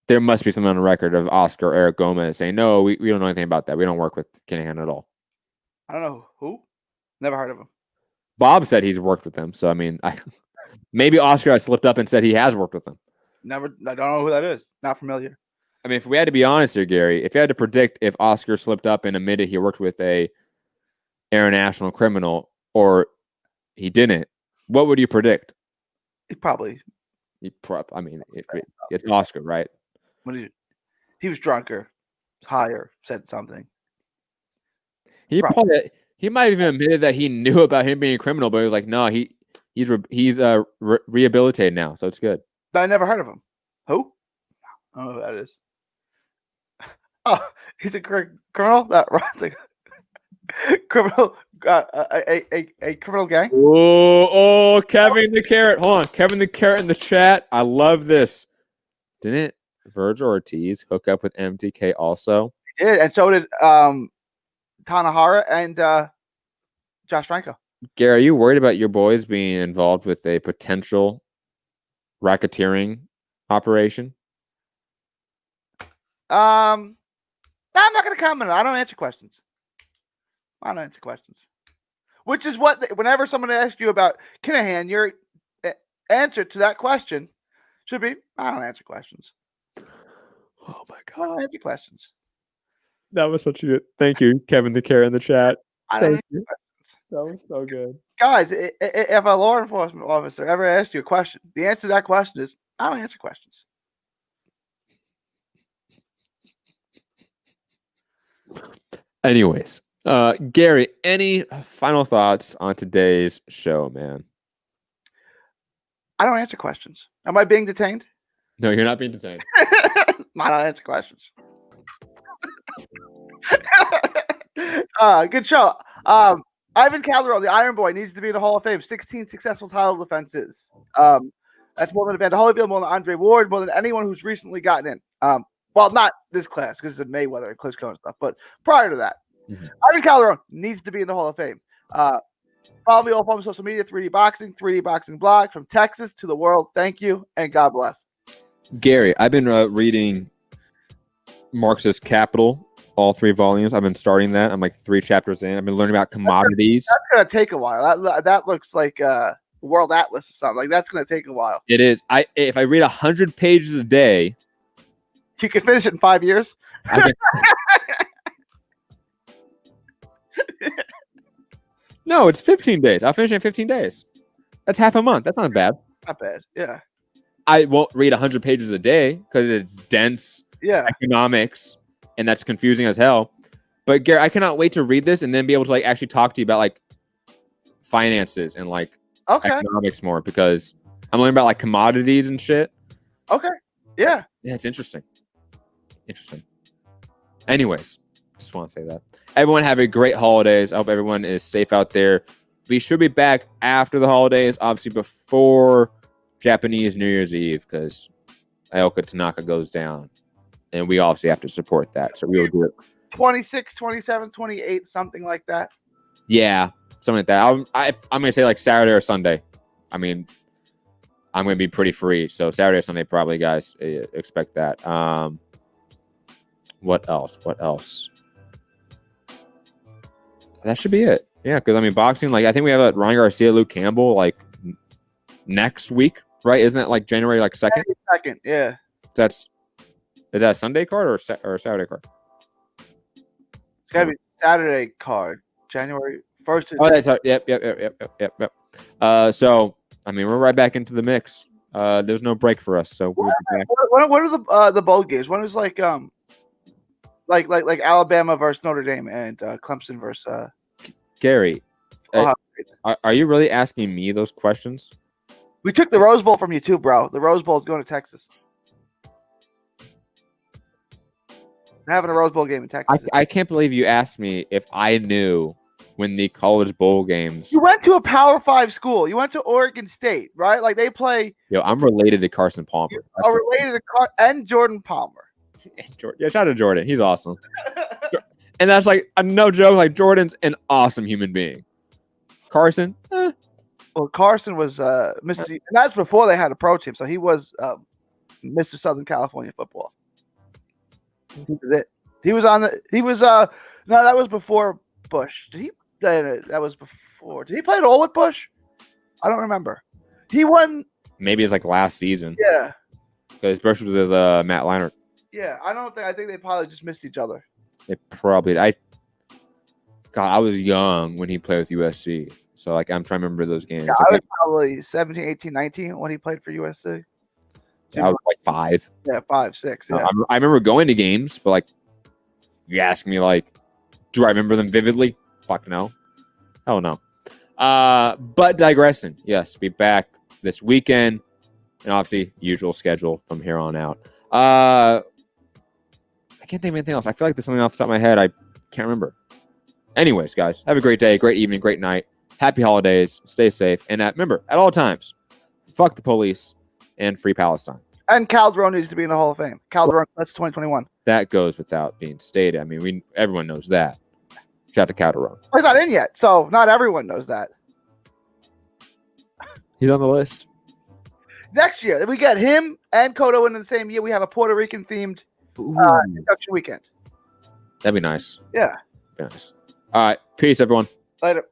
Speaker 1: there must be something on the record of Oscar or Eric Gomez saying, no, we don't know anything about that. We don't work with Kinahan at all.
Speaker 2: I don't know who. Never heard of him.
Speaker 1: Bob said he's worked with them. So, I mean, maybe Oscar has slipped up and said he has worked with them.
Speaker 2: Never. I don't know who that is. Not familiar.
Speaker 1: I mean, if we had to be honest here, Gary, if you had to predict if Oscar slipped up and admitted he worked with a international criminal or he didn't, what would you predict?
Speaker 2: He probably.
Speaker 1: I mean, it's Oscar, right?
Speaker 2: When he was drunker, higher, said something.
Speaker 1: He He might have even admitted that he knew about him being a criminal, but he was like, no, he's rehabilitated now, so it's good.
Speaker 2: But I never heard of him. Who? I don't know who that is. Oh, he's a criminal that runs like criminal, a criminal gang.
Speaker 1: Oh, Kevin the Carrot. Hold on. Kevin the Carrot in the chat. I love this. Didn't Virgil Ortiz hook up with MTK also?
Speaker 2: He did, and so did Tanahara and Josh Franco.
Speaker 1: Gary, are you worried about your boys being involved with a potential racketeering operation?
Speaker 2: I'm not going to comment. I don't answer questions. Which is what, whenever someone asks you about Kinahan, your answer to that question should be, I don't answer questions.
Speaker 1: Oh my
Speaker 2: I don't answer questions.
Speaker 1: That was such a good. Thank you, Kevin the Carrot in the chat.
Speaker 2: I don't
Speaker 1: Thank
Speaker 2: answer
Speaker 1: you.
Speaker 2: questions.
Speaker 1: That was so good.
Speaker 2: Guys, if a law enforcement officer ever asks you a question, the answer to that question is, I don't answer questions.
Speaker 1: Anyways, Gary, any final thoughts on today's show, man?
Speaker 2: I don't answer questions. Am I being detained?
Speaker 1: No, you're not being detained.
Speaker 2: I don't answer questions. Good show. Ivan Calderon, the Iron Boy, needs to be in the Hall of Fame. 16 successful title defenses. That's more than Evander Holyfield, more than Andre Ward, more than anyone who's recently gotten in. Well, not this class because it's Mayweather and Klitschko and stuff, but prior to that, Ivan Calderon needs to be in the Hall of Fame. Follow me all on social media, 3D Boxing blog from Texas to the world. Thank you and God bless.
Speaker 1: Gary, I've been reading Marxist Capital, all 3 volumes. I've been starting that. I'm like 3 chapters in. I've been learning about commodities.
Speaker 2: That's gonna take a while. That looks like World Atlas or something. Like that's gonna take a while.
Speaker 1: It is. If I read 100 pages a day,
Speaker 2: you can finish it in 5 years.
Speaker 1: No, it's 15 days. I'll finish it in 15 days. That's half a month. That's not bad.
Speaker 2: Not bad. Yeah.
Speaker 1: I won't read 100 pages a day because it's dense economics and that's confusing as hell. But Gary, I cannot wait to read this and then be able to like actually talk to you about like finances and like economics more because I'm learning about like commodities and shit.
Speaker 2: Okay. Yeah.
Speaker 1: Yeah, it's interesting. Anyways, just want to say that. Everyone have a great holidays. I hope everyone is safe out there. We should be back after the holidays, obviously before Japanese New Year's Eve, because Aoka Tanaka goes down. And we obviously have to support that. So we will do it.
Speaker 2: 26, 27, 28, something like that.
Speaker 1: Yeah, something like that. I'm going to say like Saturday or Sunday. I mean, I'm going to be pretty free. So Saturday or Sunday, probably, guys. Expect that. What else? That should be it. Yeah, because I mean, boxing, like, I think we have Ryan Garcia, Luke Campbell, like, next week, right? Isn't that like January, like, 2nd?
Speaker 2: 2nd, yeah.
Speaker 1: Is that a Sunday card or a Saturday card?
Speaker 2: It's got to be Saturday card. January 1st.
Speaker 1: Oh, that's yep. So, I mean, we're right back into the mix. There's no break for us, so we'll be back.
Speaker 2: What are the bowl games? One is like Alabama versus Notre Dame and Clemson versus
Speaker 1: Gary. Are you really asking me those questions?
Speaker 2: We took the Rose Bowl from you too, bro. The Rose Bowl is going to Texas. They're having a Rose Bowl game in Texas.
Speaker 1: I can't believe you asked me if I knew when the college bowl games.
Speaker 2: You went to a Power 5 school. You went to Oregon State, right? Like they play.
Speaker 1: Yo, I'm related to Carson Palmer.
Speaker 2: You are related to and Jordan Palmer.
Speaker 1: Yeah, shout out to Jordan. He's awesome. And that's like, no joke, like Jordan's an awesome human being. Carson?
Speaker 2: Well, Carson was Mr. And that's before they had a pro team. So he was Mr. Southern California football. He was it. He was no, that was before Bush. That was before. Did he play at all with Bush? I don't remember. He won. Maybe
Speaker 1: it's like last season.
Speaker 2: Yeah.
Speaker 1: Because Bush was with Matt Leinart.
Speaker 2: Yeah, I think they probably just missed each other.
Speaker 1: It probably. I was young when he played with USC. So, like, I'm trying to remember those games.
Speaker 2: Yeah, I was probably 17, 18, 19 when he played for USC.
Speaker 1: I was like 5.
Speaker 2: Yeah, 5, 6. Yeah.
Speaker 1: I remember going to games, but, like, you ask me, like, do I remember them vividly? Fuck no. Hell no. But digressing. Yes, be back this weekend. And obviously, usual schedule from here on out. I can't think of anything else. I feel like there's something off the top of my head. I can't remember. Anyways, guys, have a great day, great evening, great night. Happy holidays. Stay safe. And remember, at all times, fuck the police and free Palestine.
Speaker 2: And Calderon needs to be in the Hall of Fame. Calderon, that's 2021.
Speaker 1: That goes without being stated. I mean, everyone knows that. Shout out to Calderon.
Speaker 2: Well, he's not in yet, so not everyone knows that.
Speaker 1: He's on the list.
Speaker 2: Next year, if we get him and Cotto in the same year, we have a Puerto Rican themed induction weekend.
Speaker 1: That'd be nice.
Speaker 2: Yeah.
Speaker 1: Be nice. All right. Peace, everyone.
Speaker 2: Later.